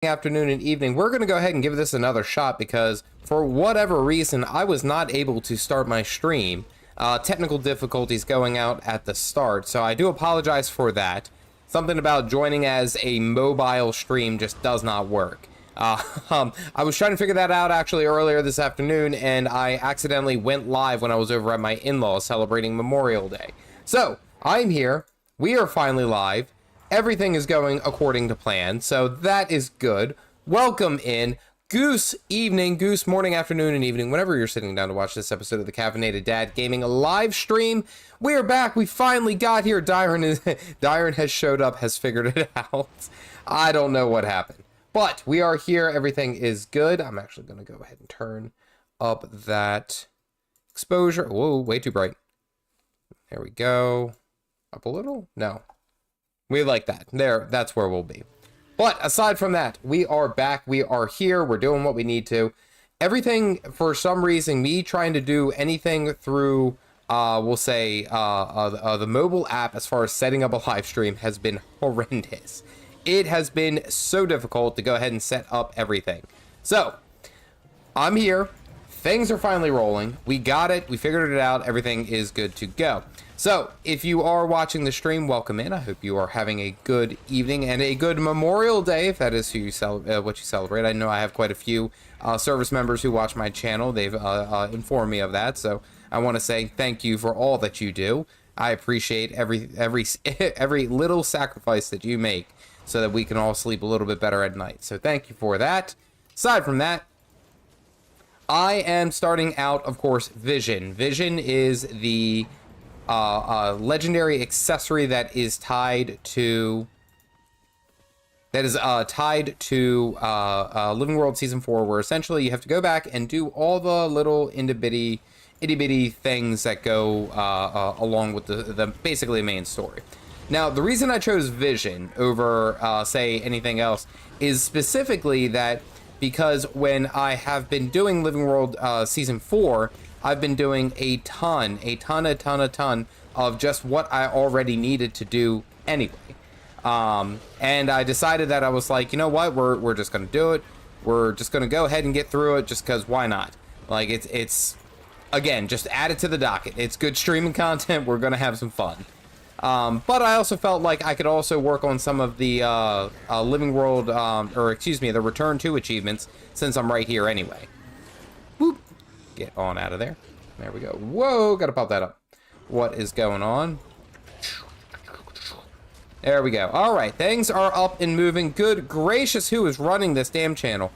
Afternoon and evening. We're going to go ahead and give this another shot because for whatever reason I was not able to start my stream. Technical difficulties going out at the start, so I do apologize for that. Something about joining as a mobile stream just does not work. I was trying to figure that out actually earlier this afternoon, and I accidentally went live when I was over at my in-laws celebrating Memorial Day. So I'm here, we are finally live. Everything is going according to plan, so that is good. Welcome in. Goose evening, Goose morning, afternoon, and evening, whenever you're sitting down to watch this episode of the Caffeinated Dad Gaming live stream. We are back. We finally got here. Dyron has showed up, has figured it out. I don't know what happened, but we are here. Everything is good. I'm actually going to go ahead and turn up that exposure. Whoa, way too bright. There we go. Up a little? No. We like that. There, that's where we'll be. But aside from that, we are back. We are here. We're doing what we need to. Everything, for some reason, me trying to do anything through, we'll say, the mobile app as far as setting up a live stream has been horrendous. It has been so difficult to go ahead and set up everything. So, I'm here. Things are finally rolling. We got it. We figured it out. Everything is good to go. So, if you are watching the stream, welcome in. I hope you are having a good evening and a good Memorial Day, if that is who you what you celebrate. I know I have quite a few service members who watch my channel. They've informed me of that, so I want to say thank you for all that you do. I appreciate every little sacrifice that you make so that we can all sleep a little bit better at night. So thank you for that. Aside from that, I am starting out, of course, Vision. Vision is the legendary accessory that is tied to Living World Season 4, where essentially you have to go back and do all the little itty bitty things that go along with the basically main story. Now, the reason I chose Vision over say anything else is specifically that because when I have been doing Living World Season 4, I've been doing a ton of just what I already needed to do anyway. And I decided that I was like, you know what, we're just going to do it. We're just going to go ahead and get through it just because why not? Like, it's again, just add it to the docket. It's good streaming content. We're going to have some fun. But I also felt like I could also work on some of the Living World, the Return to achievements since I'm right here anyway. Whoop. Get on out of there. There we go. Whoa, gotta pop that up. What is going on? There we go. All right, things are up and moving. Good gracious, who is running this damn channel?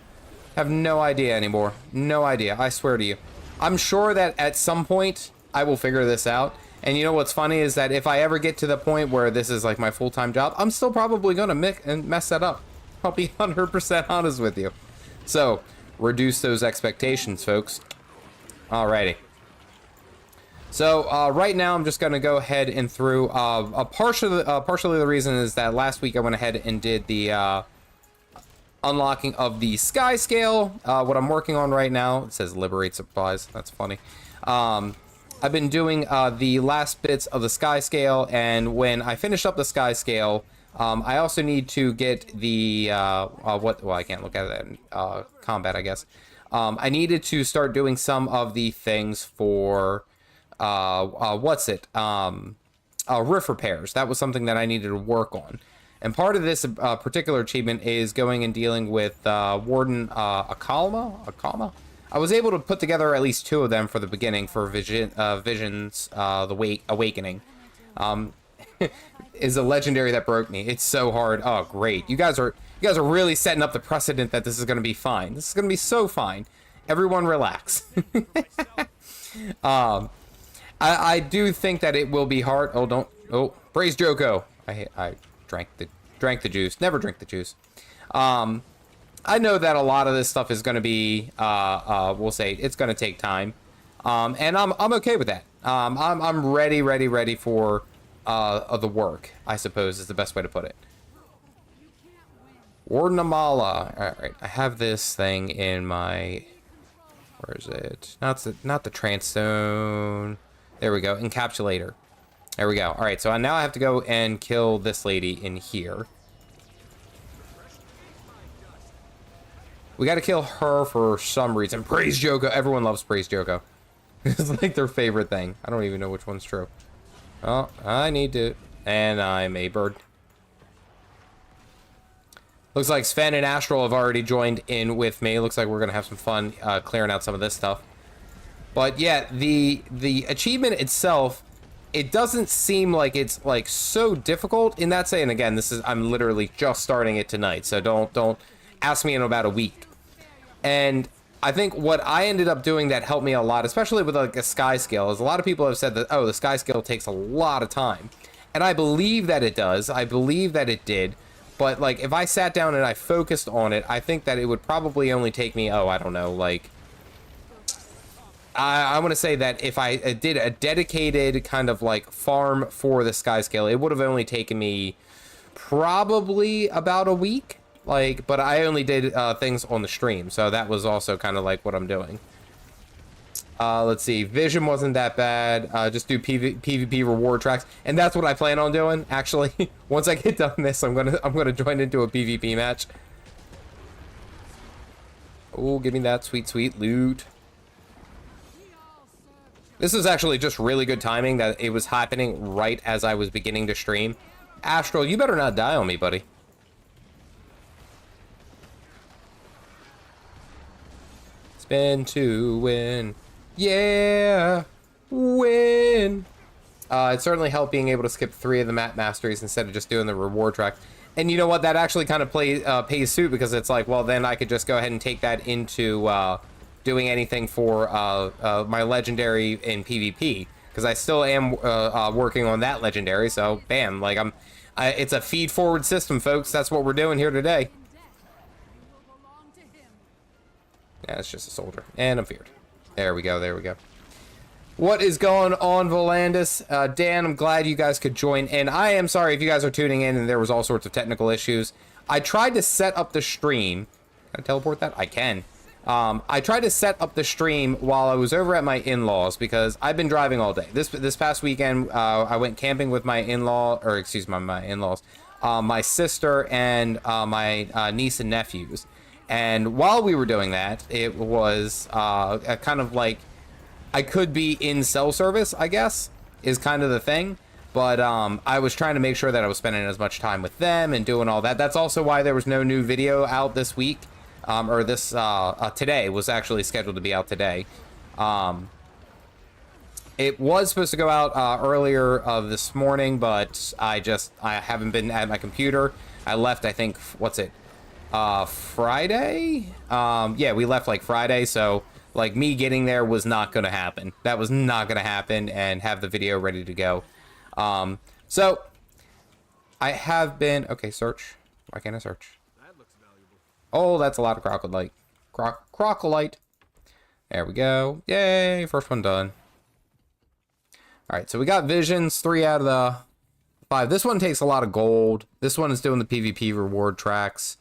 Have no idea anymore. No idea, I swear to you. I'm sure that at some point I will figure this out. And you know what's funny is that if I ever get to the point where this is like my full-time job, I'm still probably gonna mess that up. I'll be 100% honest with you. So, reduce those expectations, folks. Alrighty. So right now I'm just going to go ahead and through partially the reason is that last week I went ahead and did the unlocking of the skyscale. What I'm working on right now, it says liberate supplies. That's funny. I've been doing the last bits of the skyscale, and when I finish up the skyscale, I also need to get the well, I can't look at it in combat, I guess. I needed to start doing some of the things for, roof repairs. That was something that I needed to work on. And part of this particular achievement is going and dealing with Warden Akalma. I was able to put together at least 2 of them for the beginning for Vision's the Awakening. Is a legendary that broke me. It's so hard. Oh, great. You guys are really setting up the precedent that this is going to be fine. This is going to be so fine. Everyone relax. I do think that it will be hard. Oh, praise Joko. I drank the juice. Never drink the juice. I know that a lot of this stuff is going to be, we'll say it's going to take time. And I'm okay with that. I'm ready for the work, I suppose is the best way to put it. Warden Amala. Alright, I have this thing in my... Where is it? Not the Transstone. There we go. Encapsulator. There we go. Alright, so now I have to go and kill this lady in here. We got to kill her for some reason. Praise Joko. Everyone loves Praise Joko. It's like their favorite thing. I don't even know which one's true. Oh, I need to... And I'm a bird. Looks like Sven and Astral have already joined in with me. Looks like we're going to have some fun clearing out some of this stuff. But yeah, the achievement itself, it doesn't seem like it's like so difficult in that say. And again, I'm literally just starting it tonight, so don't ask me in about a week. And I think what I ended up doing that helped me a lot, especially with like a skyscale, is a lot of people have said that, oh, the skyscale takes a lot of time. And I believe that it does. I believe that it did. But like if I sat down and I focused on it, I think that it would probably only take me, oh, I don't know, like I want to say that if I did a dedicated kind of like farm for the skyscale, it would have only taken me probably about a week. Like, but I only did things on the stream, so that was also kind of like what I'm doing. Let's see, vision wasn't that bad. Just do PvP reward tracks, and that's what I plan on doing. Actually, once I get done this, I'm gonna join into a PvP match. Oh, give me that sweet loot. This is actually just really good timing that it was happening right as I was beginning to stream. Astral, you better not die on me, buddy. Spin to win. Yeah, win. It certainly helped being able to skip 3 of the map masteries instead of just doing the reward track. And you know what? That actually kind of pays suit, because it's like, well, then I could just go ahead and take that into doing anything for my legendary in PvP, because I still am working on that legendary. So bam, like it's a feed forward system, folks. That's what we're doing here today. Yeah, it's just a soldier, and I'm feared. There we go, there we go. What is going on, Volandis? Dan, I'm glad you guys could join in. I am sorry if you guys are tuning in and there was all sorts of technical issues. I tried to set up the stream. Can I teleport that? I can. I tried to set up the stream while I was over at my in-laws, because I've been driving all day. This past weekend, I went camping with my in-law, or excuse me, my in-laws, my sister and my niece and nephews. And while we were doing that, it was a kind of like, I could be in cell service, I guess, is kind of the thing. But I was trying to make sure that I was spending as much time with them and doing all that. That's also why there was no new video out this week. Or this, today was actually scheduled to be out today. It was supposed to go out earlier this morning, but I haven't been at my computer. I left, I think, what's it? Friday? Yeah, we left like Friday, so like me getting there was not gonna happen. That was not gonna happen, and have the video ready to go. So I have been, okay, search. Why can't I search? That looks valuable. Oh, that's a lot of crocodile. Crocodile. There we go. Yay, first one done. All right, so we got visions, 3 out of the 5. This one takes a lot of gold. This one is doing the PvP reward tracks.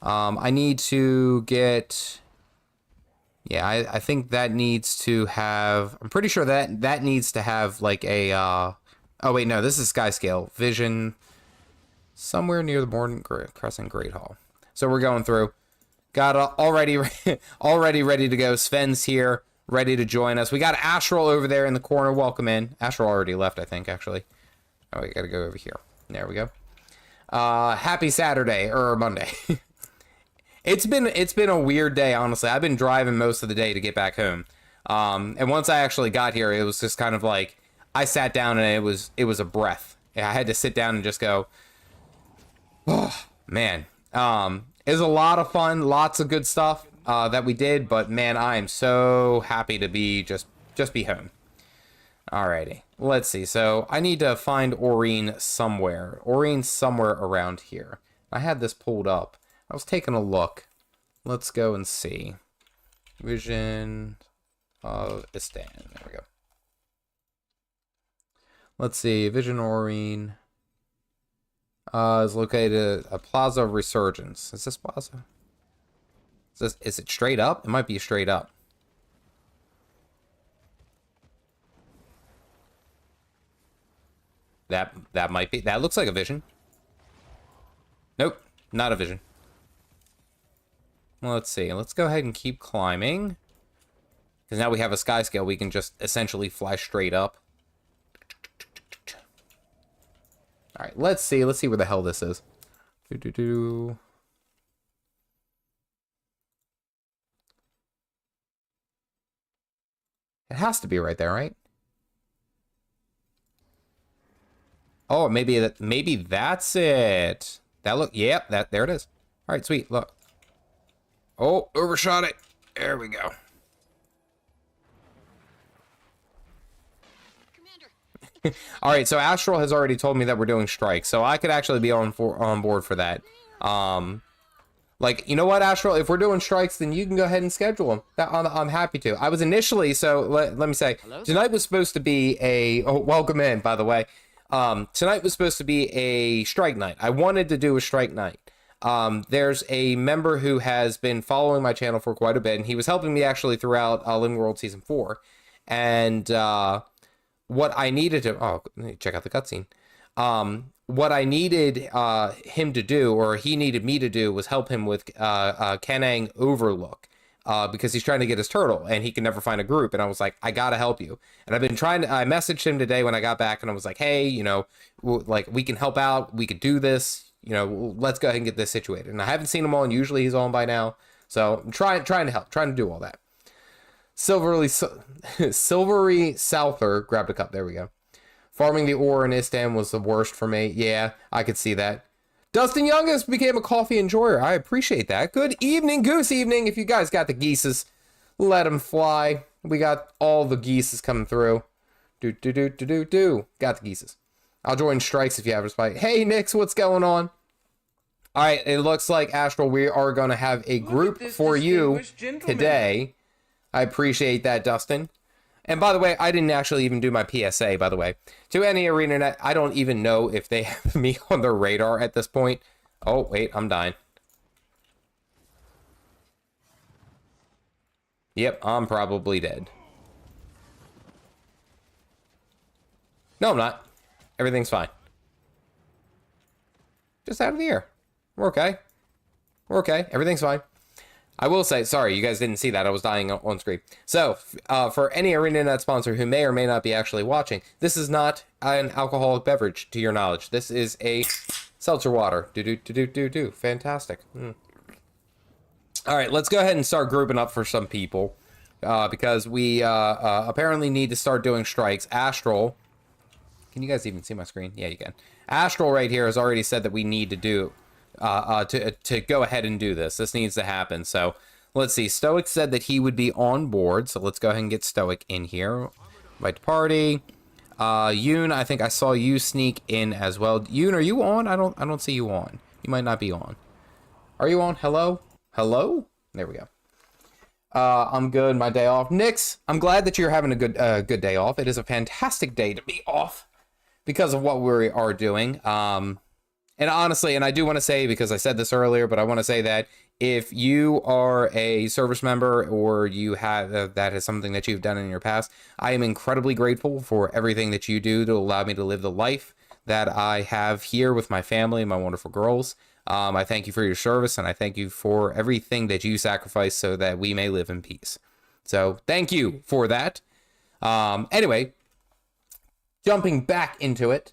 I need to get, yeah, I think that needs to have, I'm pretty sure that needs to have like a, oh wait, no, this is skyscale. Vision, somewhere near the Morning Crescent Great Hall. So we're going through. Got already ready to go. Sven's here, ready to join us. We got Astral over there in the corner. Welcome in. Astral already left, I think, actually. Oh, we gotta go over here. There we go. Happy Saturday, or Monday. It's been a weird day, honestly. I've been driving most of the day to get back home. And once I actually got here, it was just kind of like, I sat down and it was a breath. I had to sit down and just go, oh, man. It was a lot of fun, lots of good stuff that we did, but man, I am so happy to be just be home. Alrighty, let's see. So I need to find Aurene somewhere. Aurene's somewhere around here. I had this pulled up. I was taking a look. Let's go and see. Vision of Istan. There we go. Let's see. Vision Aurene is located at Plaza of Resurgence. Is this Plaza? Is it straight up? It might be straight up. That might be. That looks like a vision. Nope, not a vision. Well, let's see. Let's go ahead and keep climbing. Because now we have a skyscale. We can just essentially fly straight up. Alright, let's see. Let's see where the hell this is. It has to be right there, right? Oh, maybe that's it. That look, yep, there it is. All right, sweet. Look. Oh, overshot it. There we go. All right, so Astral has already told me that we're doing strikes, so I could actually be on board for that. Like, you know what, Astral? If we're doing strikes, then you can go ahead and schedule them. I'm happy to. I was initially, so let me say, tonight was supposed to be a... Oh, welcome in, by the way. Tonight was supposed to be a strike night. I wanted to do a strike night. There's a member who has been following my channel for quite a bit, and he was helping me actually throughout Living World Season 4. And what I needed to... Oh, check out the cutscene. What I needed him to do, or he needed me to do, was help him with Kanang Overlook. Because he's trying to get his turtle, and he can never find a group. And I was like, I gotta help you. And I've been trying to... I messaged him today when I got back, and I was like, hey, you know, like, we can help out. We could do this. You know, let's go ahead and get this situated. And I haven't seen him on. Usually he's on by now. So I'm trying to help. Trying to do all that. Silvery Souther grabbed a cup. There we go. Farming the ore in Istan was the worst for me. Yeah, I could see that. Dustin Youngest became a coffee enjoyer. I appreciate that. Good evening, goose evening. If you guys got the geeses, let them fly. We got all the geeses coming through. Got the geeses. I'll join strikes if you have a fight. Hey, Nix, what's going on? All right, it looks like, Astral, we are going to have a group for you today. I appreciate that, Dustin. And by the way, I didn't actually even do my PSA, by the way. To any ArenaNet, I don't even know if they have me on their radar at this point. Oh, wait, I'm dying. Yep, I'm probably dead. No, I'm not. Everything's fine. Just out of the air. We're okay. We're okay. Everything's fine. I will say, sorry, you guys didn't see that. I was dying on screen. So, for any ArenaNet sponsor who may or may not be actually watching, this is not an alcoholic beverage, to your knowledge. This is a seltzer water. Fantastic. All right, let's go ahead and start grouping up for some people. Because we apparently need to start doing strikes. Astral. Can you guys even see my screen? Yeah, you can. Astral right here has already said that we need to do... to go ahead and do this. This needs to happen. So let's see. Stoic said that he would be on board. So let's go ahead and get Stoic in here. Invite to party. Yoon, I think I saw you sneak in as well. Yoon, are you on? I don't see you on. You might not be on. Are you on? Hello? Hello? There we go. I'm good. My day off. Nix, I'm glad that you're having a good day off. It is a fantastic day to be off because of what we are doing. And honestly, and I do want to say, because I said this earlier, but I want to say that if you are a service member or you have that is something that you've done in your past, I am incredibly grateful for everything that you do to allow me to live the life that I have here with my family and my wonderful girls. I thank you for your service, and I thank you for everything that you sacrifice so that we may live in peace. So thank you for that. Anyway, jumping back into it.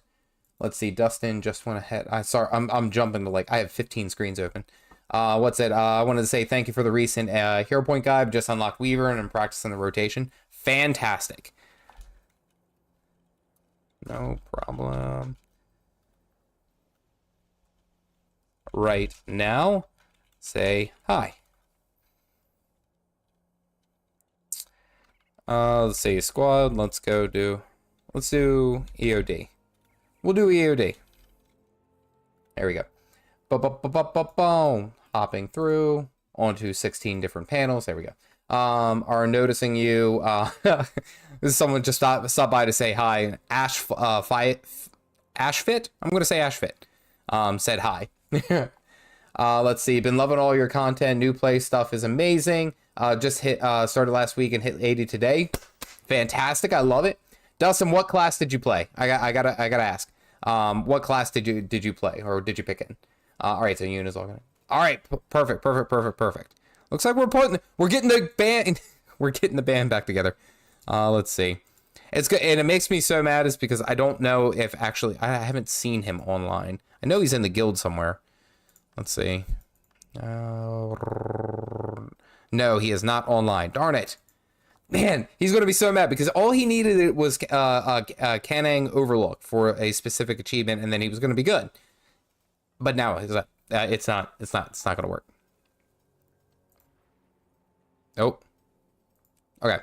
Let's see, Dustin just went ahead. I'm jumping to, like, I have 15 screens open. What's it? I wanted to say thank you for the recent hero point guide. Just unlocked Weaver and I'm practicing the rotation. Fantastic. No problem. Right now, say hi. Let's see, squad. Let's do EOD. We'll do EOD. There we go. Boom. Hopping through onto 16 different panels. There we go. Are noticing you. Someone just stopped by to say hi. Ashfit. I'm going to say Ashfit. Said hi. Let's see. Been loving all your content. New play stuff is amazing. Just started last week and hit 80 today. Fantastic. I love it. Dustin, what class did you play? I gotta ask. What class did you play, or did you pick in? All right, so Yoon is all good. All right, perfect. Looks like we're getting the band, we're getting the band back together. Let's see. It's good, and it makes me so mad is because I don't know if actually, I haven't seen him online. I know he's in the guild somewhere. Let's see. No, he is not online. Darn it. Man, he's going to be so mad because all he needed was Canang Overlook for a specific achievement, and then he was going to be good. But now it's not going to work. Nope. Okay.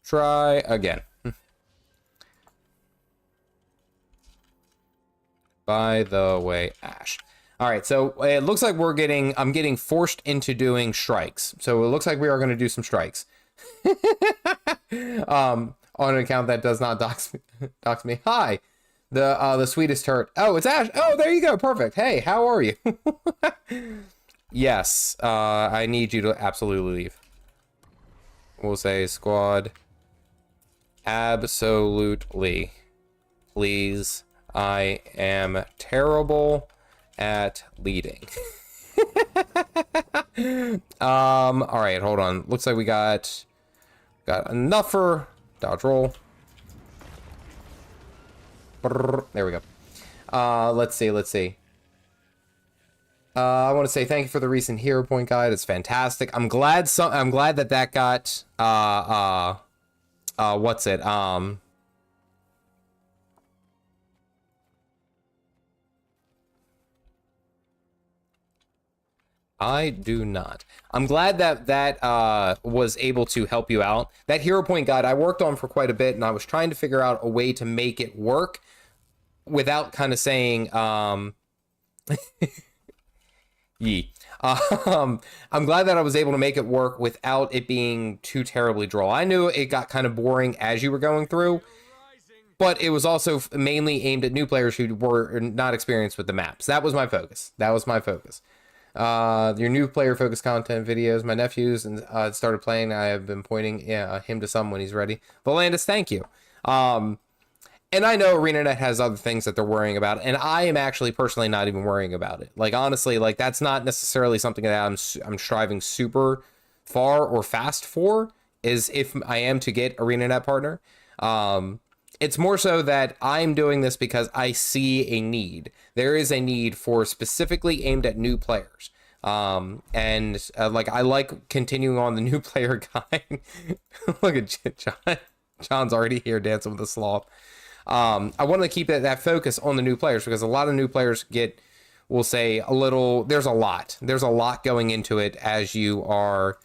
Try again. By the way, Ash. All right, so it looks like I'm getting forced into doing strikes. So it looks like we are going to do some strikes. On an account that does not dox me. Hi, the sweetest hurt. Oh, it's Ash. Oh, there you go. Perfect. Hey, how are you? Yes, I need you to absolutely leave. We'll say squad. Absolutely. Please. I am terrible at leading. All right, hold on. Looks like we got enough for dodge roll. There we go. Let's see. I want to say thank you for the recent hero point guide. It's fantastic. I'm glad that got what's it? I do not. I'm glad that was able to help you out. That hero point guide I worked on for quite a bit, and I was trying to figure out a way to make it work without kind of saying yee. I'm glad that I was able to make it work without it being too terribly droll. I knew it got kind of boring as you were going through, but it was also mainly aimed at new players who were not experienced with the maps. That was my focus. Your new player focused content videos. My nephews and started playing. I have been pointing him to some when he's ready. Volandis, thank you. And I know ArenaNet has other things that they're worrying about, and I am actually personally not even worrying about it. Like, honestly, like, that's not necessarily something that I'm striving super far or fast for, is if I am to get ArenaNet partner. It's more so that I'm doing this because I see a need. There is a need for specifically aimed at new players. Like, I like continuing on the new player guide. Look at John. John's already here dancing with the sloth. I wanted to keep that focus on the new players because a lot of new players we'll say there's a lot going into it as you are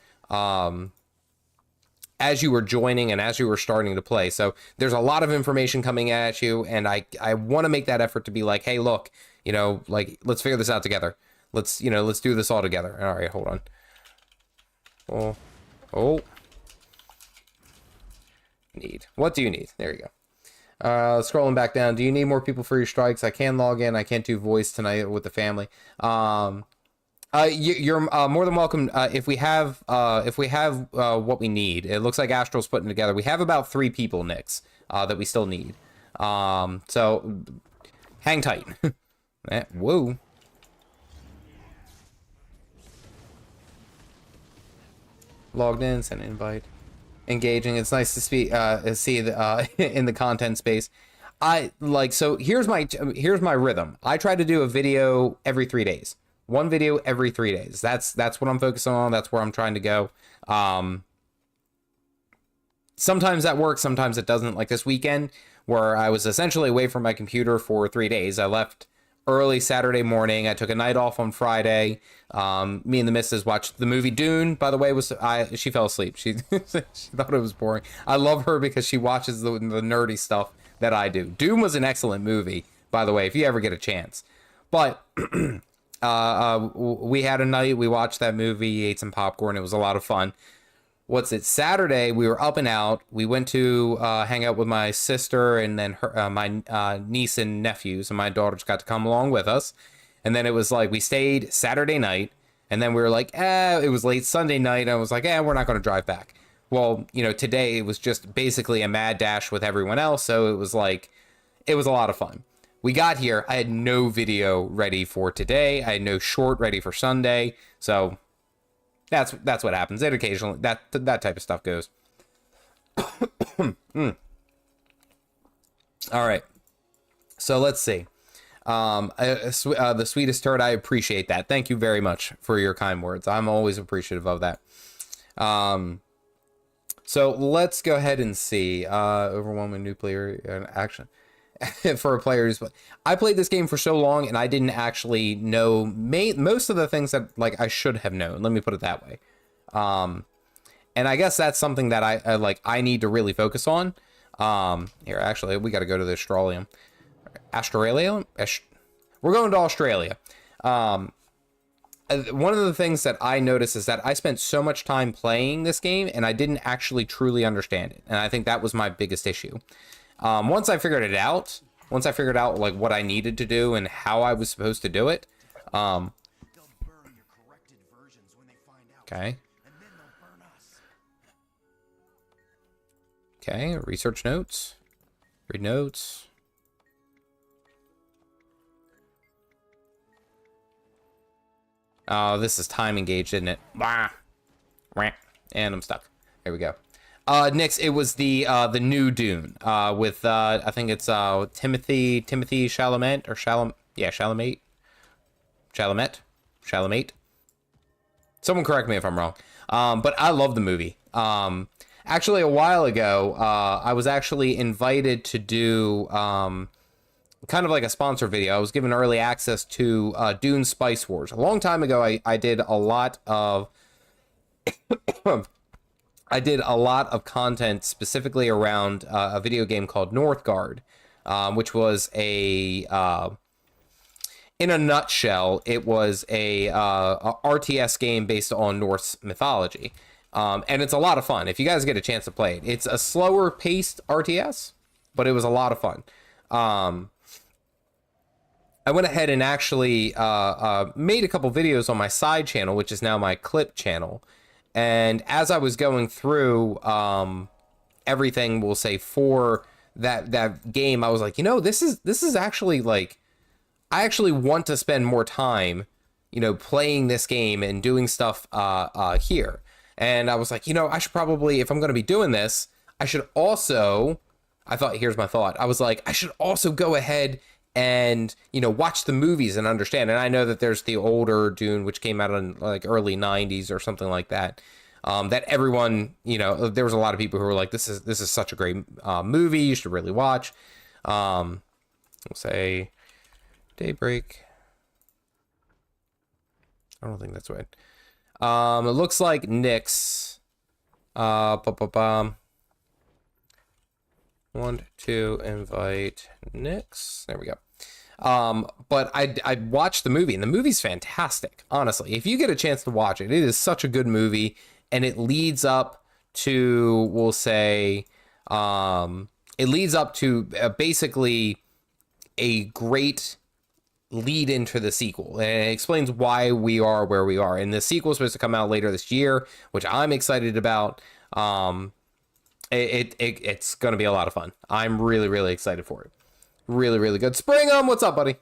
joining and as you were starting to play. So there's a lot of information coming at you, and I want to make that effort to be like, hey, look, like, let's figure this out together. Let's do this all together. All right, hold on. Oh. What do you need? There you go. Scrolling back down. Do you need more people for your strikes? I can log in. I can't do voice tonight with the family. You're more than welcome. If we have what we need, it looks like Astral's putting together. We have about 3 people, Nix, that we still need. So hang tight. Whoa. Logged in, send an invite. Engaging. It's nice to see in the content space. So here's my rhythm. I try to do a video every 3 days. One video every 3 days. That's what I'm focusing on. That's where I'm trying to go. Sometimes that works, sometimes it doesn't. Like this weekend, where I was essentially away from my computer for 3 days. I left early Saturday morning. I took a night off on Friday. Me and the missus watched the movie Dune. By the way, she fell asleep. She thought it was boring. I love her because she watches the nerdy stuff that I do. Dune was an excellent movie, by the way, if you ever get a chance. But we had a night. We watched that movie, ate some popcorn. It was a lot of fun. Saturday, we were up and out. We went to hang out with my sister and then my niece and nephews, and my daughters got to come along with us. And then it was like we stayed Saturday night, and then we were like, it was late Sunday night. And I was like, we're not going to drive back. Well, today it was just basically a mad dash with everyone else. So it was a lot of fun. We got here. I had no video ready for today. I had no short ready for Sunday. So That's what happens. It occasionally, that type of stuff goes. All right. So let's see. The sweetest turd, I appreciate that. Thank you very much for your kind words. I'm always appreciative of that. So let's go ahead and see. Overwhelming new player action for players. I played this game for so long, and I didn't actually know most of the things that like I should have known. Let me put it that way. And I guess that's something that I need to really focus on. Here, actually, we got to go to the Australium. We're going to Australia. One of the things that I noticed is that I spent so much time playing this game and I didn't actually truly understand it. And I think that was my biggest issue. Once I figured it out, like what I needed to do and how I was supposed to do it. Okay. Okay, research notes. Read notes. Oh, this is time engaged, isn't it? And I'm stuck. There we go. Next, it was the new Dune with I think it's Timothy Chalamet or Chalamet. Someone correct me if I'm wrong. But I love the movie. Actually, a while ago, I was actually invited to do kind of like a sponsor video. I was given early access to Dune Spice Wars. A long time ago, I did a lot of content specifically around a video game called Northgard, which was in a nutshell, it was a RTS game based on Norse mythology. And it's a lot of fun. If you guys get a chance to play it, it's a slower paced RTS, but it was a lot of fun. I went ahead and actually made a couple videos on my side channel, which is now my clip channel. And as I was going through everything, we'll say for that game, I was like, this is actually like, I actually want to spend more time, playing this game and doing stuff here. And I was like, I should probably, if I'm going to be doing this, here's my thought. I was like, I should also go ahead and, watch the movies and understand. And I know that there's the older Dune, which came out in like early 90s or something like that. That everyone, there was a lot of people who were like, this is such a great movie. You should really watch. We'll say Daybreak. I don't think that's right. It looks like Nyx. Want to invite Nyx. There we go. But I watched the movie, and the movie's fantastic. Honestly, if you get a chance to watch it, it is such a good movie, and it leads up to, we'll say, basically a great lead into the sequel, and it explains why we are where we are. And the sequel is supposed to come out later this year, which I'm excited about. It's going to be a lot of fun. I'm really, really excited for it. Really, really good. Springham, what's up, buddy?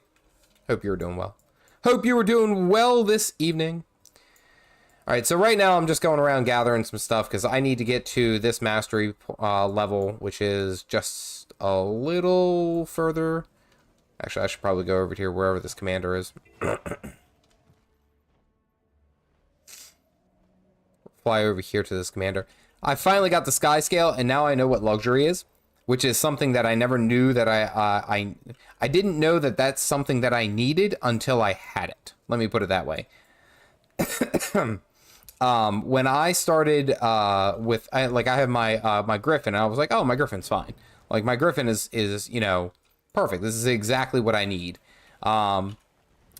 Hope you were doing well. Hope you were doing well this evening. All right, so right now I'm just going around gathering some stuff because I need to get to this mastery level, which is just a little further. Actually, I should probably go over here wherever this commander is. Fly over here to this commander. I finally got the skyscale, and now I know what luxury is, which is something that I never knew that I didn't know that that's something that I needed until I had it. Let me put it that way. When I started with I have my Griffin, and I was like, oh, my Griffin's fine. Like, my Griffin is perfect. This is exactly what I need. And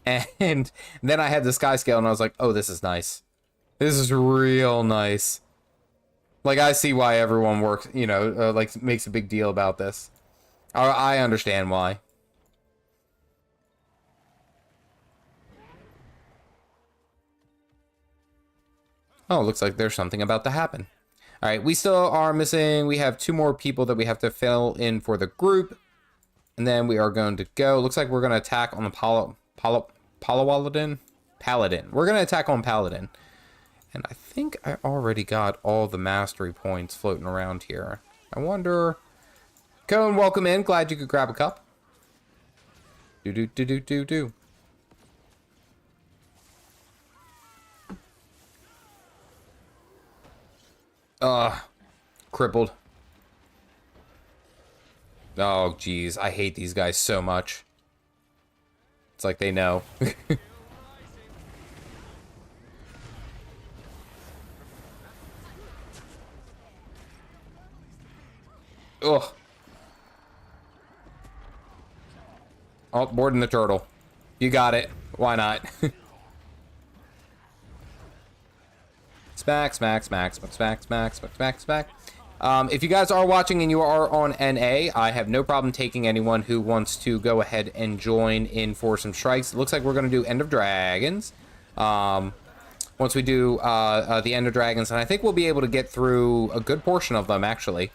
then I had the skyscale, and I was like, oh, this is nice. This is real nice. Like, I see why everyone works, makes a big deal about this. I understand why. Oh, looks like there's something about to happen. All right, we still are missing. We have 2 more people that we have to fill in for the group. And then we are going to go. Looks like we're going to attack on the Paladin. We're going to attack on Paladin. And I think I already got all the mastery points floating around here. I wonder... Cone, welcome in. Glad you could grab a cup. Do. Crippled. Oh, geez. I hate these guys so much. It's like they know. Ugh. Oh, boarding the turtle. You got it. Why not? Smack. If you guys are watching and you are on NA, I have no problem taking anyone who wants to go ahead and join in for some strikes. It looks like we're going to do End of Dragons. Once we do the End of Dragons, and I think we'll be able to get through a good portion of them, actually.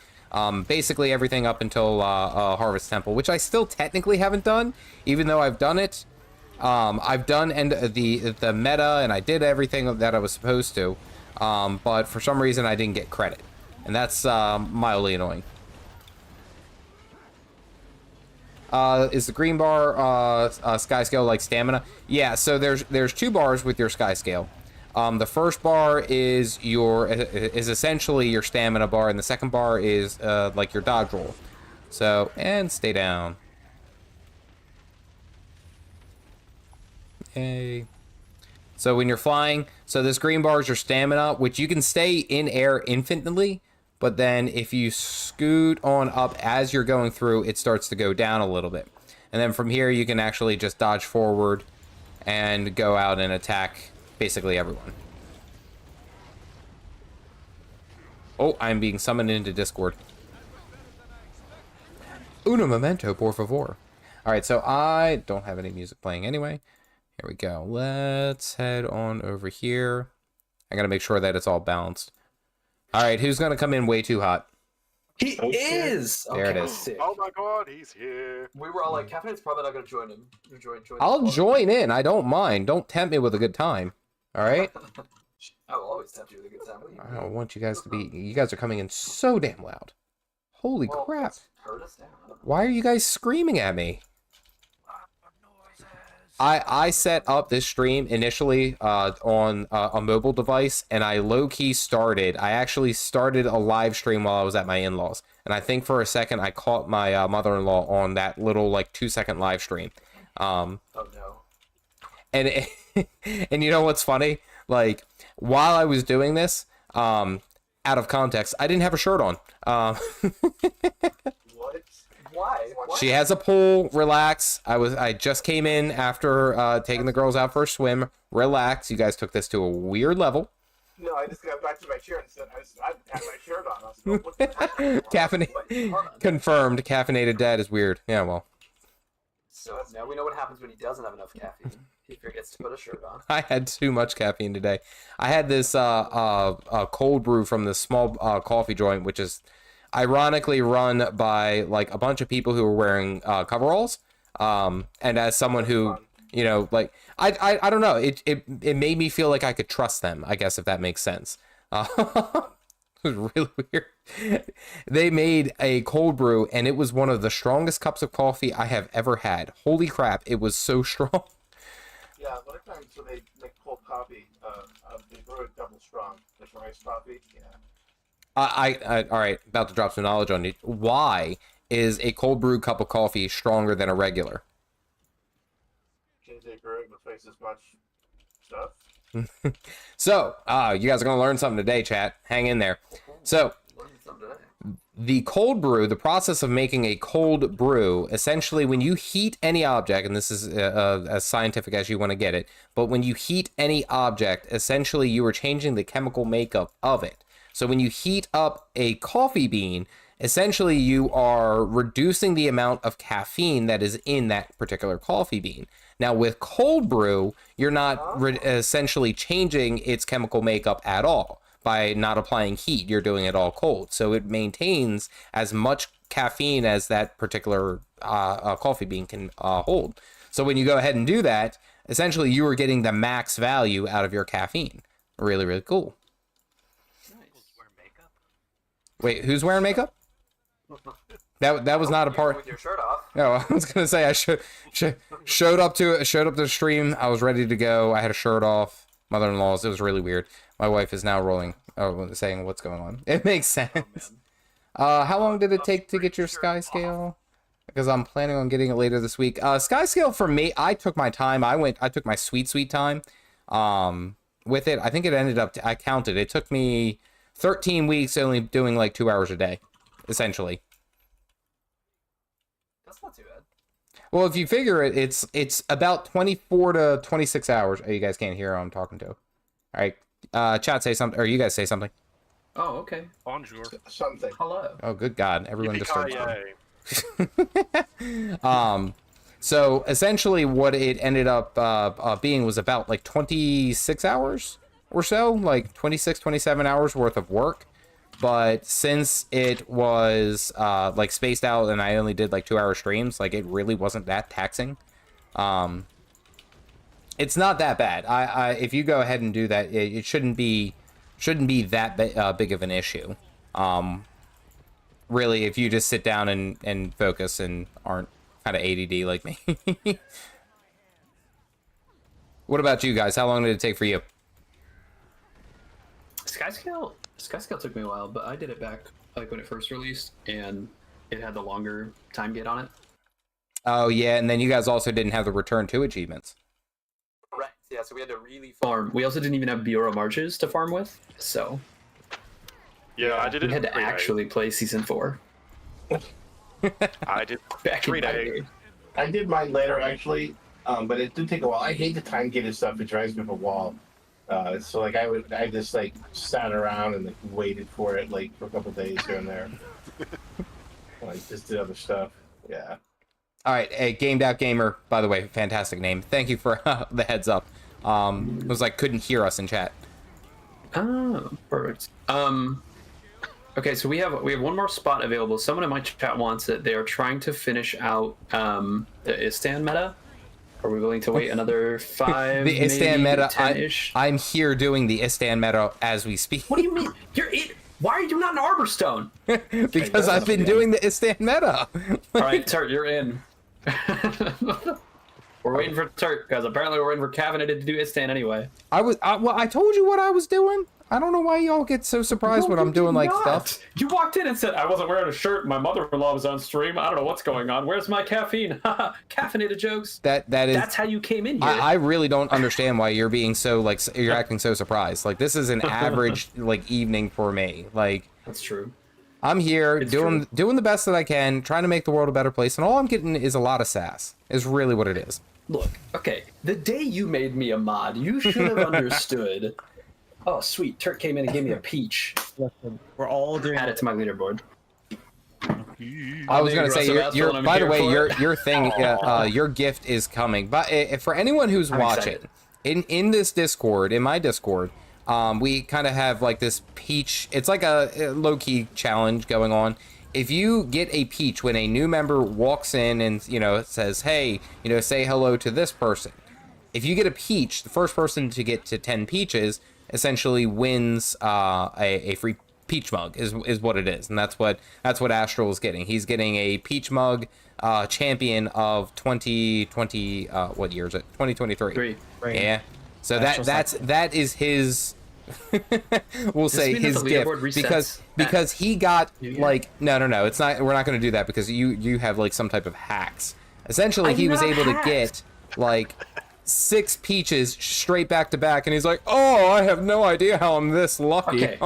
Basically everything up until Harvest Temple, which I still technically haven't done, even though I've done it. I've done the meta, and I did everything that I was supposed to, but for some reason I didn't get credit, and that's mildly annoying. Is the green bar skyscale like stamina? Yeah, so there's 2 bars with your skyscale. The first bar is essentially your stamina bar, and the second bar is like your dodge roll. So, and stay down. Okay. So when you're flying, so this green bar is your stamina, which you can stay in air infinitely, but then if you scoot on up as you're going through, it starts to go down a little bit. And then from here, you can actually just dodge forward and go out and attack basically everyone. Oh, I'm being summoned into Discord. Uno momento, por favor. Alright, so I don't have any music playing anyway. Here we go. Let's head on over here. I gotta make sure that it's all balanced. Alright, who's gonna come in way too hot? He is! There it is. Sick. Oh my god, he's here. We were all like, Caffeinate's probably not gonna join him. I'll join in. I don't mind. Don't tempt me with a good time. Alright? I will always tempt you with a good time. I don't want you guys to be... You guys are coming in so damn loud. Holy crap. Hurt us down. Why are you guys screaming at me? I set up this stream initially on a mobile device, and I low-key I actually started a live stream while I was at my in-laws. And I think for a second I caught my mother-in-law on that little, like, 2-second live stream. Oh, no. And, and you know what's funny? Like, while I was doing this, out of context, I didn't have a shirt on. What? Why? What? She has a pool. Relax. I just came in after taking the girls out for a swim. Relax. You guys took this to a weird level. No, I just got back to my chair and said I had my shirt on. I was like, what the heck? Confirmed. Caffeinated Dad is weird. Yeah, well. So now we know what happens when he doesn't have enough caffeine. He forgets to put a shirt on. I had too much caffeine today. I had this cold brew from this small coffee joint, which is ironically run by like a bunch of people who are wearing coveralls. And as someone who, you know, like I don't know, it made me feel like I could trust them, I guess, if that makes sense. It was really weird. They made a cold brew, and it was one of the strongest cups of coffee I have ever had. Holy crap, it was so strong. Yeah, a lot of times when they make cold coffee, they brew it double strong. There's iced coffee. Yeah. All right, about to drop some knowledge on you. Why is a cold brew cup of coffee stronger than a regular? Can't they brew it with twice as much stuff? So, you guys are going to learn something today, chat. Hang in there. So, the cold brew, the process of making a cold brew, essentially when you heat any object, and this is as scientific as you want to get it, but when you heat any object, essentially you are changing the chemical makeup of it. So when you heat up a coffee bean, essentially you are reducing the amount of caffeine that is in that particular coffee bean. Now with cold brew, you're not essentially changing its chemical makeup at all. By not applying heat, you're doing it all cold. So it maintains as much caffeine as that particular coffee bean can hold. So when you go ahead and do that, essentially you are getting the max value out of your caffeine, Really, really cool. Wear makeup. Wait, who's wearing makeup? That was not a part. With your shirt off. No, I was gonna say I showed up to the stream. I was ready to go. I had a shirt off. Mother-in-law's. It was really weird. My wife is now rolling, saying what's going on. It makes sense. How long did it take to get your skyscale? Because I'm planning on getting it later this week. Skyscale for me, I took my time. I took my sweet time. With it, I think it ended up. I counted. It took me 13 weeks, only doing like 2 hours a day, essentially. That's not too bad. Well, if you figure it, it's about 24 to 26 hours. Oh, you guys can't hear who I'm talking to. All right, chat, say something, or you guys say something. Oh, okay. Bonjour. Something. Hello. Oh, good God, everyone disturbed. Yippee-ki-yay. So essentially, what it ended up being was about like 26 hours or so, like 26, 27 hours worth of work. But since it was like spaced out and I only did like 2-hour streams, like it really wasn't that taxing. It's not that bad. If you go ahead and do that, it shouldn't be that big of an issue. Really, if you just sit down and focus and aren't kind of ADD like me. What about you guys? How long did it take for you? Skyscale took me a while, but I did it back like when it first released, and it had the longer time gate on it. Oh yeah, and then you guys also didn't have the return to achievements. Correct. Yeah, so we had to really Farm. We also didn't even have Bureau Marches to farm with, so Yeah, I did it we had in to 3 days. actually play season 4. I did Back 3 in my days. day. I did mine later actually, but it did take a while. I hate the time gated stuff. It drives me up a wall. So like I just like sat around and like waited for it like for a couple days here and there. Like just did other stuff. Yeah. All right, hey, Gamed Out Gamer, by the way, fantastic name. Thank you for the heads up. It was like couldn't hear us in chat. Oh, perfect. Okay, so we have one more spot available. Someone in my chat wants it. They are trying to finish out the Istan meta. Are we willing to wait another 5? The Istan maybe meta. 10-ish? I'm here doing the Istan meta as we speak. What do you mean? Why are you not in Arborstone? Because I've been doing the Istan meta. All right, Turt, you're in. We're waiting for Turk because apparently we're waiting for Caffeinated to do Istan anyway. Well, I told you what I was doing. I don't know why y'all get so surprised when I'm doing like stuff. You walked in and said I wasn't wearing a shirt. My mother-in-law was on stream. I don't know what's going on. Where's my caffeine? Caffeinated jokes. That's how you came in here. I really don't understand why you're being so like you're acting so surprised. Like this is an average like evening for me. Like that's true. I'm here It's doing the best that I can, trying to make the world a better place, and all I'm getting is a lot of sass. Is really what it is. Look, okay, the day you made me a mod, you should have understood. Oh, sweet, Turk came in and gave me a peach. Listen, we're all doing. Add it to my leaderboard. I was gonna say, your by the way, your thing, your gift is coming. But for anyone who's watching, in this Discord, in my Discord, we kind of have like this peach. It's like a low-key challenge going on. If you get a peach when a new member walks in and it says, hey, say hello to this person. If you get a peach, the first person to get to 10 peaches essentially wins a free peach mug is what it is, and that's what Astral is getting. He's getting a peach mug, champion of 2020. What year is it? 2023. Yeah. So that is his. We'll say his gift because he got like no. It's not. We're not going to do that because you have like some type of hacks. Essentially, he was able to get like 6 peaches straight back to back, and he's like, "Oh, I have no idea how I'm this lucky." Okay.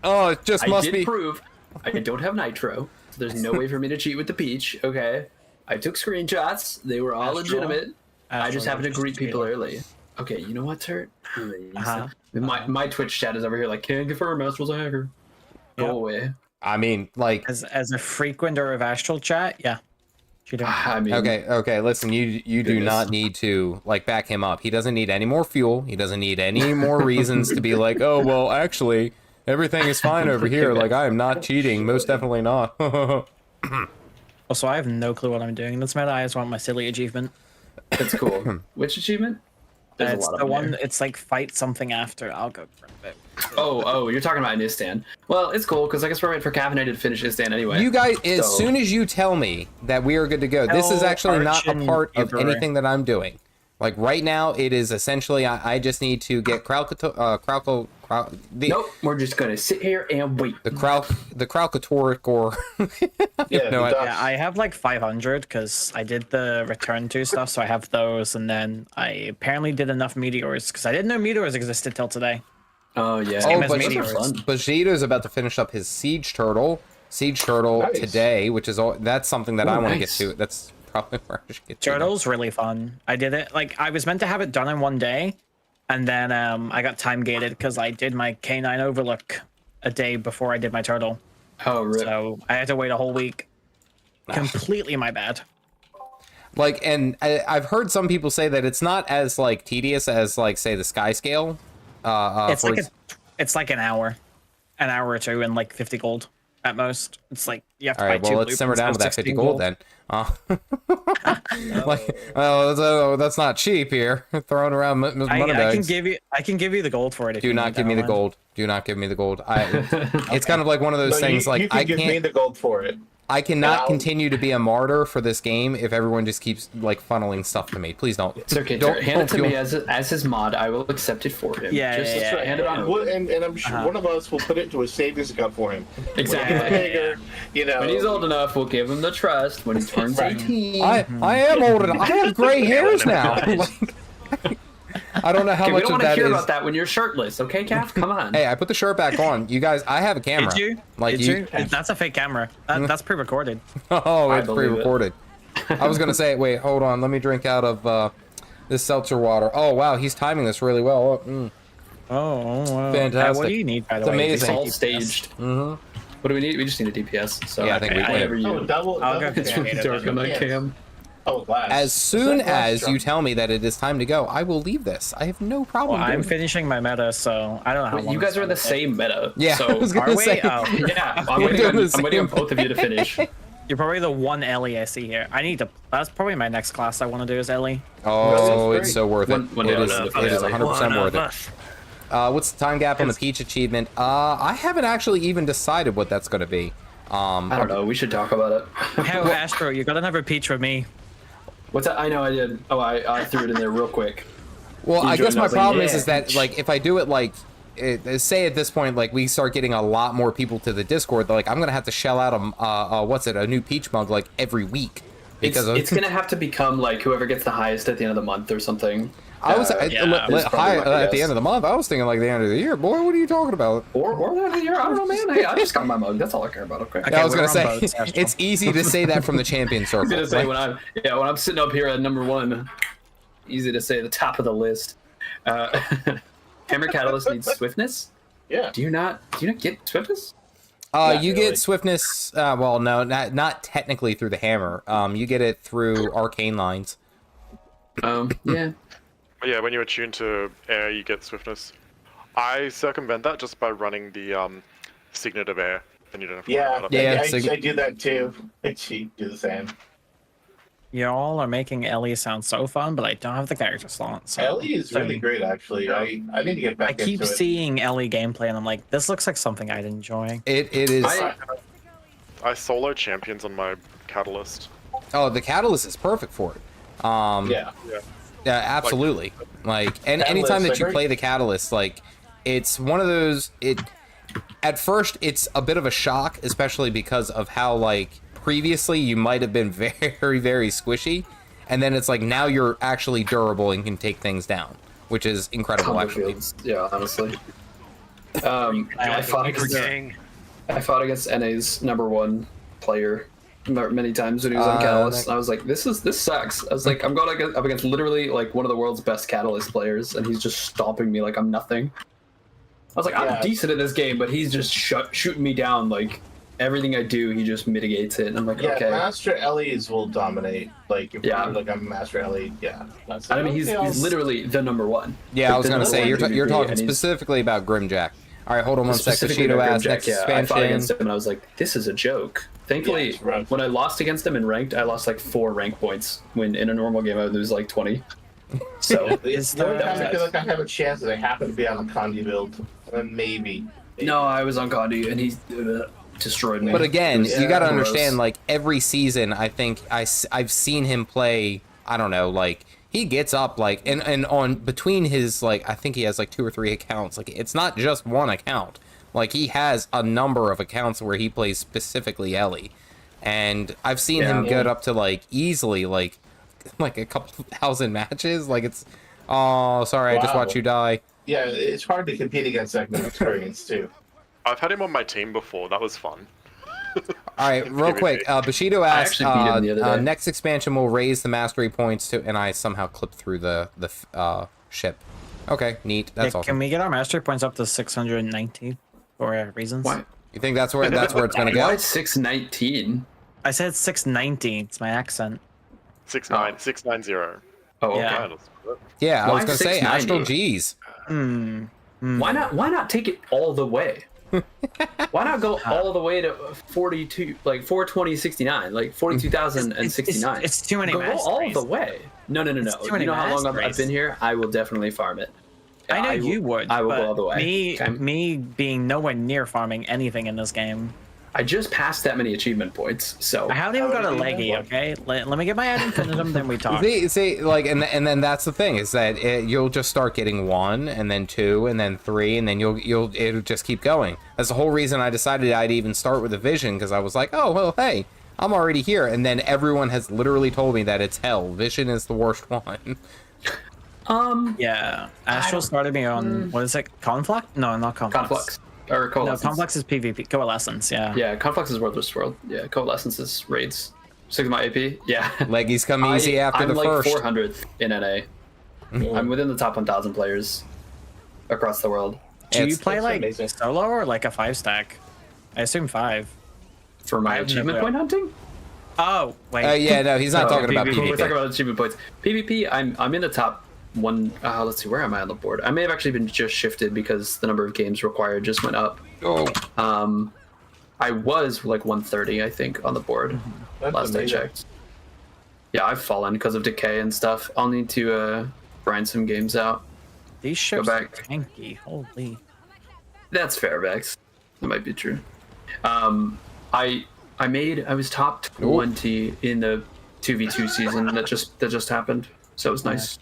Oh, it just must be. I did prove I don't have nitro, so there's no way for me to cheat with the peach. Okay, I took screenshots; they were all legitimate. I just happened to greet people early. Okay, you know what, Turt? My Twitch chat is over here like, can't confirm Astral's a hacker. Go away. I mean, like as a frequenter of Astral chat, yeah. I mean, okay. Listen, you do not need to like back him up. He doesn't need any more fuel. He doesn't need any more reasons to be like, oh well, actually, everything is fine over here. Like I am not cheating. Most definitely not. Also, I have no clue what I'm doing. Doesn't matter. I just want my silly achievement. That's cool. Which achievement? There's a It's lot of the them one. there. It's like fight something after. I'll go grab it. Oh, you're talking about Nistan. Well, it's cool because I guess we're waiting for Caffeinated to finish Nistan anyway. You guys, as So- soon as you tell me that we are good to go, this is Tell actually not a Arch part and of Gabriel. anything that I'm doing. Like right now, it is essentially I just need to get Nope, we're just gonna sit here and wait. the Kralkatoric or Yeah, no, the I- ducks. Yeah, I have like 500 because I did the return to stuff, so I have those, and then I apparently did enough meteors because I didn't know meteors existed till today. Oh yeah, Same Oh, as but meteors. Vegeto's about to finish up his siege turtle Nice. today, which is that's something that Oh, I want to nice. get to. That's probably where I should get to. Turtle's really fun. I did it like I was meant to have it done in one day, and then I got time gated because I did my canine overlook a day before I did my turtle, Oh, rip. so I had to wait a whole week. Completely my bad. Like, and I've heard some people say that it's not as like tedious as like say the skyscale. It's like an hour or two, and like 50 gold at most. It's like you have to All buy right, two well, let's simmer blueprints down of with that 50 16 gold then. Like, oh, that's not cheap here. Throwing around money I can bags. give you the gold for it. If Do you not need give me that the one. gold. Do not give me the gold. It's kind of like one of those No, things. you Like can I give me can't. the gold for it. I cannot I'll- continue to be a martyr for this game if everyone just keeps like funneling stuff to me. Please don't. It's okay. Don't- Hand it to don't me feel- as his mod. I will accept it for him. Yeah, Just yeah, hand it on. over. Well, and I'm sure one of us will put it into a savings account for him. Exactly. When he gets bigger, you know. When he's old enough, we'll give him the trust. When he turns Right. 18, I am old enough. I have gray hairs now. Like, I don't know how okay, we much don't of want to that hear is. about that when you're shirtless. Okay, Calf? Come on. Hey, I put the shirt back on. You guys, I have a camera. Did you? Like Did you? you? That's a fake camera. That's pre-recorded. Oh, I it's believe it. pre-recorded. I was gonna say, wait, hold on. Let me drink out of this seltzer water. Oh wow, he's timing this really well. Oh, wow. Fantastic. What do you need, by the It's way? amazing. It's all staged. Mm-hmm. What do we need? We just need a DPS. So Yeah, I think we do. whatever you. Oh, double. I'll double go It's cam. really dark on that cam. Oh, glass. As soon Is that glass as you drunk? tell me that it is time to go, I will leave this. I have no problem. Well, I'm doing it. finishing my meta, so I don't know how Wait, long you guys it's are in gonna the take. same meta. Yeah, So I was gonna Are we? say. Oh. yeah, I'm We're waiting, doing on, the I'm waiting on same both of you to finish. You're probably the one Ellie I see here. I need to. That's probably my next class I want to do is Ellie. Oh, That's it's so worth it. One It day is. I'll It do it. is 100% worth it. What's the time gap on the Peach achievement? I haven't actually even decided what that's going to be. I don't know. We should talk about it. Hell, Astro, you got another peach with me. What's that? I know I did. Oh, I threw it in there real quick. Well, You I guess joined, I my was like, problem yeah. is that like if I do it like say at this point like we start getting a lot more people to the Discord, like I'm gonna have to shell out a new Peach mug like every week because It's gonna have to become like whoever gets the highest at the end of the month or something. I was is probably high, my at the guess. end of the month. I was thinking like the end of the year. Boy, what are you talking about? Or the end of the year. I don't know, man. Hey, I just got my mug. That's all I care about. Okay. Okay, I was we're gonna on say boats, Astro. it's easy to say that from the champion I circle. was gonna say Like, when I'm sitting up here at number 1, easy to say the top of the list. Hammer Catalyst needs swiftness. Yeah. Do you not get swiftness? you really. get swiftness. Well, no, not technically through the hammer. You get it through arcane lines. Yeah. But yeah, when you attune to air, you get swiftness. I circumvent that just by running the signet of air, and you don't have to worry Yeah. about it. Yeah, I do that too. I cheat. Do the same. Y'all are making Ellie sound so fun, but I don't have the character slot. So Ellie is really great, actually. I need to get back I keep into it. seeing Ellie gameplay, and I'm like, this looks like something I'd enjoy. It is. I solo champions on my catalyst. Oh, the catalyst is perfect for it. Yeah. Yeah, absolutely. Like, and Catalyst, anytime that you like, play the catalyst, like, it's one of those. At first, it's a bit of a shock, especially because of how like previously you might have been very, very squishy, and then it's like now you're actually durable and can take things down, which is incredible, Combo actually. fields. Yeah, honestly. I fought against NA's number 1 player many times when he was on Catalyst. And I was like, this sucks. I was like, I'm going up against literally like one of the world's best Catalyst players, and he's just stomping me like I'm nothing. I was like, Yeah. I'm decent at this game, but he's just shooting me down. Like everything I do, he just mitigates it. And I'm like, Yeah, okay. Master Ellie's will dominate. Like, if Yeah. like I'm Master Ellie, yeah. That's I mean, he's literally the number 1. Yeah, I was The gonna number say 1 you're PvP, talking and he's- specifically about Grimjack. All right, hold on one sec. Specifically Bushido about ass Grimjack, next yeah. I fought expansion. against him and I was like, this is a joke. Thankfully, Yeah, it's rough. when I lost against him in ranked, I lost like 4 rank points. When in a normal game, I would lose like 20. So Is The only time I nice. feel like I have a chance is I happen to be on the Condi build. Maybe. no, I was on Condi and he destroyed me. But again, It was you got to gross. understand, like, every season, I think I've seen him play, I don't know, like, he gets up, like, and on between his, like, I think he has, like, 2 or 3 accounts. Like, it's not just one account. Like, he has a number of accounts where he plays specifically Ellie. And I've seen him get up to, like, easily, like a couple thousand matches. Like, it's, oh, sorry, I just Wow. watched you die. Yeah, it's hard to compete against that kind of experience too. I've had him on my team before. That was fun. All right, real quick, Bushido asked, actually beat him the other day. next expansion will raise the mastery points to, and I somehow clipped through the ship. Okay, neat. That's Yeah, awesome. can we get our mastery points up to 690 for reasons? Why? You think that's where it's gonna Why go? 619? I said 690. It's my accent. 690. Oh, okay. Yeah. Yeah, I Why was gonna say 690? Astral G's. Why not take it all the way? Why not go all the way to 42, like 42069, like 42,069? It's too many Go all masteries. the way. No. too You many know how long I've masteries. been here? I will definitely farm it. I know you would. I will but go all the way. Me being nowhere near farming anything in this game. I just passed that many achievement points, so I haven't even got a do you leggy, have one? okay? Let me get my item finitum, then we talk. See, like, and then that's the thing is that you'll just start getting 1, and then 2, and then 3, and then it'll just keep going. That's the whole reason I decided I'd even start with a vision, because I was like, oh well, hey, I'm already here, and then everyone has literally told me that it's hell. Vision is the worst one. Yeah, Astral started me on what is it? Conflux? No, not Conflux. Conflux or No, coalescence. Conflux is PvP. Coalescence. Yeah. Yeah, Conflux is World vs. World. Yeah, coalescence is raids. Sigma AP. Yeah. Leggies come easy after I'm the like first. 400th in NA. I'm within the top 1,000 players across the world. Do you It's- play it's like amazing. solo or like a 5-stack? I assume 5. For my I've achievement never- point hunting? Oh wait. Yeah, no, he's not Oh, talking about PvP. We're PvP. talking about achievement points. PvP, I'm in the top one. Let's see, where am I on the board? I may have actually been just shifted because the number of games required just went up. Oh, I was like 130, I think, on the board That's last amazing. I checked. Yeah, I've fallen because of decay and stuff. I'll need to grind some games out. These ships are back. tanky. Holy. That's fair, Vex. That might be true. I was top 20 in the 2v2 season that just happened, so it was nice.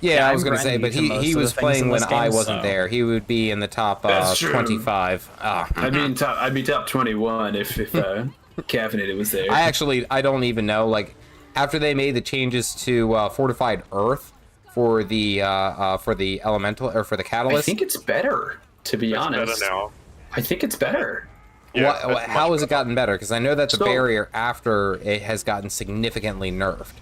yeah, I I'm was gonna say, grinding but to most he of the was things playing in when this I game, wasn't so- there. He would be in the top That's true. 25. I'd be top 21 if Caffeinated was there. I don't even know. Like, after they made the changes to Fortified Earth for the elemental or for the I catalyst, think it's better, to be It's honest. better now. I think it's better. Yeah, what, it's how much has it gotten better? Because I know that the So- barrier after it has gotten significantly nerfed.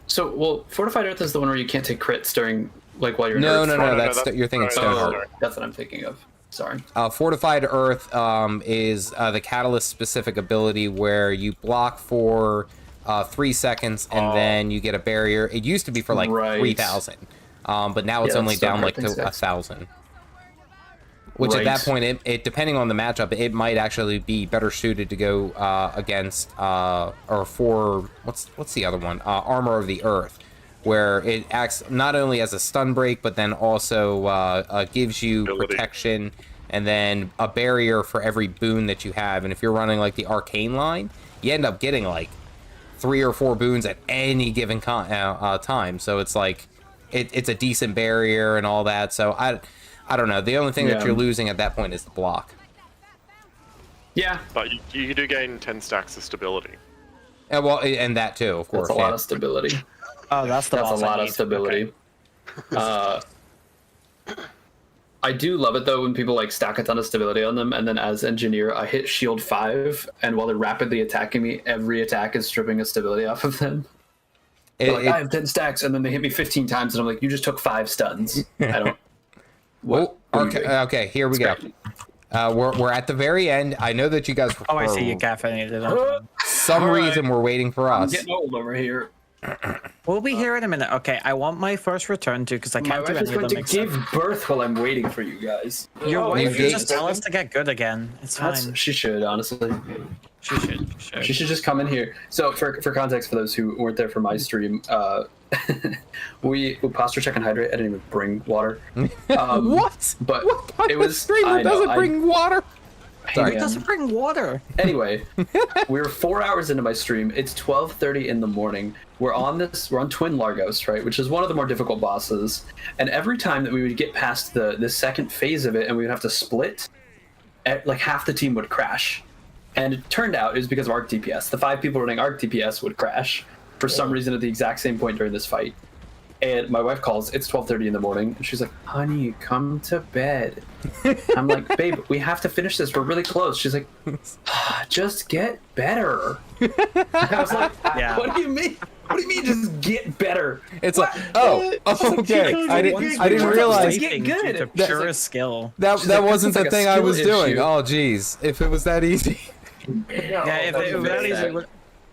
So, well, Fortified Earth is the one where you can't take crits during, like, while you're No, nerfed. no, no, no, no, that's that's- you're thinking no, Stoneheart. no, That's what I'm thinking of. Sorry. Fortified Earth is the catalyst specific ability where you block for 3 seconds and then you get a barrier. It used to be for like Right. 3,000, but now it's Yeah, only that's down like Stoneheart to things, 1,000. Which at that Right. point, it depending on the matchup, it might actually be better suited to go against or for what's the other one? Armor of the Earth, where it acts not only as a stun break, but then also gives you Ability. protection and then a barrier for every boon that you have. And if you're running like the arcane line, you end up getting like 3 or 4 boons at any given time. So it's like it's a decent barrier and all that. So I don't know. The only thing that Yeah. you're losing at that point is the block. Yeah, But you do gain 10 stacks of stability. And well, and that too, of course. that's a yeah. lot of stability. Oh, that's the That's a boss I lot of need. stability. I do love it though when people like stack a ton of stability on them, and then as engineer, I hit shield 5, and while they're rapidly attacking me, every attack is stripping a stability off of them. They're like, I have 10 stacks, and then they hit me 15 times, and I'm like, you just took 5 stuns. I don't. Oh, what are you okay, doing? okay, here we go. We're at the very end. I know that you guys. Oh, I see you caffeinated. Some reason we're waiting for I'm us. getting old over here. Well, We'll be here in a minute. Okay, I want my first return to because I My can't do wife is any of going them to give except. birth while I'm waiting for you guys. Your Oh, wife you should did? just tell us to get good again. It's fine. She should, honestly. She should. She should just come in here. So, for context, for those who weren't there for my stream, we posture check and hydrate. I didn't even bring water. What? But what kind it of was. streamer I know, doesn't bring water? Sorry. It doesn't bring water. Anyway, we're 4 hours into my stream. It's 12:30 in the morning. We're on Twin Largos, right, which is one of the more difficult bosses. And every time that we would get past the second phase of it, and we would have to split, like half the team would crash. And it turned out it was because of arc DPS. The 5 people running arc DPS would crash for some reason at the exact same point during this fight. And my wife calls, it's 12:30 in the morning, and she's like, honey, come to bed. I'm like, babe, we have to finish this. We're really close. She's like, just get better. I was like, Yeah. what do you mean? What do you mean just get better? It's like, oh, okay. I didn't realize Get good. To pure skill. that wasn't like the a thing I skill was doing. issue. Oh, geez. If it was that easy. Yeah, if it was that easy. Oh, my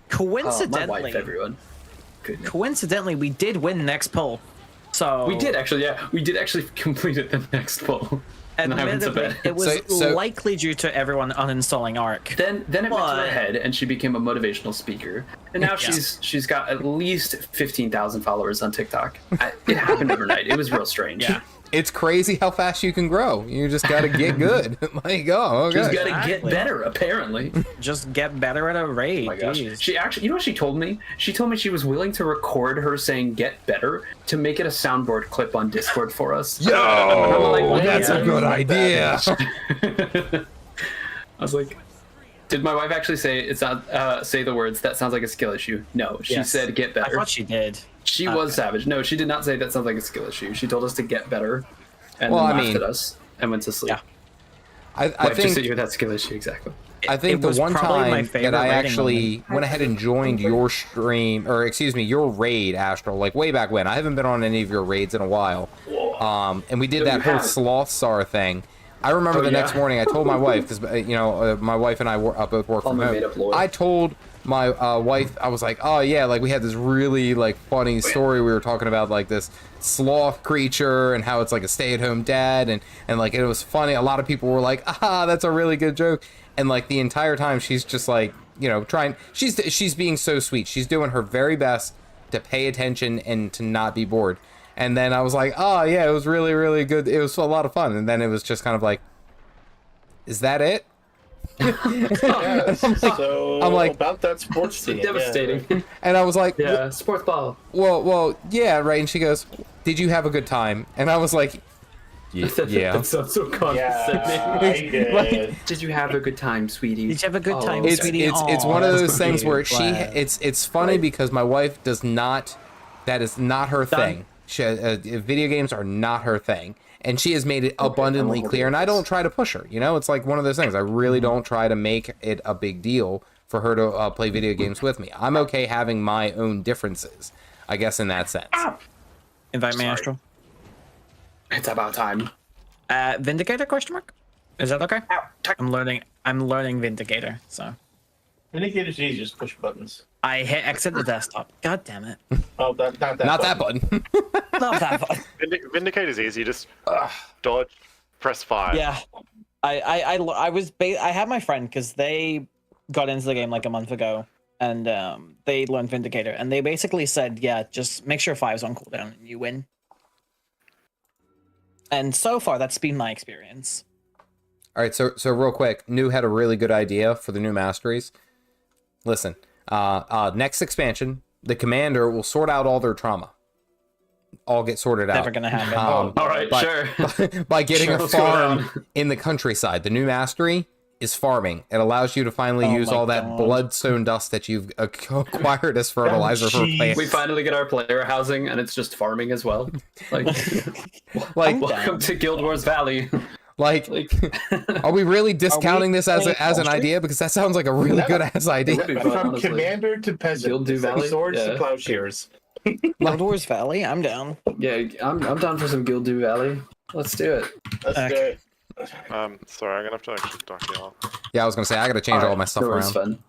Coincidentally, wife, everyone. Goodness. coincidentally, we did win next pull. So We did actually, yeah. We did actually complete it the next pull. And I went to admittedly, bed. it was So- likely due to everyone uninstalling Arc. Then it went to her But- head, and she became a motivational speaker. And now she's got at least 15,000 followers on TikTok. It happened overnight. It was real strange. Yeah. It's crazy how fast you can grow. You just got to get good. Like, oh, okay. She's got to get Exactly. better, apparently. Just get better at a raid. Oh my gosh. Jeez. She actually, you know what she told me? She told me she was willing to record her saying "get better" to make it a soundboard clip on Discord for us. Yo, like, that's a good idea. I was like, did my wife actually say it's not say the words "that sounds like a skill issue"? No, she Yes. said "get I better." thought she did. She was savage. No, she did not say that sounds like a skill issue. She told us to get better, and Well, then I laughed mean- at us and went to sleep. Yeah. I Wife just think said you had that skill issue exactly. I think It the was one probably my time favorite that I raiding actually went ahead and joined your stream, or excuse me, your raid, Astral, like way back when. I haven't been on any of your raids in a while. And we did that whole sloth star thing. I remember the next morning I told my wife, because my wife and I both work from made up home. lore. I told my wife, I was like, oh yeah, like we had this really like funny story we were talking about, like this sloth creature and how it's like a stay-at-home dad, and like it was funny. A lot of people were like, that's a really good joke. And like the entire time she's just like, trying, she's being so sweet. She's doing her very best to pay attention and to not be bored. And then I was like, oh yeah, it was really, really good. It was a lot of fun. And then it was just kind of like, is that it? Yeah, so I'm like- about that sports team. Devastating. And I was like, Yeah, sports ball. well, yeah, right. And she goes, did you have a good time? And I was like, yeah. That sounds so condescending. Yeah, I did. Did you have a good time, sweetie? Did you have a good time, It's sweetie? it's one of Aw, those things where glad. it's funny because my wife does not, that is not her thing. Video games are not her thing, and she has made it abundantly clear. And I don't try to push her. It's like one of those things. I really don't try to make it a big deal for her to play video games with me. I'm okay having my own differences, I guess, in that sense. Invite me, Astral. It's about time. Vindicator? Question mark? Is that okay? I'm learning Vindicator. So Vindicator's easy, just push buttons. I hit exit the desktop. God damn it! Oh, not that. Not that button. Not that fun. Vindicator's easy. Just dodge, press 5. Yeah, I had my friend because they got into the game like a month ago, and they learned Vindicator, and they basically said, yeah, just make sure 5's on cooldown and you win. And so far, that's been my experience. All right, so real quick, New had a really good idea for the new masteries. Listen, next expansion, the commander will sort out all their trauma. All get sorted out. Never gonna happen. All right, sure. By getting Sure, a let's go farm down. in the countryside. The new mastery is farming. It allows you to finally use my all that God. bloodstone dust that you've acquired as fertilizer for jeez. plants. We finally get our player housing, and it's just farming as well. Like, Like, welcome to Guild Wars Valley. like, Like, are we really discounting this as playing as an Wall Street? idea? Because that sounds like a really good ass idea. would be fun, From honestly. commander to peasant, Gw2 from Valley? swords Yeah. to plowshares. Guild Wars Valley, I'm down. Yeah, I'm down for some Gw2 Valley. Let's do it. Let's Okay. do it. Sorry, I'm gonna have to actually dock you off. Yeah, I was gonna say I gotta change all my stuff no worries, around. Sven.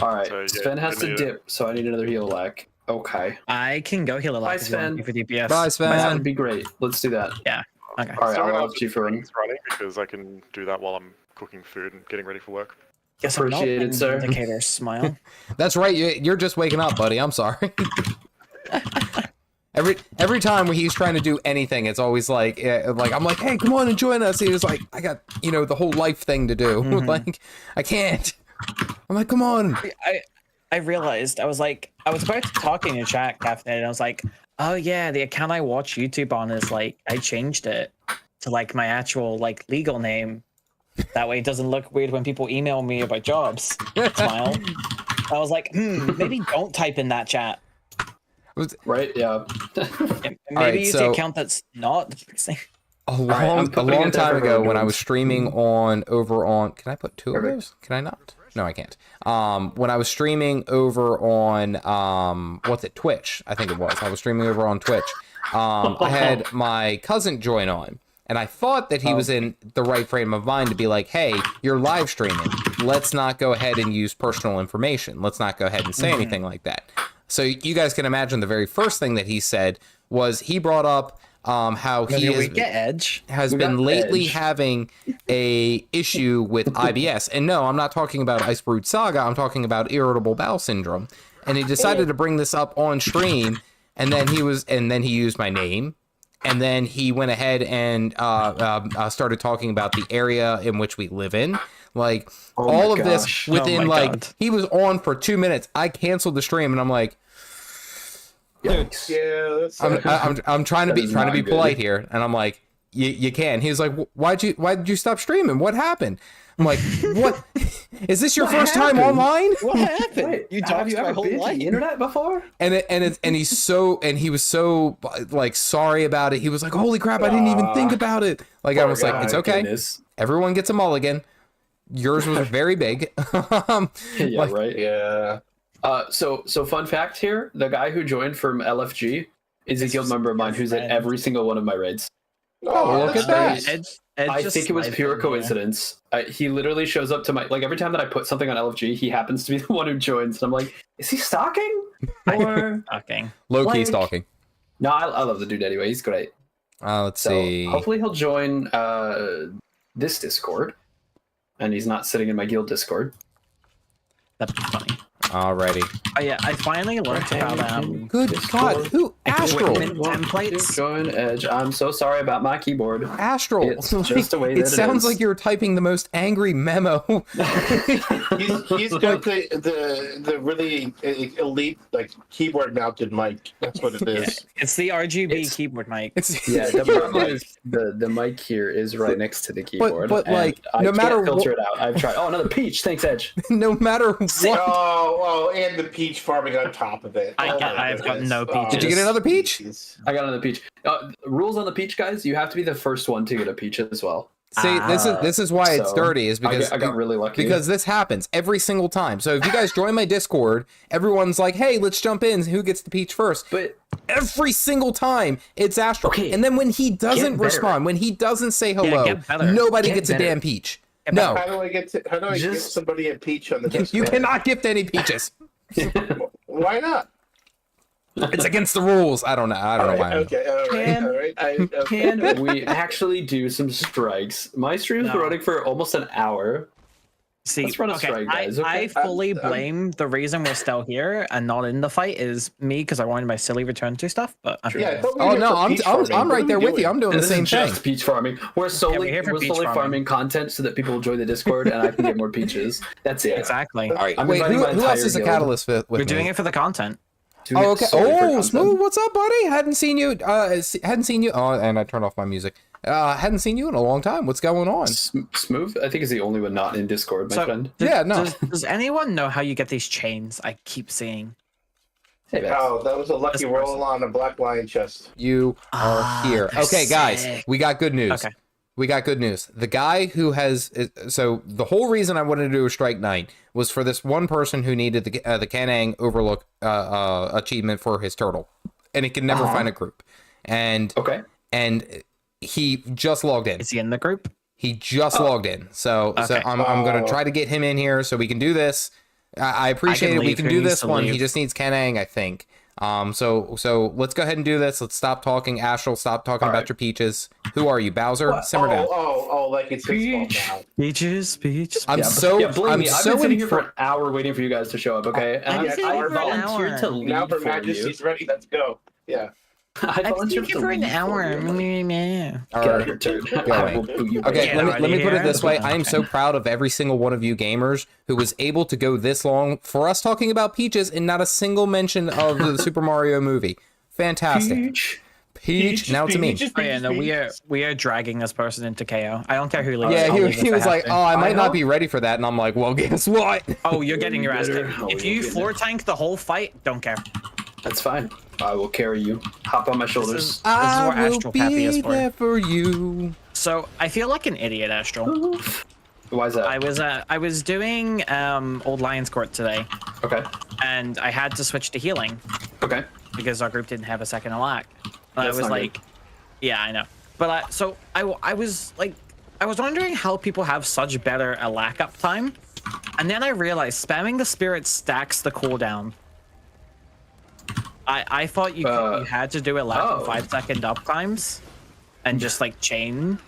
All right, So, yeah, Sven has you to need dip, so I need another heal lack. Okay. I can go heal a lot. Bye, if you want Sven. for DPS. Bye, That Sven. would be great. Let's do that. Yeah. Okay. All right, So I'll have let you for things running because I can do that while I'm cooking food and getting ready for work. Guess I'm not Appreciate it, in sir. Vindicator, smile. That's right. You're just waking up, buddy. I'm sorry. Every time when he's trying to do anything, it's always like I'm like, hey, come on and join us. He was like, I got the whole life thing to do. Like, I can't. I'm like, come on. I realized I was about to talk in your chat, Caffeinated, and I was like, oh yeah, the account I watch YouTube on is like, I changed it to like my actual like legal name. That way it doesn't look weird when people email me about jobs. Smile. I was like, maybe don't type in that chat. Right? Yeah. Maybe use the account that's not. A long time ago when I was streaming over on can I put two of those? Can I not? No, I can't. When I was streaming over on Twitch, I think it was. I was streaming over on Twitch. I had my cousin join on, and I thought that he was in the right frame of mind to be like, hey, you're live streaming. Let's not go ahead and use personal information. Let's not go ahead and say anything like that. So you guys can imagine the very first thing that he said was he brought up how he has been lately having a issue with IBS. And no, I'm not talking about Ice Brewed Saga. I'm talking about irritable bowel syndrome. And he decided to bring this up on stream. And then he used my name. And then he went ahead and started talking about the area in which we live in. Like all of this within he was on for 2 minutes. I canceled the stream and I'm like, Yeah, I'm trying to be polite here, and I'm like, you can. He was like, why did you stop streaming? What happened? I'm like, what? Is this your first time online? What happened? Wait, you talked to my whole life the internet before? And he was so like sorry about it. He was like, holy crap, I didn't even think about it. Like I was like, it's okay. Goodness. Everyone gets a mulligan. Yours was very big. Yeah, right. Yeah. So fun fact here: the guy who joined from LFG is a guild member of mine who's at every single one of my raids. Oh, look at that! I think it was pure coincidence. He literally shows up to my every time that I put something on LFG, he happens to be the one who joins, and I'm like, is he stalking or stalking? Low key stalking. No, I love the dude anyway. He's great. Let's see. Hopefully he'll join this Discord, and he's not sitting in my guild Discord. That'd be funny. Alrighty. Oh yeah, I finally learned about good God, who Astral templates. Join Edge. I'm so sorry about my keyboard. Astral. It's just the way that it sounds like you're typing the most angry memo. he's got the really elite keyboard mounted mic. That's what it is. Yeah, it's the RGB keyboard mic. The problem is the mic here is right next to the keyboard. But like, no matter filter it out. I've tried. Oh, another peach. Thanks, Edge. No matter what. Oh, and the peach farming on top of it. I've got no peaches. Did you get another peach? I got another peach. Rules on the peach, guys. You have to be the first one to get a peach as well. See, this is why it's dirty, is because I got really lucky. Because this happens every single time. So if you guys join my Discord, everyone's like, "Hey, let's jump in. Who gets the peach first?" But every single time, it's Astral. Okay, and then when he doesn't respond, when he doesn't say hello, nobody gets a damn peach. No. How do I give somebody a peach on the Discord? You cannot gift any peaches. Why not? It's against the rules. I don't know. I don't know why. Okay, all right. Can we actually do some strikes? My stream's running for almost an hour. See, let's run a strike, guys. I fully blame the reason we're still here and not in the fight is me because I wanted my silly return to stuff. But I'm right there with you. I'm doing the same thing. Just peach farming. We're solely farming content so that people will join the Discord and I can get more peaches. That's it. Exactly. All right. Wait, who else is a catalyst with me? We're doing it for the content. Oh, okay. Oh, Smooth, what's up, buddy? Hadn't seen you. Oh, and I turned off my music. Hadn't seen you in a long time. What's going on? Smooth, I think, is the only one not in Discord, my friend. Does anyone know how you get these chains I keep seeing? Oh, that was a lucky roll on a black lion chest. You are here. Okay, guys, we got good news. Okay. We got good news. The guy who has... So the whole reason I wanted to do a Strike Night was for this one person who needed the Kanang Overlook achievement for his turtle. And he can never find a group. And he just logged in. Is he in the group? He just logged in. So I'm going to try to get him in here so we can do this. I appreciate it. We can do this one. He just needs Kanang, I think. So let's go ahead and do this. Let's stop talking. Astral, stop talking about your peaches. Who are you, Bowser? What? Simmer down. Like it's his fault now. Peaches. I'm Believe me, I've been sitting here for an hour waiting for you guys to show up. Okay, and I volunteered to lead Now for for Majesty's ready. Let's go. Yeah. I volunteered for an hour. All Get right. out of here, turd. I will boot you back. Okay, let me put it here. this way. I am so proud of every single one of you gamers who was able to go this long for us talking about peaches and not a single mention of the Super Mario movie. Fantastic. Peach. Now to me. Oh yeah, no, we are dragging this person into KO. I don't care who leaves. Yeah, I'll leave he if was I like, have to. "Oh, I might not be ready for that," and I'm like, "Well, guess what?" Oh, you're getting your ass kicked. Oh, If you'll you get floor it. tank the whole fight, don't care. That's fine. I will carry you. Hop on my shoulders. This is what Astral Pappy is there for. for you. So I feel like an idiot, Astral. Why is that? I was doing Old Lion's Court today, Okay. and I had to switch to healing Okay. because our group didn't have a second alack. I That's was not like, yeah, I know. But I was like, I was wondering how people have such better alack uptime, and then I realized spamming the spirit stacks the cooldown. I thought you had to do alack for 5-second uptimes, and just like chain.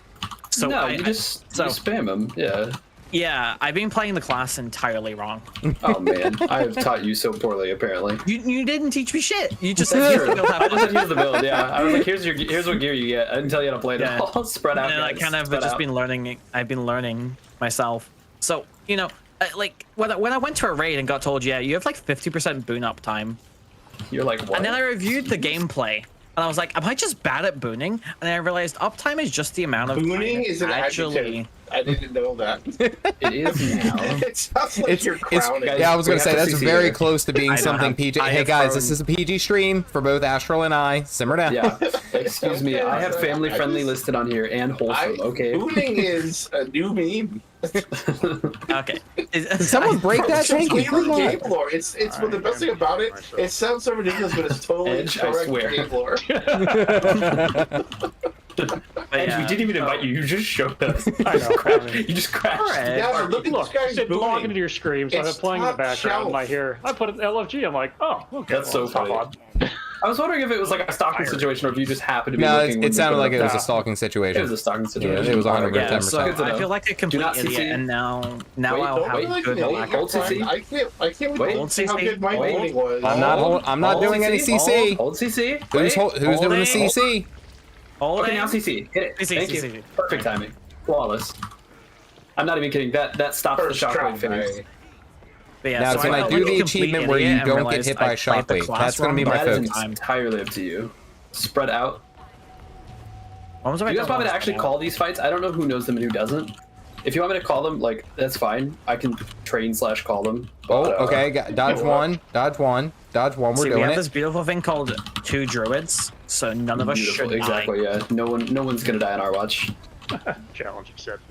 So no, you you spam them. Yeah. Yeah, I've been playing the class entirely wrong. Oh man, I have taught you so poorly. Apparently. You didn't teach me shit. You just That's said true. I just said here's the build. Yeah, I was like, here's what gear you get. I didn't tell you how to play it. Yeah. All spread out. And I guys. kind of Spread just out. been learning. I've been learning myself. So like when I went to a raid and got told, yeah, you have like 50% boon up time, You're like what? and then I reviewed the gameplay, and I was like, am I just bad at booning? And then I realized uptime is just the amount of Booning time is an actually. adjective. I didn't know that. It is now. It sounds like you're crowning. guys, Yeah, I was gonna we say have to that's CC very here. close to being I don't something have- PG. I Hey have guys, thrown- this is a PG stream for both Astral and I. Simmer down. Yeah. Excuse me. I have family friendly listed on here and wholesome. Okay. Booning is a new meme. Okay. Did someone break that? Thank you. Game Come on. game lore. It's well, the best thing about it. It sounds so ridiculous, but it's totally Edge, I correct swear. game lore. But And yeah, we didn't even invite you. You just showed us. I know. You just crashed. Alright. Yeah, but look at Look, this guy's sit log into booning. your stream, so I It's have playing in the top background. shelf. I hear, I put it in LFG. I'm like, oh, okay. That's so top funny. on. I was wondering if it was like a stalking situation or if you just happened to be No, looking. when it you sounded put like it was up. a stalking It situation. was a stalking Yeah, situation. it was 100%. yeah, so Good to I know. feel like a Do complete not idiot, CC. and now Wait, I'll don't have wait. good Wait, luck. Hold CC. I can't Hold wait CC. how good my Hold. booning was. I'm not doing any CC. Hold CC. Who's Wait. doing the holding. CC? Holding. Okay, now CC. Hit it. CC, Thank you. CC. Perfect timing. Flawless. I'm not even kidding. That stops First the try. shockwave phase. But yeah, Now, so can I felt do like a the complete achievement where you idiot and don't get realized hit by I played the shockwave? class That's gonna be wrong, my but That at is the time- entirely up to you. Spread out. When was I You guys done want me to last actually time? call these fights? I don't know who knows them and who doesn't. If you want me to call them, like, that's fine. I can train/call them. Oh, But, okay. Dodge one. Dodge one. Dodge one. We're See, we doing have it. this beautiful thing called 2 druids, so none of us Beautiful. should Exactly. die. Yeah. No one's gonna die on our watch. Challenge accepted.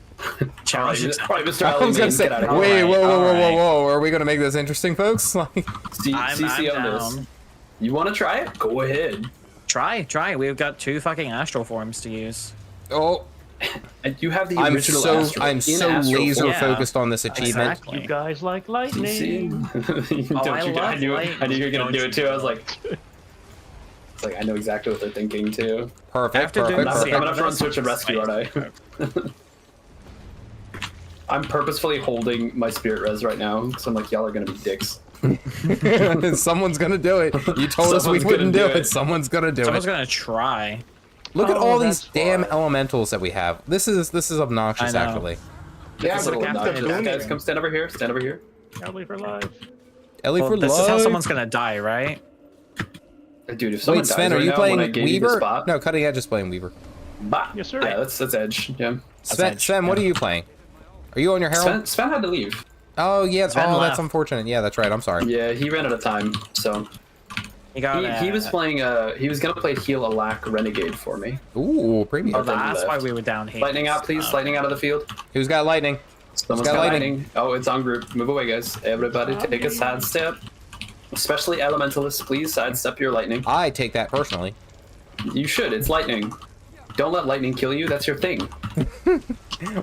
Challenge Alright, accepted. alright, Mr. I was gonna Alley, say, get out of here. wait, Alright, whoa, alright. whoa. Are we gonna make this interesting, folks? Like, I'm CC on down. this. You want to try it? Go ahead. Try. We've got 2 fucking astral forms to use. oh, And you have the I'm original so Astral I'm in so Astral laser form. Yeah. focused on this achievement. Exactly. You guys like lightning. CC. Oh, I I love knew lightning. you were gonna Don't do you it too. I was like, it's like I know exactly what they're thinking too. Perfect. After doing Perfect. the I'm gonna have to run Elementalist search and rescue, aren't I? I'm purposefully holding my spirit res right now because I'm like, y'all are gonna be dicks. Someone's gonna do it. You told us we Someone's wouldn't gonna do do it. it. Someone's gonna do Someone's it. gonna try. Look at Oh, all these that's damn why. elementals that we have. This is obnoxious, I know. actually. Yeah, This but little look at nugget. the booning. Guys, come stand over here. Stand over here. Ellie for life. Ellie Well, for this is how life. someones gonna die, right? Dude, if someone Wait, dies Sven, right are you now when I playing gave you the Weaver? spot, No, Cutting Edge is playing Weaver. bah. Yes, sir. Yeah, that's Edge. Yeah. Sven, what are you playing? Are you on your Herald? Sven had to leave. Oh yeah. Sven Oh, left. that's unfortunate. Yeah, that's right. I'm sorry. Yeah, he ran out of time, so You got. he was playing. He was gonna play Heal Alack Renegade for me. Ooh, premium. Oh, then he that's left. why we were down here. Lightning out, please. Lightning out of the field. Who's got lightning? Someone's got got lightning. lightning. Oh, it's on group. Move away, guys. Everybody, take a side step. Especially Elementalists, please sidestep your lightning. I take that personally. You should. It's lightning. Don't let lightning kill you. That's your thing.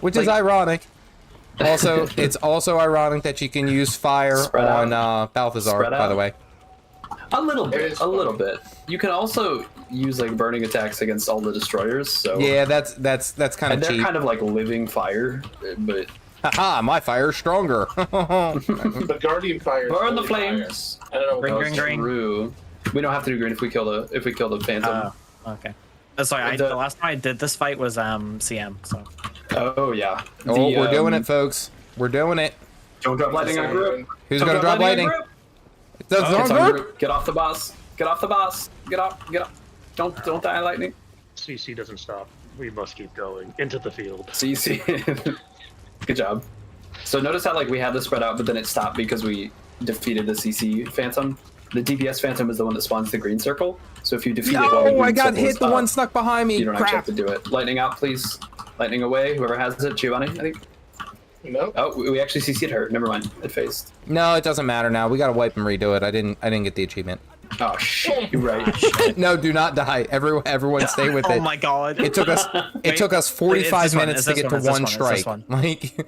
Which is ironic. Also, it's also ironic that you can use fire Spread on out. Balthazar, Spread by the out. way. A little It bit, is a little funny. bit. You can also use like burning attacks against all the destroyers. So Yeah, that's kind and of they're cheap. kind of like living fire, but Haha, my fire's stronger. The Guardian Fire. is burn the really flames. fire. I don't know what Ring, that ring, was. ring. True. We don't have to do green if we kill the phantom. Okay. Sorry, The- the last time I did this fight was CM. So Oh yeah. Oh, The, we're doing it, folks. We're doing it. Don't drop lightning on group. Who's Don't gonna drop lightning? on group. Does It's it on work? group. Get off the boss. Get off the boss. Get off. Get off. Don't die lightning. CC doesn't stop. We must keep going into the field. CC. Good job. So notice how like we had this spread out, but then it stopped because we defeated the CC phantom. The DPS phantom is the one that spawns the green circle. So if you defeat it while the No, I green got circle hit. is The up, one snuck behind me. you don't actually Crap. have to do it. Lightning out, please. Lightning away. Whoever has it, Giovanni, I think. Nope. Oh, we actually CC'd her. Never mind. It phased. No, it doesn't matter now. We gotta wipe and redo it. I didn't get the achievement. Oh shit! You're right. No, do not die. Everyone stay with oh it. my god. It took us Wait, 45 this one, minutes it's to this get to one, it's this one one, it's strike. this one. Like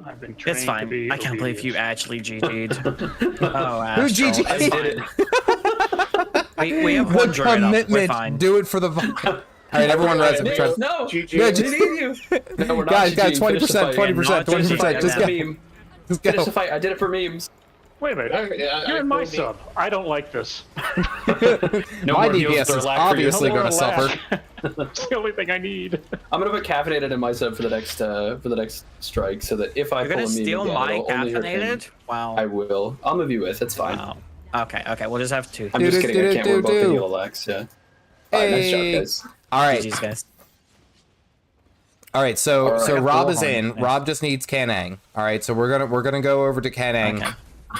I've been trained It's to fine. be I can't believe you obedient. actually GG'd. Oh, Who Astral. GG'd? I did it. We have one the druid up. We're commitment. fine. Do it for the. All right, everyone, res. Nick, try- no. GG. Yeah, We just- need you. No, we're not. Guys, GG. guys, Finish the 20%, fight. 20%, Finish the 20%. fight. Just That's go. a meme. Just Finish go. the fight. I did it for memes. Wait a minute. You're in my sub. I don't like this. No My more heals DPS for is lack for you. obviously No going more to suffer. lack. It's the only thing I need. I'm gonna put caffeinated in my sub for the next strike, so that if I You're pull gonna a meme steal again, my it'll only hurt him. caffeinated? Wow. I will. I'll move you with. It's fine. Wow. Okay, we'll just have two. I'm just kidding. I can't. We're both Do-do-do-do-do. the heal Alex. Yeah. Alright, nice job, Hey. guys. All right. GG's, guys. All right, so All right. Rob is Bullhorn. in. Nice. Rob just needs Kanang. All right, so we're gonna go over to Kanang,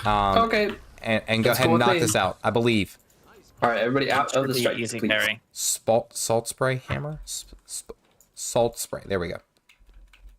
Okay. Okay. and go That's ahead cool and with knock me. this out. I believe. All right, everybody out of the Pretty strike. easy please. carry. Salt spray hammer. Salt spray. There we go.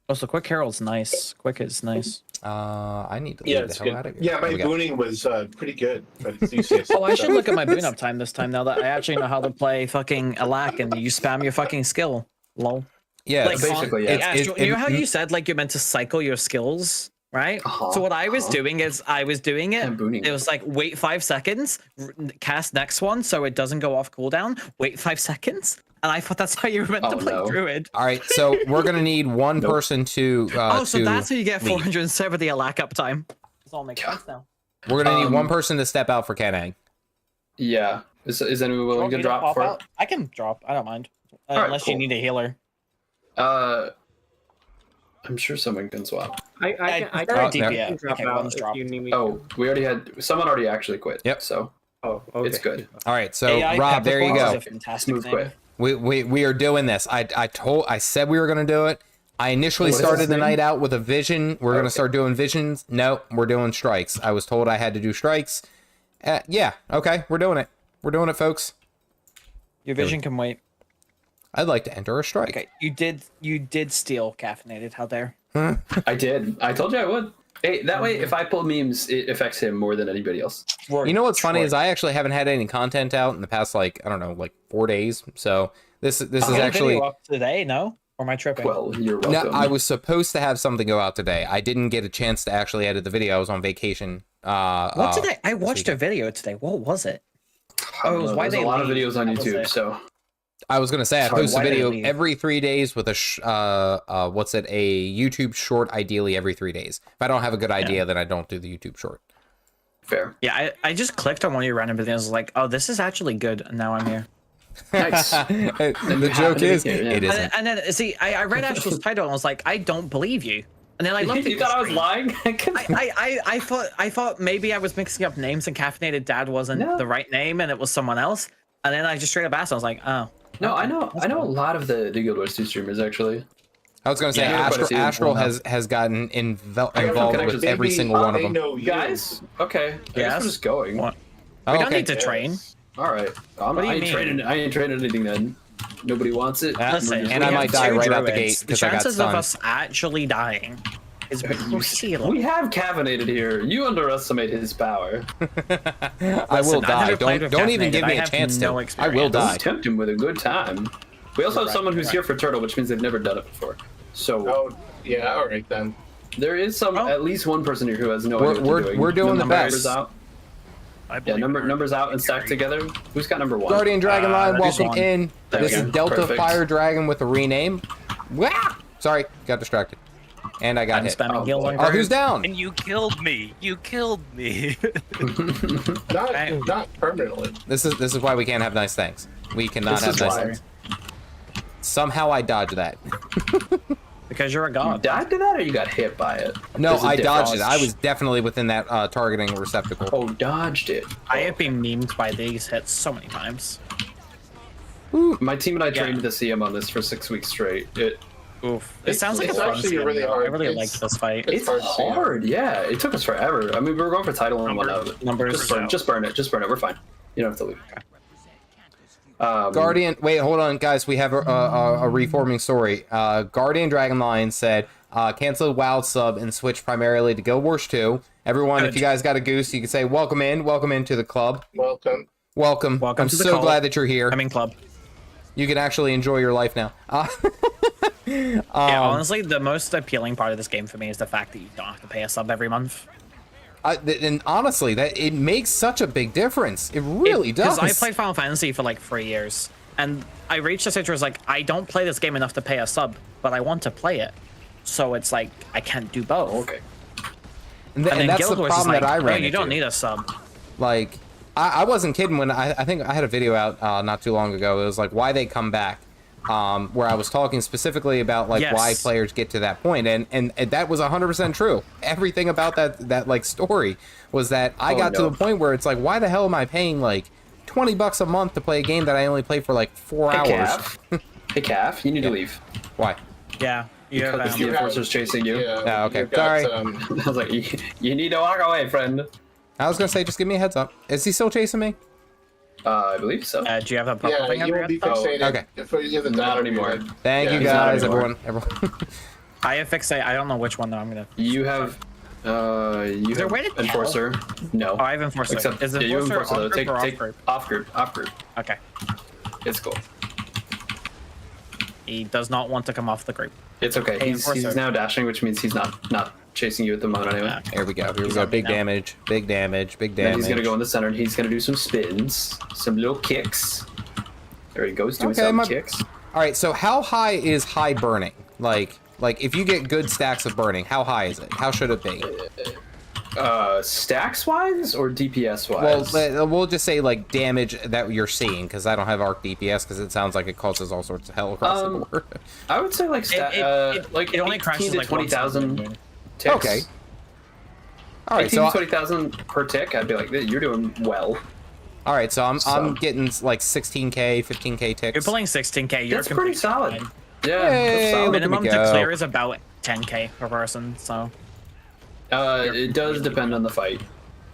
Also, Quick Herald's nice. Quick is nice. I need to leave Yeah, the it's hell good. out of here. Yeah, There my we go. booning was pretty good, but it's useless. Oh, I should look at my boon up time this time now that I actually know how to play fucking Alak and you spam your fucking skill. Lol. Yeah, Like, basically, on- yeah. Astral, you know how you said like you're meant to cycle your skills, right? So what I was doing is I was doing it. And booning. It was like wait 5 seconds, cast next one so it doesn't go off cooldown. Wait 5 seconds, and I thought that's how you were meant to Oh, play no. Druid. All right, so we're gonna need one person to. Oh, so to that's how you get lead. 470 Alak uptime. This all makes sense now. We're gonna need one Um, person to step out for Kanang. Yeah. Is anyone willing Want to me drop pop for out? I can drop. I don't mind. Alright, Unless you cool. need a healer. it? I'm sure someone can swap. I prefer can a DPS. drop Okay, out one's if dropped. you need me. Oh, we already had someone already actually quit. Yep. So Oh, okay. it's good. All right, so AI Rob, there you Peppercorn go. is a fantastic Smooth name. quit. We are doing this. I said we were gonna do it. I initially What is started his the name? night out with a vision. We're gonna Okay. start doing visions. No, we're doing strikes. I was told I had to do strikes. Yeah, okay, we're doing it. We're doing it, folks. Your vision can wait. I'd like to enter a strike. Okay, you did steal caffeinated. How dare? I did. I told you I would. Hey, that way if I pull memes, it affects him more than anybody else. You know what's funny is I actually haven't had any content out in the past, like, I don't know, like 4 days. So this is actually. up today. No, or am I tripping? Well, you're No, welcome. I was supposed to have something go out today. I didn't get a chance to actually edit the video. I was on vacation. What did I watched a weekend. video today. What was it? I don't Oh, it was know, why there's they a lot of leave. videos on That was YouTube, it. so I was gonna say I Sorry, post a why did it video leave? every 3 days with a a YouTube short, ideally every 3 days. If I don't have a good idea, then I don't do the YouTube short. fair. Yeah, I just clicked on one of your random videos. I was like, oh, this is actually good. And now I'm here. Nice. And the happen joke to be is, here, yeah. it isn't. And then see, I read Astral's title and I was like, I don't believe you. And then I looked at You your thought I was screen. lying? I thought maybe I was mixing up names and Caffeinated Dad wasn't No. the right name and it was someone else. And then I just straight up asked. I was like, oh. No, I know. That's I know a cool. lot of the Gw2 streamers actually. I was gonna say Yeah, quite a few. Astral Well, has gotten I got some involved with connections. every Maybe single one of they them. know you. Guys, okay. I guess Yes? we're just going. What? Oh, We don't okay. need to train. All right. What do you I ain't mean? training. I ain't training anything then. Nobody wants it. Listen, And we I have might die 2 right out the druids. gate 'cause I got chances of stunned. us actually dying is zero. We have caffeinated here. You underestimate his power. I will Listen, I've die. never played with Don't even Caffeinated. give me I a have chance no to. I experience. will Let's die. tempt him with a good time. We also have someone who's here for turtle, which means they've never done it before. So Oh, yeah, all right then. there is Oh. at least one person here who has no We're- idea what we're- they're doing. we're doing the numbers best. out. Yeah, numbers out and stacked together. Who's got number 1? Guardian Dragon Line, welcome one. in. There This we is go. Delta Perfect. Fire Dragon with a rename. Wah! Sorry, got distracted. And I got I'm hit. spamming heals on Oh, who's Group. down? And you killed me. You killed me. Not permanently. This is why we can't have nice things. We cannot This have is nice why. things. Somehow I dodged that. Because you're a You god. died to that, or you got hit by it? No, There's a I dodged it. difference. I was definitely within that targeting receptacle. Oh, dodged it. I have been memed by these hits so many times. My team and I trained the CM on this for 6 weeks straight. Oof. It sounds like it's a fun actually scene, really though. hard. I really It's- liked this fight. It's hard, yeah. It took us forever. I mean, we were going for title and whatnot. Numbers. Just burn it. Just burn it. We're fine. You don't have to leave. Guardian, wait, hold on, guys. We have a reforming story. Guardian Dragonline said, cancel WoW sub and switch primarily to Guild Wars 2. Everyone, if you guys got a goose, you can say welcome into the club. Welcome. Welcome. Welcome I'm to the so cult. glad that you're here. I'm in club. You can actually enjoy your life now. Yeah, honestly, the most appealing part of this game for me is the fact that you don't have to pay a sub every month. And honestly, that it makes such a big difference. It really does. Because I played Final Fantasy for like 3 years, and I reached a stage where it's like, I don't play this game enough to pay a sub, but I want to play it. So it's like, I can't do both. Okay. and And then that's Guild the Wars is problem like, that I oh, ran you don't into. need a sub. Like, I wasn't kidding when I think I had a video out not too long ago. It was like why they come back, where I was talking specifically about like why Yes. players get to that point, and that was 100% true. Everything about that like story was that I got to the point where it's like, why the hell am I paying like $20 a month to play a game that I only play for like 4 Hey, hours? Calf. Hey, Calf, you need to leave. Why? Yeah. You have, Because the enforcer's chasing you. Yeah. okay. you've got, Sorry. I was like, you need to walk away, friend. I was gonna say, just give me a heads up. Is he still chasing me? I believe so. do you have a purple yeah, thing you over will be your head? fixated. Okay. If you have the Not dot anymore. over your head. Thank Yeah, you he's not guys, anymore. everyone. I have fixate. I don't know which one though. I'm gonna. You have, you there a have way to tell? enforcer. No. Oh, I have enforcer. Except, Is yeah, you have enforcer enforcer though. on group or off Take group? off group. Okay. It's cool. He does not want to come off the group. It's okay. Hey, He's enforcer. now dashing, which means he's not chasing you at the moment anyway. Here we go. Here we He's go. on me Big now. damage. Big damage. Big Then damage. he's gonna go in the center and he's gonna do some spins, some little kicks. There he goes, doing Okay, some my- kicks. All right. So how high is high burning? Like if you get good stacks of burning, how high is it? How should it be? Stacks wise or DPS Well, wise? we'll just say like damage that you're seeing, because I don't have arc DPS, because it sounds like it causes all sorts of hell across the board. I would say like like it only 18 crashes to like once in a 20,000 blue moon. ticks. Okay. All right. 18 So to 20,000 per tick. I'd be like, you're doing well. all right. So I'm So- getting like 16k, 15k ticks. You're pulling 16k. You're That's pretty completely solid. fine. Yeah, Yay, that's solid. look at Minimum me to go. clear is about 10k per person. So It does depend on the fight.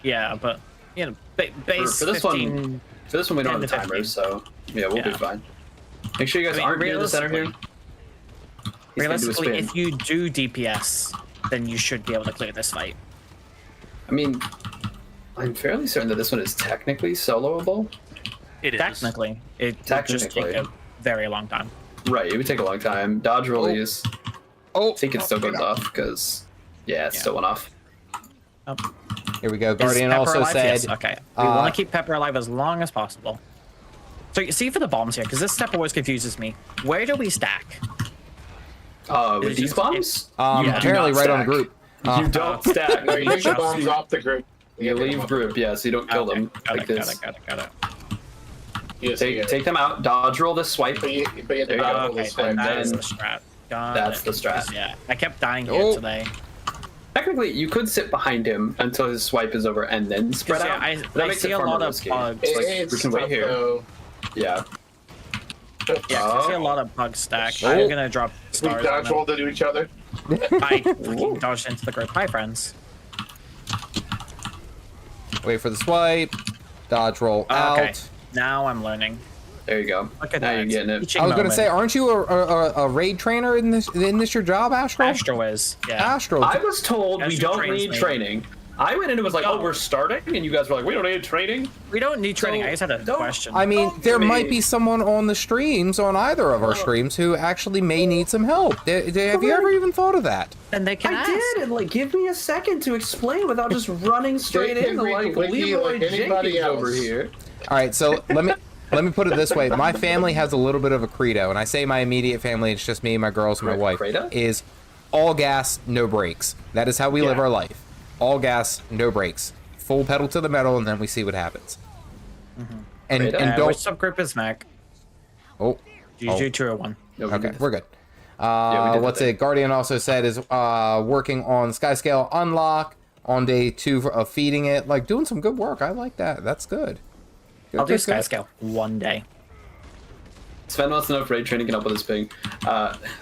yeah, but you know, base For this 15. one, for this one we don't 10 have to timers, so yeah, we'll be Yeah. fine. Make sure you guys I mean, aren't near the center here. He's gonna do a Realistically, spin. if you do DPS, then you should be able to clear this fight. I mean, I'm fairly certain that this one is technically soloable. It is. Technically, it would just take Technically. a very long time. Right, it would take a long time. Dodge release. Oh, I think it still goes off because, yeah, it still went off. Oh. here we go. Is Guardian Pepper also alive? said, Yes, okay. We uh, want to keep Pepper alive as long as possible. So you see for the bombs here, because this step always confuses me. Where do we stack? With It's these just- bombs? Yeah. You do apparently not right on stack. group. You don't stack. No, you take the Just- bombs off the group. You leave group, yeah, so you don't kill Okay, them got like it, this. got it. Yes, Take them out, dodge roll this swipe. But you have There you to go. battle Okay, this then way. that is then the strat. Got that's it. the strat. Yeah, I kept dying here Oh. today. Technically, you could sit behind him until his swipe is over and then spread 'Cause, yeah, out. I- but that I makes see it a far lot more of risky. bugs. It's like, It's we can wait tough, here. though. Yeah. Yeah, I see a lot of bug stack. I'm gonna drop We stars on dodge them. rolled into each other. I fucking dodged into the group. Hi, friends. Wait for the swipe. Dodge roll out. Okay, now I'm learning. There you go. Look at Now that. you're getting it. Teaching I was gonna moment. say, aren't you a raid trainer in this? In this your job, Astro? Astro is. Yeah. Astro. I was told As we you don't trains need me. training. I went in and was like, oh, we're starting? And you guys were like, we don't need training. We don't need training. So, I just had a don't- question. I mean, Don't there me. might be someone on the streams, on either of our streams, who actually may need some help. Have you ever even thought of that? And they can I ask. did, and like, give me a second to explain without just running straight can in read like the wiki Leroy like anybody Jenkins else. over here. All right, so let me put it this way. My family has a little bit of a credo, and I say my immediate family, it's just me, my girls, and my wife, Credo? is all gas, no brakes. That is how we live our life. All gas, no brakes. Full pedal to the metal, and then we see what happens. And Credo? and Which don't. subgroup is Mac? Oh, GW2 No, we okay, did we're good. we did What's that. it? Guardian also said is working on skyscale unlock on day 2 of feeding it, like doing some good work. I like that. That's good. I'll do Good, good. skyscale one day. Sven wants to know if raid training can help with his ping.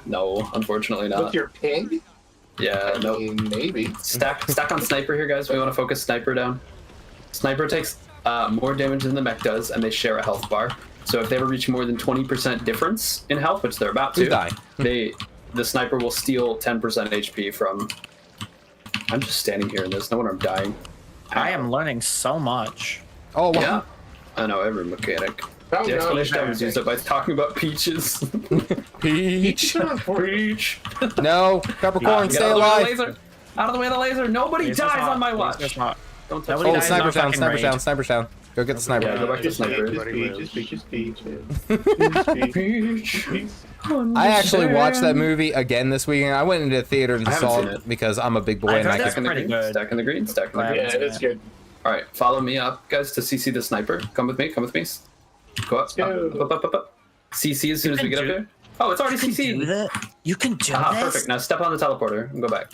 No, unfortunately With not. your ping? Yeah, I no. mean, maybe. Stack on sniper here, guys. We want to focus sniper down. Sniper takes more damage than the mech does, and they share a health bar. So if they ever reach more than 20% difference in health, which they're about You to, die. the sniper will steal 10% HP from. I'm just standing here in this. No wonder I'm dying. I am learning so much. Oh, wow. Yeah, I know every mechanic. Oh, The no, explanation I was okay. used up by talking about peaches. Peach. Peach. No, peppercorn, Get stay out of the way of the alive. laser. Out of the way of the laser. Nobody Laser's dies hot. on my watch. Laser's hot. Don't touch Nobody Oh, me. dies. sniper's not down, fucking sniper's raid. down, sniper's down. Go get the sniper. Yeah, go back to sniper. Peach. I actually watched that movie again this weekend. I went into the theater and I haven't saw seen it it. because I'm a big boy I've and I heard can. that's Stack in the pretty green. good. Stack in the green. Stack in the I green. Yeah, haven't seen it's it. good. All right, follow me up, guys, to CC the sniper. Come with me. Come with me. Go up. go. Up. CC as soon as we get up here. Oh, it's already Do CC. that? You can do Ah, this? perfect. Now step on the teleporter and go back.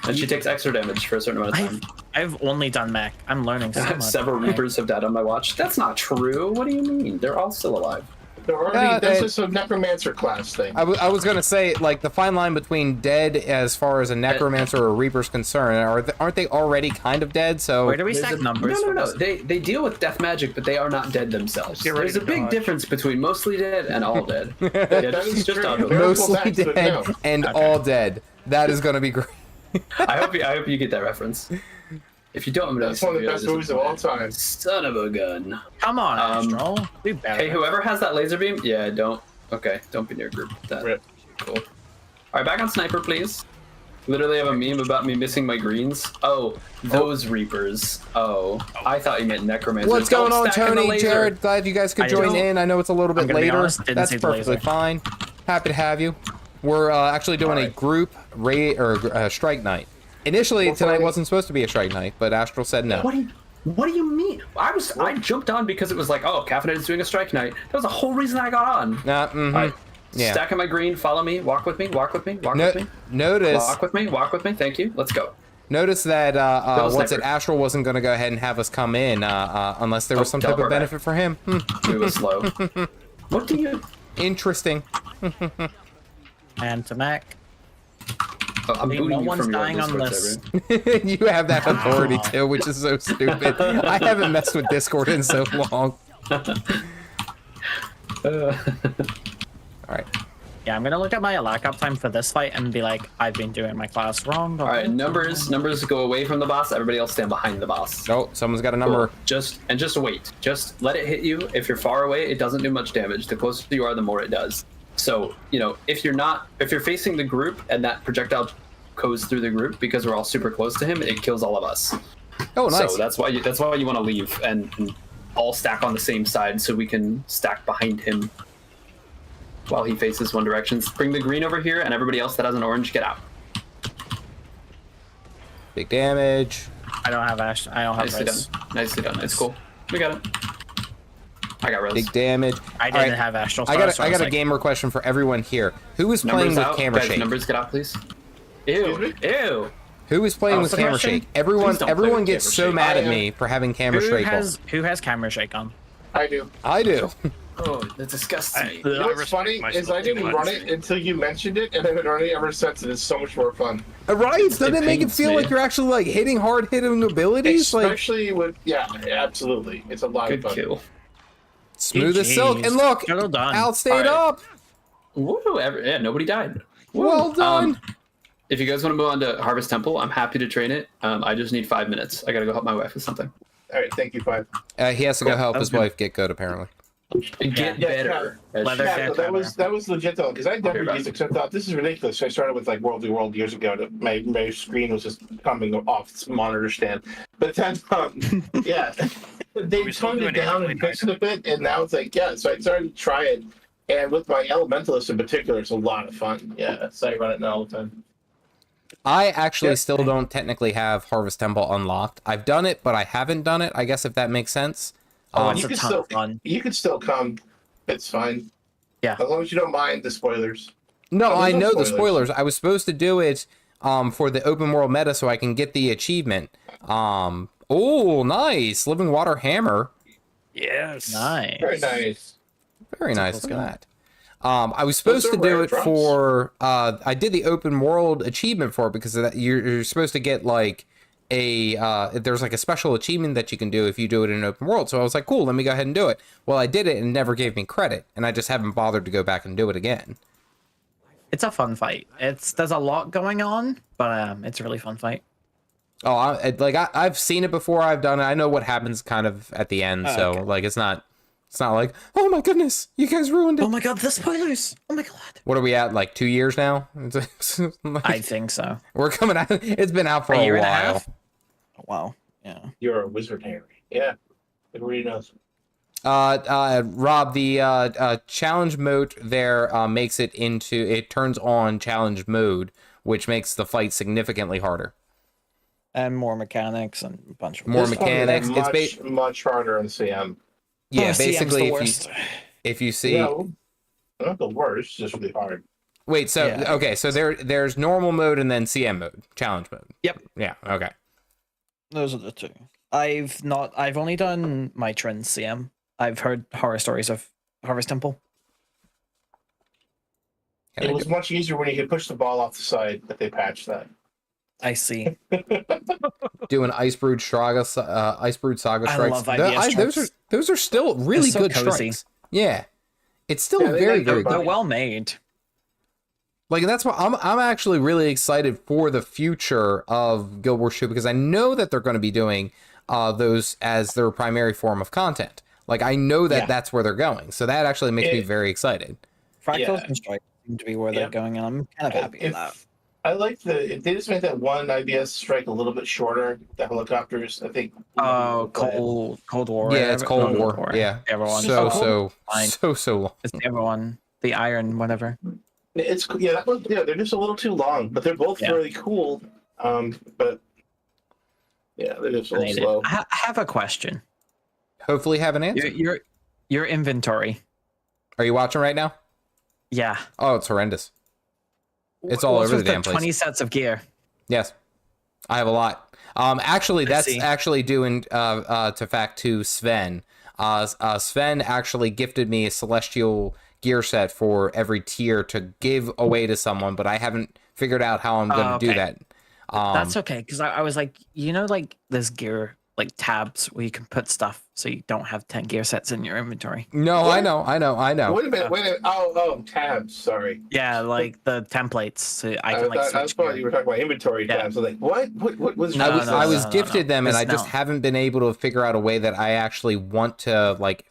And she takes extra damage for a certain amount of time. I've only done Mac. I'm learning so much. Several Reapers have died on my watch. That's not true. What do you mean? They're all still alive. They're already, Yeah, this they- is a necromancer class thing. I was gonna say, like, the fine line between dead as far as a necromancer or a reaper's concerned, aren't they already kind of dead? So Where do we There's stack a- numbers? No. for this? They deal with death magic, but they are not dead themselves. Get ready There's a to big dodge. difference between mostly dead and all dead. Yeah, That is just true. dodge them. Miracle mostly bats, but dead no. and all dead. That is gonna be great. I hope you get that reference. If you don't, I'm gonna That's one of the be best really movies of all disappointed. time. Son of a gun. Come on, Um, Astral. Do better. Hey, whoever has that laser beam, yeah, don't. Okay, don't be near group. That. Rip. Cool. All right, back on sniper, please. Literally have a meme about me missing my greens. Oh, those reapers. Oh, I thought you meant necromancers. What's going Don't on, stack in the Tony? laser. Jared, glad you guys could I join don't- in. I know it's a little bit I'm gonna be later. honest, didn't That's see the perfectly laser. fine. Happy to have you. We're actually doing a Alright. group raid or strike night. Initially, Well, tonight Tony- wasn't supposed to be a strike night, but Astral said no. What do you mean? I jumped on because it was like, oh, Caffeinated's doing a strike night. That was the whole reason I got on. Nah, All right, Yeah. stack in my green. Follow me. Walk with me. Walk with me. Walk with me. Notice Walk with me. Walk with me. Thank you. Let's go. Notice that Double what's it? sniper. Astral wasn't going to go ahead and have us come in unless there was Oh, some type of teleport back. benefit for him. Move it slow. What do you? Interesting. And to Mac. Oh, I'm Hey, booting no you one's from your dying on Discord this. server. You have that authority too, which is so stupid. I haven't messed with Discord in so long. All right. Yeah, I'm gonna look at my lockup time for this fight and be like, I've been doing my class wrong. All right, numbers go away from the boss. Everybody else stand behind the boss. Oh, someone's got a number. Cool. Just wait. Just let it hit you. If you're far away, it doesn't do much damage. The closer you are, the more it does. So, if you're facing the group and that projectile goes through the group because we're all super close to him, it kills all of us. Oh, nice. So that's why you want to leave and all stack on the same side so we can stack behind him while he faces one direction. Bring the green over here, and everybody else that has an orange, get out. Big damage. I don't have Ash. I don't have Nicely done. Res. Nicely done. It's cool. We got it. I got res. Big damage. I All didn't right, have Astral. I Star, got so I was got a like, gamer question for everyone here. Who is Numbers playing with out. camera Guys, shake? numbers, get out, please. Ew. Ew. Who is playing Oh, with so camera question? shake? Everyone Please don't play everyone with gets camera so shake. mad I at am. me for having camera who shake. has camera shake on? I do. I do. Oh, that disgusts me. You know I what's respect funny is myself I didn't too run much. it until you mentioned it, and I've been running it ever since, and it's so much more fun. Right? Doesn't it make it pains feel me. like you're actually like hitting hard hitting abilities? Like Especially with, yeah, absolutely. It's a lot Good of fun. kill. smooth as silk. GGs. And look, Well done. Al stayed All right. up. Woo, yeah, nobody died. Woo. Well done. If you guys want to move on to Harvest Temple, I'm happy to train it. I just need 5 minutes. I gotta go help my wife with something. All right, thank you, Five. He has to go help That was his good. wife get good, apparently. Get better. Leather Yeah, Fair no, that was legit though, because I never Okay, used it. Because I thought this is ridiculous. So I started with like World v World years ago. My screen was just coming off its monitor stand. But then, yeah, they We still toned it doing down it? and fixed it a bit, and now it's like, yeah. So I started to try it, and with my Elementalist in particular, it's a lot of fun. Yeah, so I run it now all the time. I actually still don't technically have Harvest Temple unlocked. I've done it, but I haven't done it, I guess, if that makes sense. Oh, it's you a can ton still of fun. you can still come. It's fine. Yeah. As long as you don't mind the spoilers. No, Oh, I there's no know the spoilers. spoilers. I was supposed to do it for the open world meta so I can get the achievement. Oh, nice. Living Water Hammer. Yes. Nice. Very nice. Very nice. Let's Look go. at that. I was supposed Those to are do rare it drops. for I did the open world achievement for it because of that you're supposed to get like a there's like a special achievement that you can do if you do it in an open world. So I was like, cool, let me go ahead and do it. Well, I did it and it never gave me credit, and I just haven't bothered to go back and do it again. It's a fun fight. There's a lot going on, but it's a really fun fight. Oh, I've seen it before. I've done it. I know what happens kind of at the end. So okay. like it's not like, oh my goodness, you guys ruined it. Oh my god, the spoilers! Oh my god. What are we at? Like 2 years now? I think so. We're coming out. It's been out for A a year and a while. half? Wow. Yeah. You're a wizard, Harry. Yeah. Everybody knows. Rob, the challenge mode there makes it turns on challenge mode, which makes the fight significantly harder. And more mechanics and a bunch of More This one is mechanics. Much, much harder in CM. Yeah, CM's basically, the worst. if you see. No, not the worst, just really hard. Wait, so Yeah. okay, so there's normal mode and then CM mode, challenge mode. Yep. Yeah. Okay. Those are the two. I've only done Mitra and CM. I've heard horror stories of Harvest Temple. It was much easier when you could push the ball off the side, but they patched that. I see. Do an Ice Brewed Saga Saga I strikes. love IBS Those are still really so good cozy. strikes. Yeah. It's still Yeah, they very make very good good. They're well made. Like that's why I'm actually really excited for the future of Guild Wars 2 because I know that they're going to be doing those as their primary form of content. Like I know that that's where they're going, so that actually makes me very excited. Fractals Yeah. and Strike seem to be where they're going, and I'm kind of happy with that. I like they just made that one IBS strike a little bit shorter. The helicopters, I think. Oh, Cold War. Yeah, it's Cold War. Yeah, Everyone. so Fine. long. It's the other one. The Iron, whatever. It's that one, they're just a little too long, but they're both really cool. But yeah, they're just a little slow. I have a question. Hopefully, have an answer. Your inventory. Are you watching right now? Yeah. Oh, it's horrendous. It's all What's over the with damn place. 20 sets of gear. Yes, I have a lot. Actually, that's see. actually doing to fact to Sven. Sven actually gifted me a celestial gear set for every tier to give away to someone, but I haven't figured out how I'm going to do that. That's okay, because I was like, like this gear, like tabs where you can put stuff so you don't have 10 gear sets in your inventory. No, What? I know. Wait a minute. Oh, tabs. Sorry. Yeah, like the templates, so I can like I switch. thought you were talking about inventory tabs. I was like, what? What was? No, I was gifted them, and It's I just haven't been able to figure out a way that I actually want to like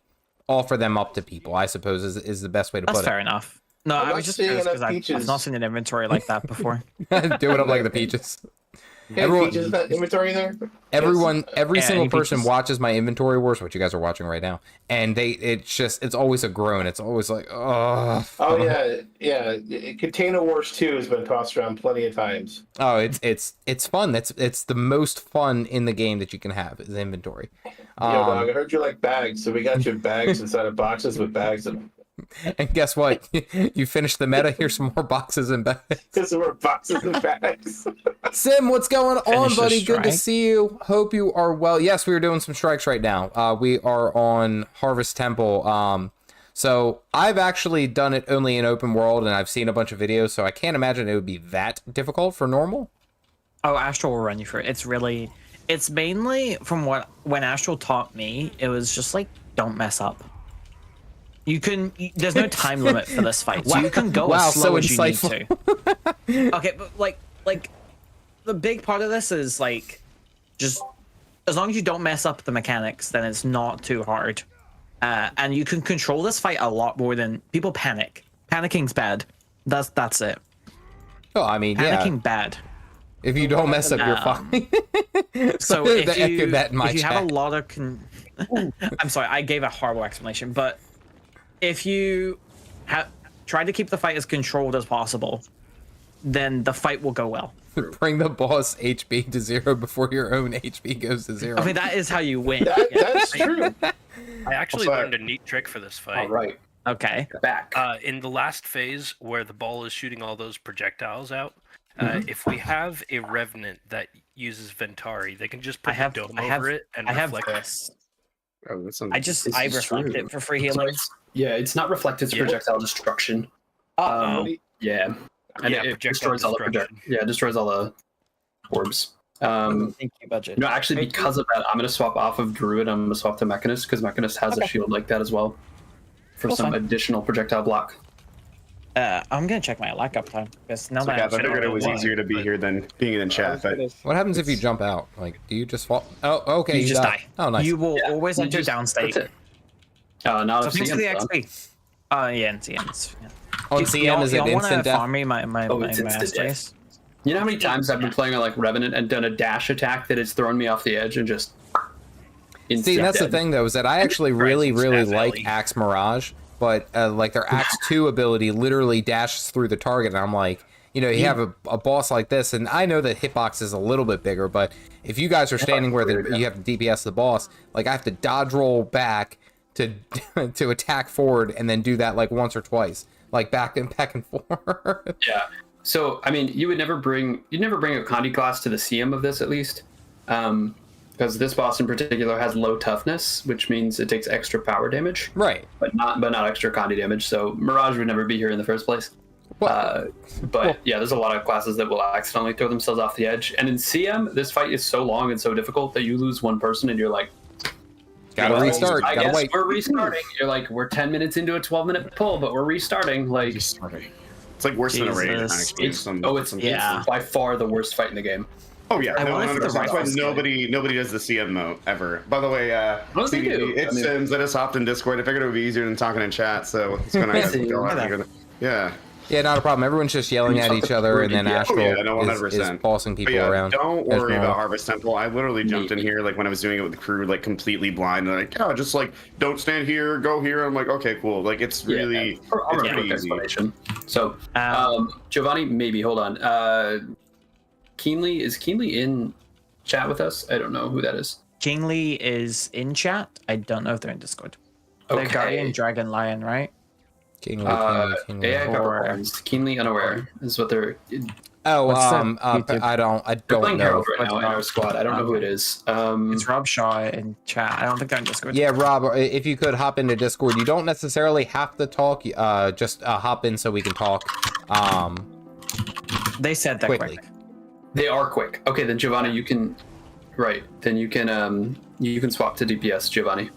offer them up to people. I suppose is the best way to That's put fair enough. No, I'm I not was just seeing curious because enough I've peaches. not seen an inventory like that before. it. Do it up like the peaches. Hey, Everyone- Peaches, is that inventory there? Every Yeah, single any person peaches? watches my inventory wars, which you guys are watching right now, and it's always a groan. It's always like, oh. Oh yeah. Container Wars 2 has been tossed around plenty of times. Oh, it's fun. It's the most fun in the game that you can have is inventory. Yo, dog, I heard you like bags, so we got you bags inside of boxes with bags in them. And guess what? You finished the meta. Here's some more boxes and bags. Because there were boxes and bags. Sim, what's going on, Finish the buddy? Good to strike. see you. Hope you are well. Yes, we are doing some strikes right now. We are on Harvest Temple. So I've actually done it only in open world, and I've seen a bunch of videos, so I can't imagine it would be that difficult for normal. Oh, Astral will run you through it. It's mainly from when Astral taught me, it was just like, don't mess up. There's no time limit for this fight, so you can go as slow as you need to. Okay, but like like the big part of this is like just as long as you don't mess up the mechanics, then it's not too hard. And you can control this fight a lot more than people panic. Panicking bad. That's it. Oh, I mean, Panicking bad. If you don't mess up, you're fine. So if Echo you, that in my if you have chat. a lot of I'm sorry, I gave a horrible explanation, but if you try to keep the fight as controlled as possible, then the fight will go well. Bring the boss HP to 0 before your own HP goes to 0. I mean, that is how you win. That's true. I actually learned a neat trick for this fight. All right, Okay. back. In the last phase where the ball is shooting all those projectiles out, Mm-hmm. if we have a revenant that uses Ventari, they can just put I have the dome I have over it and I have reflect. this. Oh, that's This I is reflect true. it for free So healing. it's not reflect, it's Yeah. projectile destruction. Oh. Yeah. And Yeah, it projectile destroys all the destruction. it destroys all the orbs. Thank you, budget. No, actually, because of that, I'm going to swap off of Brewed. I'm going to swap to Mechanist because Mechanist has a Okay. shield like that as well for That's some fine. additional projectile block. I'm gonna check my lack up time because now So, that yeah, I'm I figured it was why. easier to be here than being in chat. But What happens if you jump out? Like, do you just fall? Oh, okay. You just die. Oh, nice. You will Yeah, always you enter just- downstate. That's it. Not So if thanks for the CM's done. XP. Yeah, and CMs. Yeah. On CM, is it instant wanna death? farm me my Oh, it's instant master death. race? You know how many times I've been playing on like Revenant and done a dash attack that has thrown me off the edge and just. See, instant that's the dead? thing, though, is that I actually really, Right, really Staff like Alley. Axe Mirage, but like their Axe 2 ability literally dashes through the target, and I'm like, you know, you have a boss like this, and I know that hitbox is a little bit bigger, but if you guys are standing where you have to DPS the boss, like I have to dodge roll back to to attack forward, and then do that like once or twice, like back and forth. Yeah. So I mean, you'd never bring a Condi class to the CM of this at least, because this boss in particular has low toughness, which means it takes extra power damage, Right. but not extra Condi damage. So Mirage would never be here in the first place. Well, But yeah, there's a lot of classes that will accidentally throw themselves off the edge. And in CM, this fight is so long and so difficult that you lose one person and you're like, gotta well, restart. I Gotta guess wait. we're restarting. You're like, we're 10 minutes into a 12-minute pull, but we're restarting. Like, it's like worse than a raid. Jesus. Actually. it's Yeah. by far the worst fight in the game. Oh yeah, I no, wonder if the 100%. That's why rifles- nobody does the CM mode ever. By the way, Well, they do. it's I mean- Sims. I just hopped in Discord. I figured it would be easier than talking in chat, so it's gonna go out. Yeah. Yeah, not a problem. Everyone's just yelling at each other, and then Yeah. Astral Oh, yeah, no, is 100%. bossing But people yeah, around. don't as worry normal. about Harvest Temple. I literally jumped in here like when I was doing it with the crew, like completely blind. And like, oh, just like don't stand here, go here. I'm like, okay, cool. Like it's really I'll it's run a quick pretty easy. explanation. So, Um, Giovanni, maybe hold on. Keenly is Keenly in chat with us? I don't know who that is. Kingly is in chat. I don't know if they're in Discord. They're Guardian Dragon Lion, right? Kingly, Kingly. AI Or- Peppercorns. Keenly unaware is what they're. Oh, What's the YouTube? I They're don't playing know. Harold right now in our squad. I don't know who it is. It's Rob Shaw in chat. I don't think they're in Discord. Yeah, Rob, if you could hop into Discord, you don't necessarily have to talk. Just hop in so we can talk. They said that Quickly. quick. They are quick. Okay, then Giovanni, you can. Right, then you can swap to DPS, Giovanni.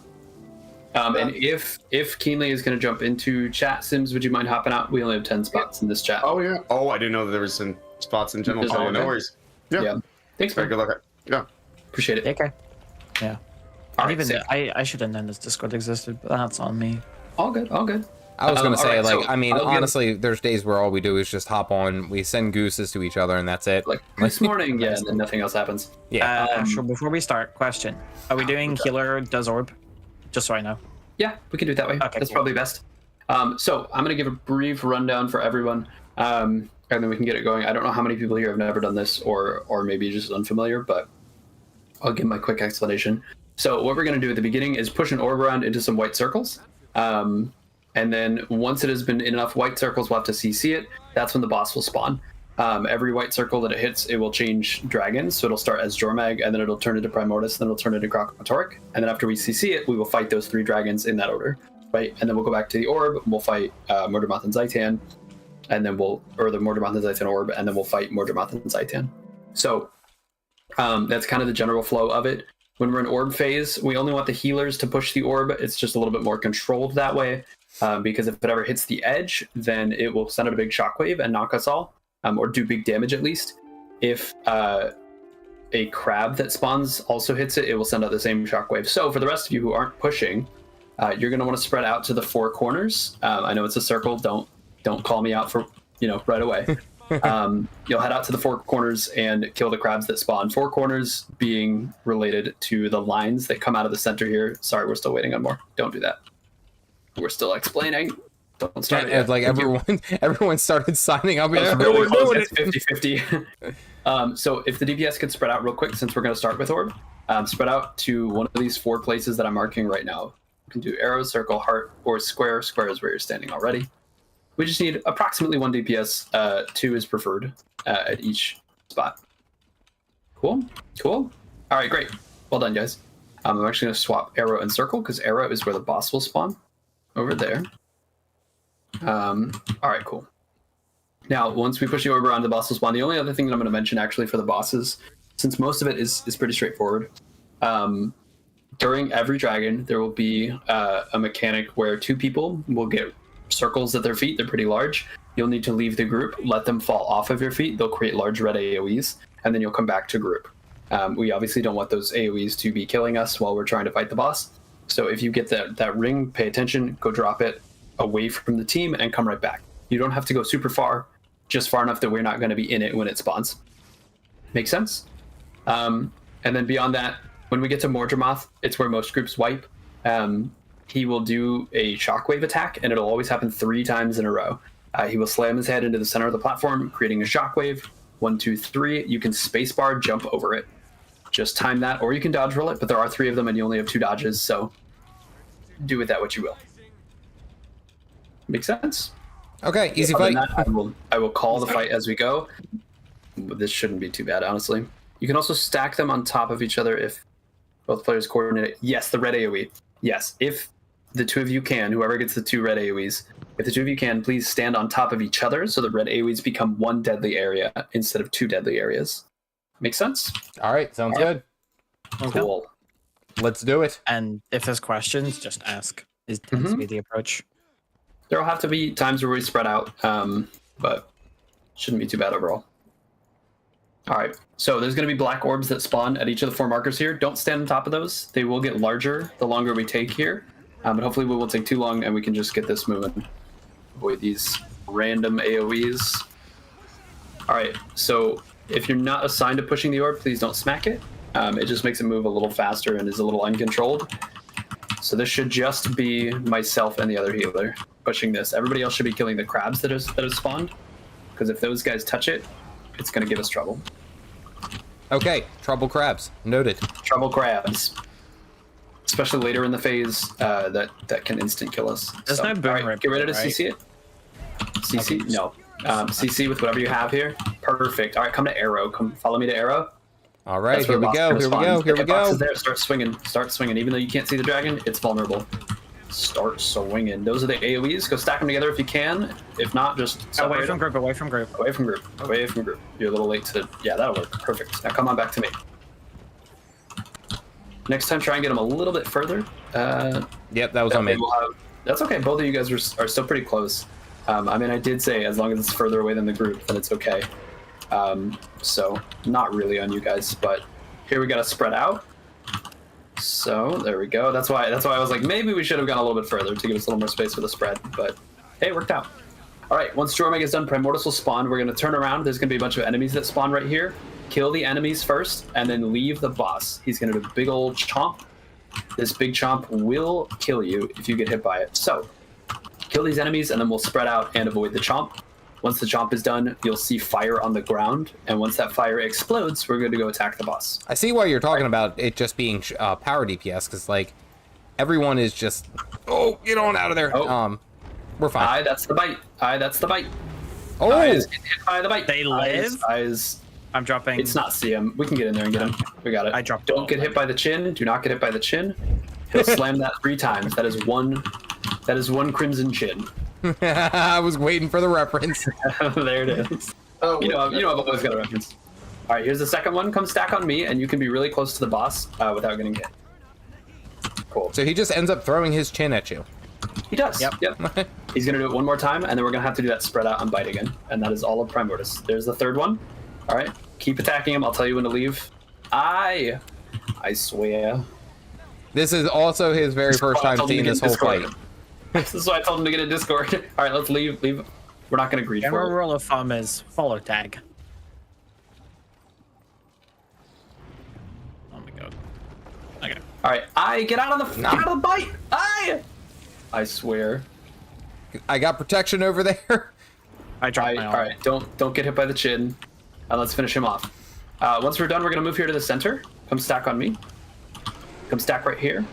And if Keenly is going to jump into chat, Sims, would you mind hopping out? We only have 10 spots in this chat. Oh yeah. Oh, I didn't know that there was some spots in general. Is So that no okay? worries. Yeah. Yeah. Thanks, Very man. good luck. Yeah. Appreciate it. Okay. Yeah. All right, Even sick. I should have known this Discord existed, but that's on me. All good. All good. I was gonna say, all right, like, so I mean, I'll give- honestly, there's days where all we do is just hop on, we send gooses to each other, and that's it. Like this morning, yeah, and then nothing else happens. Yeah. Sure, before we start, question. Are we doing healer does orb? Just so I know. Yeah, we can do it that way. Okay, That's cool. probably best. So I'm going to give a brief rundown for everyone, and then we can get it going. I don't know how many people here have never done this or maybe just unfamiliar, but I'll give my quick explanation. So what we're going to do at the beginning is push an orb around into some white circles. And then once it has been in enough white circles, we'll have to CC it. That's when the boss will spawn. Every white circle that it hits, it will change dragons. So it'll start as Jormag, and then it'll turn into Primordius, then it'll turn into Krokomotoric. And then after we CC it, we will fight those 3 dragons in that order, right? And then we'll go back to the orb, and we'll fight Murdermoth and Zaitan, and then or the Murdermoth and Zaitan orb, and then we'll fight Murdermoth and Zaitan. So that's kind of the general flow of it. When we're in orb phase, we only want the healers to push the orb. It's just a little bit more controlled that way, because if it ever hits the edge, then it will send out a big shockwave and knock us all. Or do big damage at least. if a crab that spawns also hits it, it will send out the same shockwave. So for the rest of you who aren't pushing, you're going to want to spread out to the 4 corners. I know it's a circle. Don't call me out for, right away. You'll head out to the 4 corners and kill the crabs that spawn. 4 corners being related to the lines that come out of the center here. Sorry, we're still waiting on more. Don't do that. We're still explaining. Don't start it yet. Like everyone started signing up. That's really close. It's 50-50. So if the DPS could spread out real quick, since we're going to start with orb, spread out to one of these 4 places that I'm marking right now. You can do arrow, circle, heart, or square. Square is where you're standing already. We just need approximately 1 DPS. 2 is preferred at each spot. Cool. All right, great. Well done, guys. I'm actually going to swap arrow and circle because arrow is where the boss will spawn. Over there. All right, cool. Now, once we push the orb around, the boss will spawn. The only other thing that I'm going to mention actually for the bosses, since most of it is pretty straightforward, during every dragon, there will be a mechanic where 2 people will get circles at their feet. They're pretty large. You'll need to leave the group, let them fall off of your feet. They'll create large red AoEs, and then you'll come back to group. We obviously don't want those AoEs to be killing us while we're trying to fight the boss. So if you get that ring, pay attention, go drop it away from the team and come right back. You don't have to go super far, just far enough that we're not going to be in it when it spawns. Make sense? And then beyond that, when we get to Mordramoth, it's where most groups wipe. He will do a shockwave attack, and it'll always happen 3 times in a row. He will slam his head into the center of the platform, creating a shockwave. 1, 2, 3. You can spacebar jump over it. Just time that, or you can dodge roll it, but there are 3 of them, and you only have 2 dodges, so do with that what you will. Make sense? Okay, easy fight. That, I will call the fight as we go. But this shouldn't be too bad, honestly. You can also stack them on top of each other if both players coordinate it. Yes, the red AoE. Yes, if the 2 of you can, whoever gets the 2 red AoEs, if the 2 of you can, please stand on top of each other so the red AoEs become 1 deadly area instead of 2 deadly areas. Make sense? All right, sounds good. Cool. Let's do it. And if there's questions, just ask. It tends to be the approach. There'll have to be times where we spread out, but shouldn't be too bad overall. All right, so there's going to be black orbs that spawn at each of the 4 markers here. Don't stand on top of those. They will get larger the longer we take here, but hopefully we won't take too long and we can just get this moving. Avoid these random AoEs. All right, so if you're not assigned to pushing the orb, please don't smack it. It just makes it move a little faster and is a little uncontrolled. So this should just be myself and the other healer pushing this. Everybody else should be killing the crabs that have spawned, because if those guys touch it, it's going to give us trouble. Okay, trouble crabs. Noted. Trouble crabs. Especially later in the phase, that can instant kill us. There's no boom rip, get ready to right? CC it. CC? Okay. No. CC with whatever you have here. Perfect. All right, come to arrow. Come follow me to arrow. All right, here we go. Here we go. There. Start swinging. Even though you can't see the dragon, it's vulnerable. Start swinging. Those are the AoEs. Go stack them together if you can. If not, just away from group. Away from group. You're a little late to. Yeah, that'll work. Perfect. Now come on back to me. Next time, try and get them a little bit further. Yep, that was on me. That's okay. Both of you guys are still pretty close. I mean, I did say as long as it's further away than the group, then it's okay. So not really on you guys, but here we gotta spread out. So there we go. That's why I was like, maybe we should have gone a little bit further to give us a little more space for the spread, but hey, it worked out. All right, once Jormeg is done, Primordius will spawn. We're gonna turn around. There's gonna be a bunch of enemies that spawn right here. Kill the enemies first, and then leave the boss. He's gonna do a big old chomp. This big chomp will kill you if you get hit by it. So kill these enemies, and then we'll spread out and avoid the chomp. Once the chomp is done, you'll see fire on the ground, and once that fire explodes, we're going to go attack the boss. I see why you're talking about it just being power DPS, because like everyone is just get on out of there. We're fine. Aye, that's the bite. Oh, Eyes get hit by the bite. They live. Eyes. I'm dropping. It's not CM. We can get in there and get him. We got it. I dropped. Don't get hit by the chin. Do not get hit by the chin. He'll slam that 3 times. That is one crimson chin. I was waiting for the reference. There it is. You know I've always got a reference. All right, here's the second one. Come stack on me, and you can be really close to the boss without getting hit. Cool. So he just ends up throwing his chin at you. He does. Yep. He's gonna do it one more time, and then we're gonna have to do that spread out and bite again, and that is all of Primordius. There's the third one. All right, keep attacking him. I'll tell you when to leave. I swear. This is also his very first time seeing this whole fight. This is why I told him to get a Discord. All right, let's leave. We're not going to greed for General it. rule of thumb is follow tag. Oh my god. Okay. All right, get out of the bite. I swear. I got protection over there. I dropped my All right, don't get hit by the chin. Let's finish him off. Once we're done, we're gonna move here to the center. Come stack on me. Come stack right here.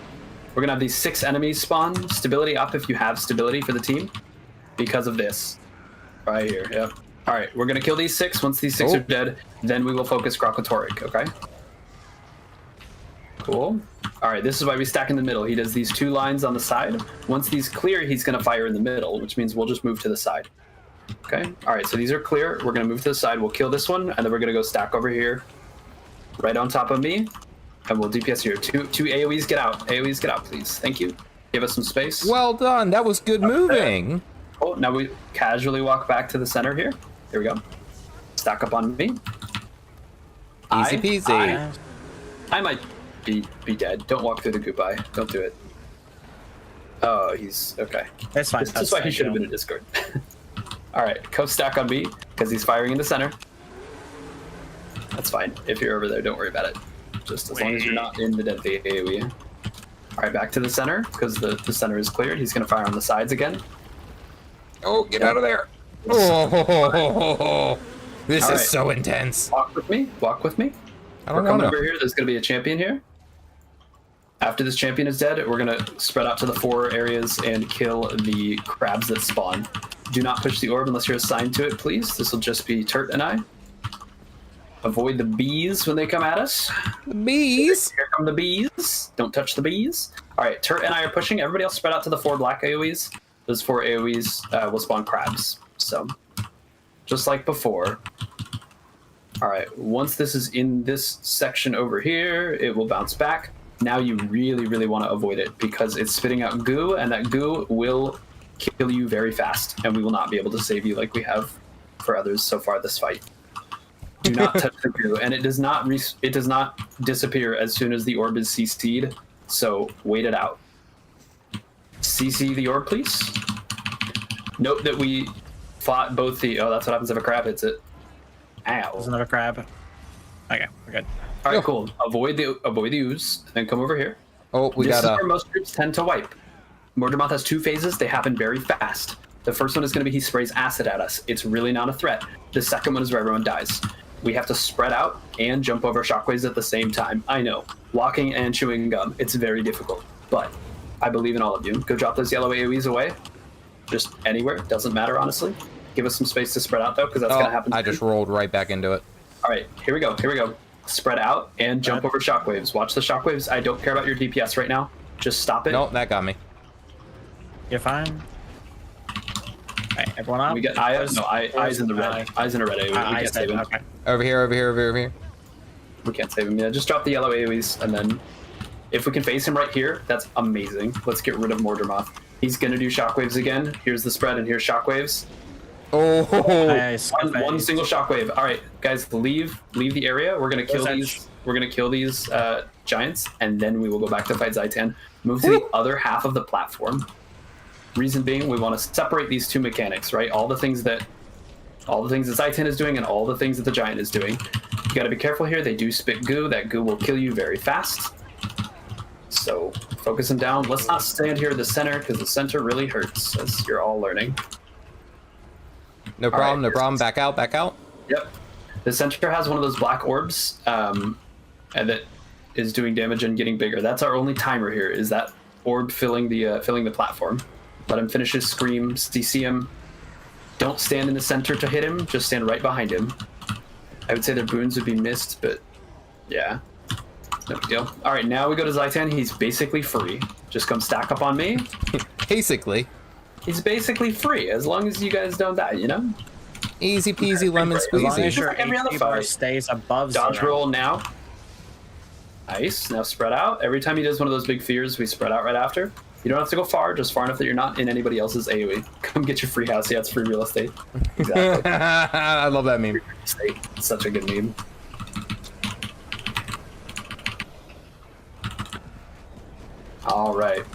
We're gonna have these 6 enemies spawn. Stability up if you have stability for the team, because of this. Right here. Yep. All right, we're gonna kill these 6. Once these 6 are dead, then we will focus Gw2. Okay. Cool. All right, this is why we stack in the middle. He does these 2 lines on the side. Once these clear, he's gonna fire in the middle, which means we'll just move to the side. Okay. All right, so these are clear. We're gonna move to the side. We'll kill this one, and then we're gonna go stack over here, right on top of me, and we'll DPS here. Two AOEs. Get out. AOEs. Get out, please. Thank you. Give us some space. Well done. That was good moving. Oh, now we casually walk back to the center here. Here we go. Stack up on me. Easy peasy. I might be dead. Don't walk through the goodbye. Don't do it. Oh, he's okay. That's fine. This is why he should have been in Discord. All right, co-stack on me because he's firing in the center. That's fine. If you're over there, don't worry about it. Just as long as you're not in the deadly AoE. All right, back to the center because the center is cleared. He's gonna fire on the sides again. Oh, get out of there. Oh, this is so intense. Walk with me. Walk with me. I don't We're coming know. over here. There's gonna be a champion here. After this champion is dead, we're gonna spread out to the 4 areas and kill the crabs that spawn. Do not push the orb unless you're assigned to it, please. This will just be Turt and I. Avoid the bees when they come at us. The bees. Here come the bees. Don't touch the bees. All right, Turt and I are pushing. Everybody else spread out to the 4 black AoEs. Those 4 AoEs will spawn crabs. So, just like before. All right, once this is in this section over here, it will bounce back. Now you really, really want to avoid it because it's spitting out goo, and that goo will kill you very fast, and we will not be able to save you like we have for others so far this fight. Do not touch the goo, and it does not disappear as soon as the orb is CC'd, so wait it out. CC the orb, please. Note that we fought both the... Oh, that's what happens if a crab hits it. Ow. There's another crab. Okay, we're good. All right, cool. Avoid the ooze, and then come over here. Oh, This is where most groups tend to wipe. Mordermoth has 2 phases. They happen very fast. The first one is going to be he sprays acid at us. It's really not a threat. The second one is where everyone dies. We have to spread out and jump over shockwaves at the same time. I know. Walking and chewing gum. It's very difficult. But I believe in all of you. Go drop those yellow AoEs away. Just anywhere. Doesn't matter, honestly. Give us some space to spread out, though, because that's going to happen. I just rolled right back into it. All right. Here we go. Here we go. Spread out and jump over shockwaves. Watch the shockwaves. I don't care about your DPS right now. Just stop it. No, that got me. You're fine. Alright, everyone up. We get eyes in the red. Eyes in a red AoE. We can't save him. Okay. Over here, over here, over here. We can't save him. Yeah, just drop the yellow AoEs, and then if we can face him right here, that's amazing. Let's get rid of Mordermoth. He's gonna do shockwaves again. Here's the spread, and here's shockwaves. Oh, Nice. One single shockwave. All right, guys, leave the area. We're gonna kill these. We're gonna kill these giants, and then we will go back to fight Zaitan. Move to the other half of the platform. Reason being, we want to separate these 2 mechanics, right? All the things that Zaitan is doing, and all the things that the giant is doing. You got to be careful here. They do spit goo. That goo will kill you very fast. So focus them down. Let's not stand here at the center because the center really hurts, as you're all learning. no problem, no problem. Back out, back out. Yep. The center has one of those black orbs and that is doing damage and getting bigger. That's our only timer here, is that orb filling the platform. Let him finish his scream, CC him. Don't stand in the center to hit him, just stand right behind him. I would say their boons would be missed, but yeah. No big deal. All right, now we go to Zaitan. He's basically free. Just come stack up on me. Basically. He's basically free, as long as you guys don't die, you know? Easy peasy lemon As long as squeezy. your Every other HP bar fight. stays above Dodge 0. roll now. Nice. Now spread out. Every time he does one of those big fears, we spread out right after. You don't have to go far, just far enough that you're not in anybody else's AoE. Come get your free house. Yeah, it's free real estate. Exactly. I love that meme. It's such a good meme. All right.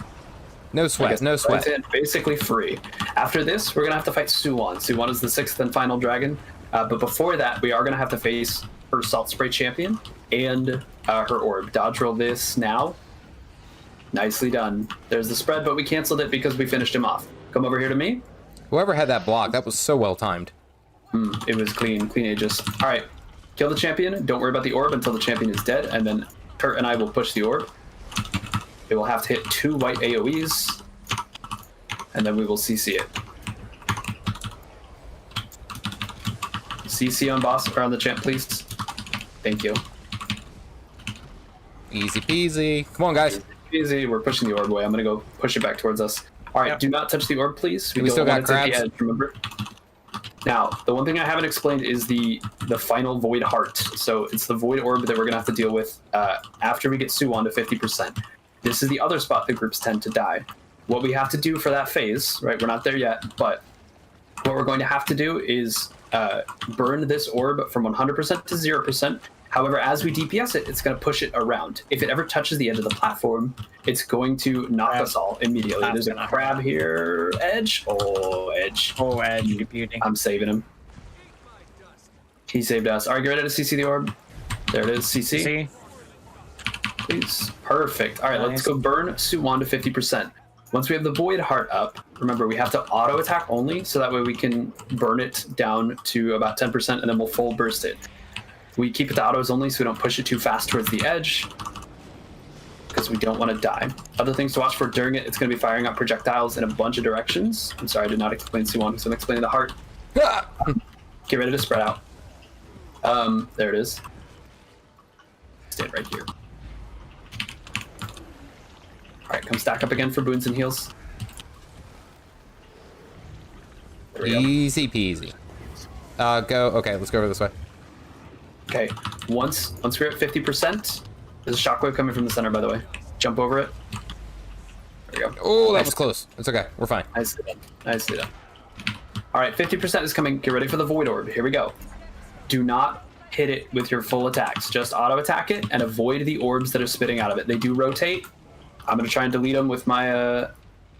No sweat, no sweat. Basically free. After this, we're going to have to fight Suwon. Suwon is the 6th and final dragon. But before that, we are going to have to face her Salt Spray champion and her orb. Dodge roll this now. Nicely done. There's the spread, but we canceled it because we finished him off. Come over here to me. Whoever had that block, that was so well timed. It was clean ages. All right, kill the champion. Don't worry about the orb until the champion is dead, and then Kurt and I will push the orb. It will have to hit 2 white AoEs, and then we will CC it. CC on boss, or on the champ, please. Thank you. Easy peasy. Come on, guys. Easy. We're pushing the orb away. I'm gonna go push it back towards us. All right, do not touch the orb, please. We still got crabs. Edge, remember? Now, the one thing I haven't explained is the final void heart. So it's the void orb that we're gonna have to deal with after we get Suwon to 50%. This is the other spot that groups tend to die. What we have to do for that phase, right? We're not there yet, but what we're going to have to do is burn this orb from 100% to 0%. However, as we DPS it, it's going to push it around. If it ever touches the edge of the platform, it's going to knock us all immediately. There's a crab here. Edge. Oh, Edge. Oh, Edge. Beauty. I'm saving him. He saved us. All right, get ready to CC the orb. There it is. CC. Please. Perfect. All right, let's go burn Suwon to 50%. Once we have the void heart up, remember we have to auto attack only, so that way we can burn it down to about 10%, and then we'll full burst it. We keep it to autos only so we don't push it too fast towards the edge, because we don't want to die. Other things to watch for during it, it's going to be firing out projectiles in a bunch of directions. I'm sorry, I did not explain Suwon, so I'm explaining the heart. Get ready to spread out. There it is. Stand right here. All right, come stack up again for boons and heals. Easy peasy. Go. Okay, let's go over this way. Okay, once we're at 50%, there's a shockwave coming from the center, by the way. Jump over it. There we go. Oh, that was close. It's okay. We're fine. Nicely done. Nicely done. All right, 50% is coming. Get ready for the void orb. Here we go. Do not hit it with your full attacks. Just auto attack it and avoid the orbs that are spitting out of it. They do rotate. I'm gonna try and delete them with my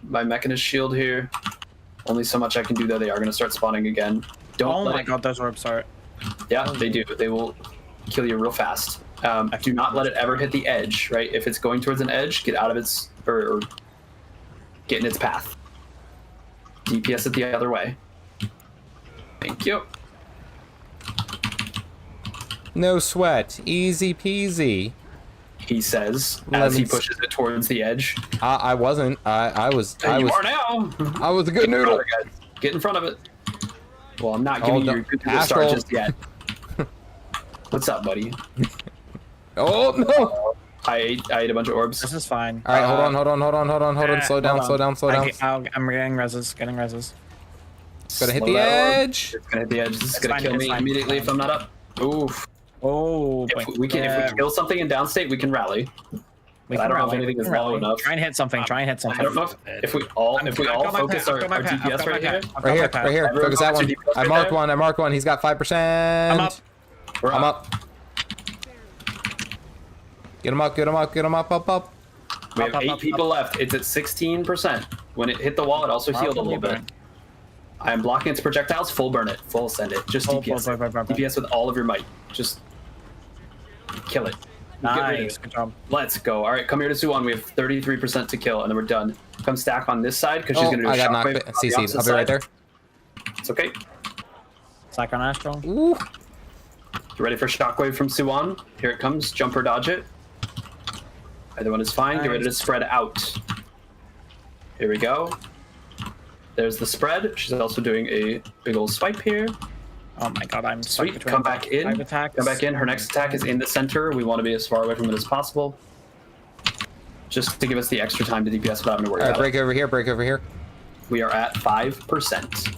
my Mechanist shield here. Only so much I can do though. They are gonna start spawning again. Don't. Oh my god, those orbs are. Yeah, they do. They will kill you real fast. Do not let it ever hit the edge. Right? If it's going towards an edge, get out of its or get in its path. DPS it the other way. Thank you. No sweat. Easy peasy. He says as he pushes it towards the edge. I wasn't. I was. You are now. I was a good noodle. Get in front of it. Well, I'm not giving you your good start just yet. What's up, buddy? Oh no! I ate a bunch of orbs. This is fine. All right, hold on. Slow down. I'm getting reses. It's gonna hit the edge. It's gonna hit the edge. This is gonna kill me immediately if I'm not up. Oof. Oh, if we kill something in downstate, we can rally. But I don't know if anything is low enough. Try and hit something. I don't know if we all focus our DPS right here. Right here. Focus that one. I marked one. He's got 5%. I'm up. I'm up. Get him up. We have 8 people left. It's at 16%. When it hit the wall, it also healed a little bit. I am blocking its projectiles. Full burn it. Full send it. Just DPS. DPS with all of your might. Just kill it. Nice. Good job. Let's go. All right, come here to Suwon. We have 33% to kill, and then we're done. Come stack on this side because she's gonna do a shockwave. CC. I'll be right there. It's okay. Stack on Astral. Ooh. You ready for shockwave from Suwon? Here it comes. Jump or dodge it. Either one is fine. Get ready to spread out. Here we go. There's the spread. She's also doing a big old swipe here. Oh my god, I'm stuck sweet. Come back in. Come back in. Her next attack is in the center. We want to be as far away from it as possible, just to give us the extra time to DPS without having to worry about it. Break over here. We are at 5%.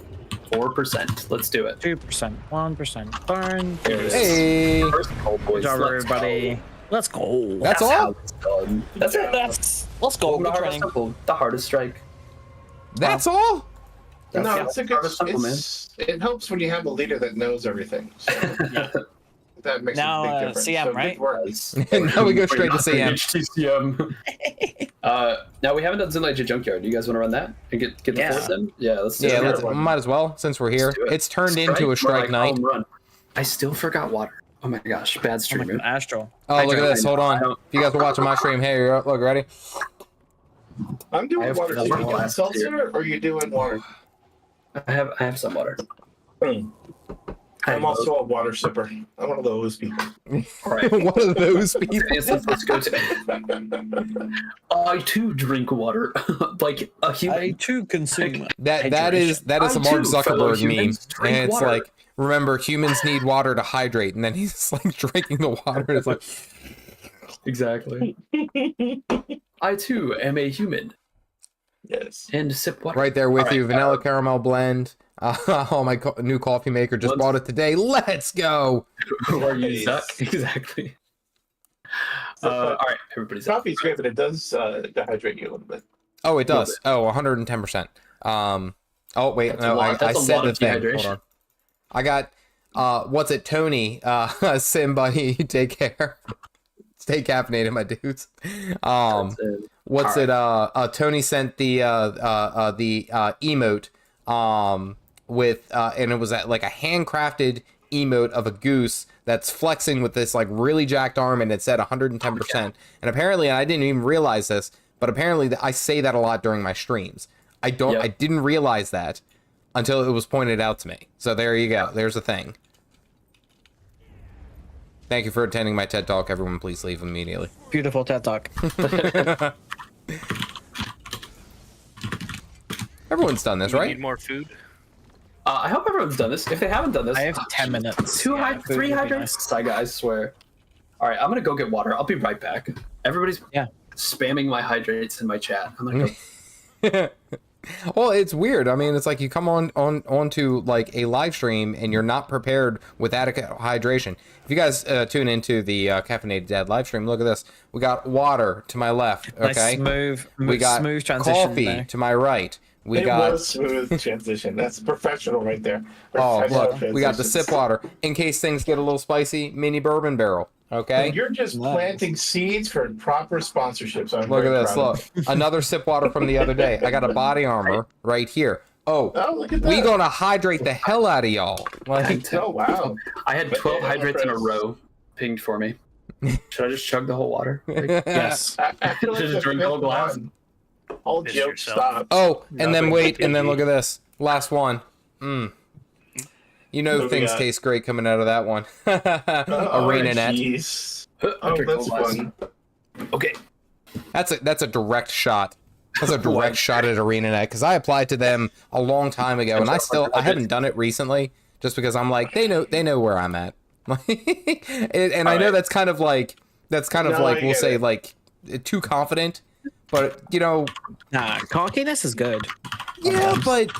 4%. Let's do it. 2%. 1%. Burn. There it is. Hey. First goal, boys. Good job, everybody. Let's go. That's all? how it's done. That's it. Let's go. The Good hardest, training. the hardest strike. That's all? No, Yeah. it's a good. Simple, man. It helps when you have a leader that knows everything. So that makes Now, a big difference. CM, so right? Good work. Now we go straight to CM. HTCM. Now we haven't done Zinlight Junkyard. Do you guys want to run that and get the Yeah. fourth in? Yeah, let's do Yeah, it. might as well, since we're here. Let's do it. It's turned Strike, into more a strike like night. home run. I still forgot water. Oh my gosh, bad I'm stream. like an Astral. Oh, look at I this. know, Hold I on. don't- If you guys are watching my stream, hey, look, ready? I'm I doing have water. So another you doing glass seltzer here. or are you doing water? I have some water. I'm also a water sipper. I'm one of those people. All right. One of those people. Let's go to. I too drink water, like a human. I too consume. That is a I Mark too, fellow Zuckerberg meme, humans, drink and it's water. like, remember, humans need water to hydrate, and then he's like drinking the water, and it's like, Exactly. I too am a human Yes. and sip water. right there with All you, right, vanilla caramel blend. Oh, my new coffee maker just Let's- bought it today. Let's go. Who are you, Yes. Zuck? Exactly. All right, everybody's up. Coffee's great, but it does dehydrate you a little bit. Oh, it does. Oh, 110%. Oh, wait, That's a no, lot- I that's a said lot the of thing. Hold dehydration. on. I got, what's it, Tony? Somebody take care. Stay caffeinated, my dudes. What's it? Tony sent the emote with and it was like a handcrafted emote of a goose that's flexing with this like really jacked arm, and it said 110%. And apparently, I didn't even realize this, but apparently I say that a lot during my streams. I didn't realize that until it was pointed out to me. So there you go. There's a thing. Thank you for attending my TED Talk. Everyone, please leave immediately. Beautiful TED Talk. Everyone's done this, We right? need more food. I hope everyone's done this. If they haven't done this, I have 10 minutes. three Food would be hydrants. I guys swear. All right, I'm gonna go get water. I'll be right back. Everybody's spamming my hydrates in my chat. I'm gonna go. Well, it's weird. I mean, it's like you come onto like a live stream and you're not prepared with adequate hydration. If you guys tune into the Caffeinated Dad live stream, look at this. We got water to my left. Okay, Nice we got smooth transition coffee there. to my right. We It got was smooth transition. That's professional right there. oh Professional look, we got the transitions. sip water in case things get a little spicy. Mini bourbon barrel. Okay. You're just Nice. planting seeds for proper sponsorships. I'm Look at very this. proud Look, of another sip water from the other day. I got a body armor right here. you. Oh, look at that. We gonna hydrate the hell out of y'all. Like, Oh, wow. I had 12 Banana hydrates in a press. row pinged for me. Should I just chug the whole water? Like, Yes. I feel like Just the drink the whole fifth glass. one. All Piss jokes yourself. stop. Oh, and then Nothing wait, but and then PG. look at this. Last one. You know What do we things got? taste great coming out of that one. Oh, Arena net. jeez. I Oh, drink the that's whole glass. fun. Okay. That's a direct shot. That's a direct shot at Arena Net because I applied to them a long time ago, and I haven't done it recently just because I'm like they know where I'm at. And I know that's kind of like No, I we'll get say it. like too confident, but you know. Nah, cockiness is good. Yeah, but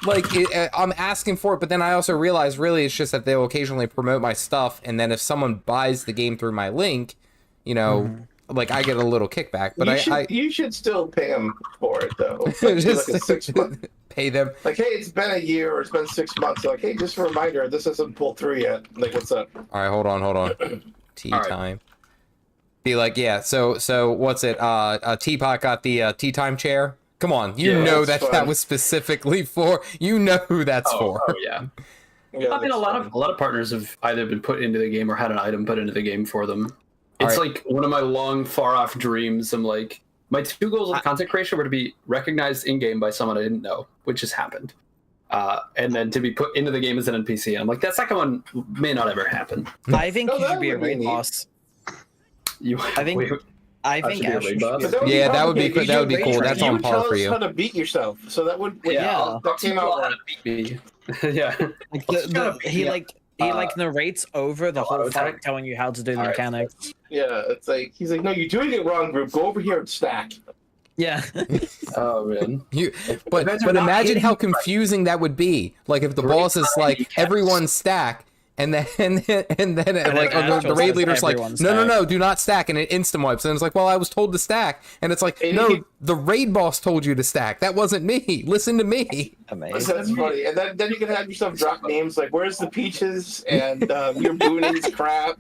like I'm asking for it, but then I also realize really it's just that they'll occasionally promote my stuff, and then if someone buys the game through my link, you know, like I get a little kickback. But you should still pay them for it though. Like, just like a 6 month. pay them. Like, hey, it's been a year or it's been 6 months. Like, hey, just a reminder, this hasn't pulled through yet. Like, what's up? All right, hold on. Tea All right. time. Be like, yeah. So what's it? Teapot got the tea time chair. Come on, you Yeah, know that's that fun. was specifically for. You know who that's for. Oh yeah. Yeah, I mean, a that's lot fun. of partners have either been put into the game or had an item put into the game for them. It's All like one of my long, far off dreams. I'm like, my 2 goals of content creation were to be recognized in game by someone I didn't know, which has happened, and then to be put into the game as an NPC. And I'm like, that second one may not ever happen. I think No, you that should be a would be raid neat. boss. I think- I should think be a Ash raid should boss. be- But Yeah, that would be complicated. that would be You cool. would That's tell on par for us you. how to beat yourself. So that would I'll that came teach you all how out. to beat me. Yeah. Like Let's go. he Yeah. like narrates over the whole auto attack? fight, telling you how to do the All right. mechanics. Yeah, it's like he's like, no, you're doing it wrong, group. Go over here and stack. Yeah. Oh man. But Imagine not imagine hitting how right. confusing that would be. Like if the Great boss is like timing, yes. everyone stack, And then like the raid leader's like, no, do not stack, and it instant wipes. And it's like, well, I was told to stack, and it's like, no, the raid boss told you to stack. That wasn't me. Listen to me. Amazing. That's funny. And then you can have yourself drop names like, "Where's the peaches?" and "Your booning's crap."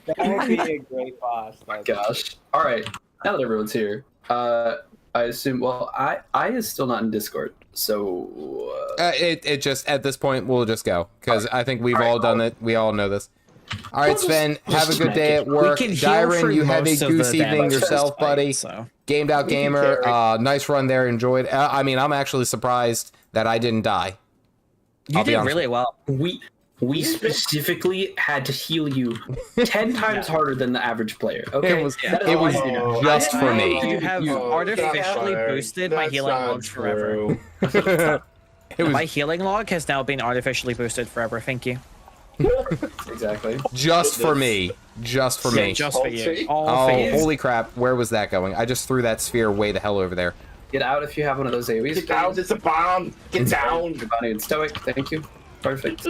That would be a great boss. Oh my gosh! All right, now that everyone's here, I assume. Well, I is still not in Discord, so it just at this point we'll just go because I think we've all done it. We all know this. All right, Sven, have a good day at work. Dyron, you have a goose evening yourself, buddy. Gamed out gamer, nice run there. Enjoyed. I mean, I'm actually surprised that I didn't die. You did really well. We specifically had to heal you 10 times harder than the average player. Okay, it was just for me. You have artificially boosted my healing logs forever. My healing log has now been artificially boosted forever. Thank you. Exactly. Just for me. Just for me. Just for you. Oh, holy crap. Where was that going? I just threw that sphere way the hell over there. Get out if you have one of those AoEs. Get out, it's a bomb. Get down. Goodbye and stoic. Thank you. Perfect.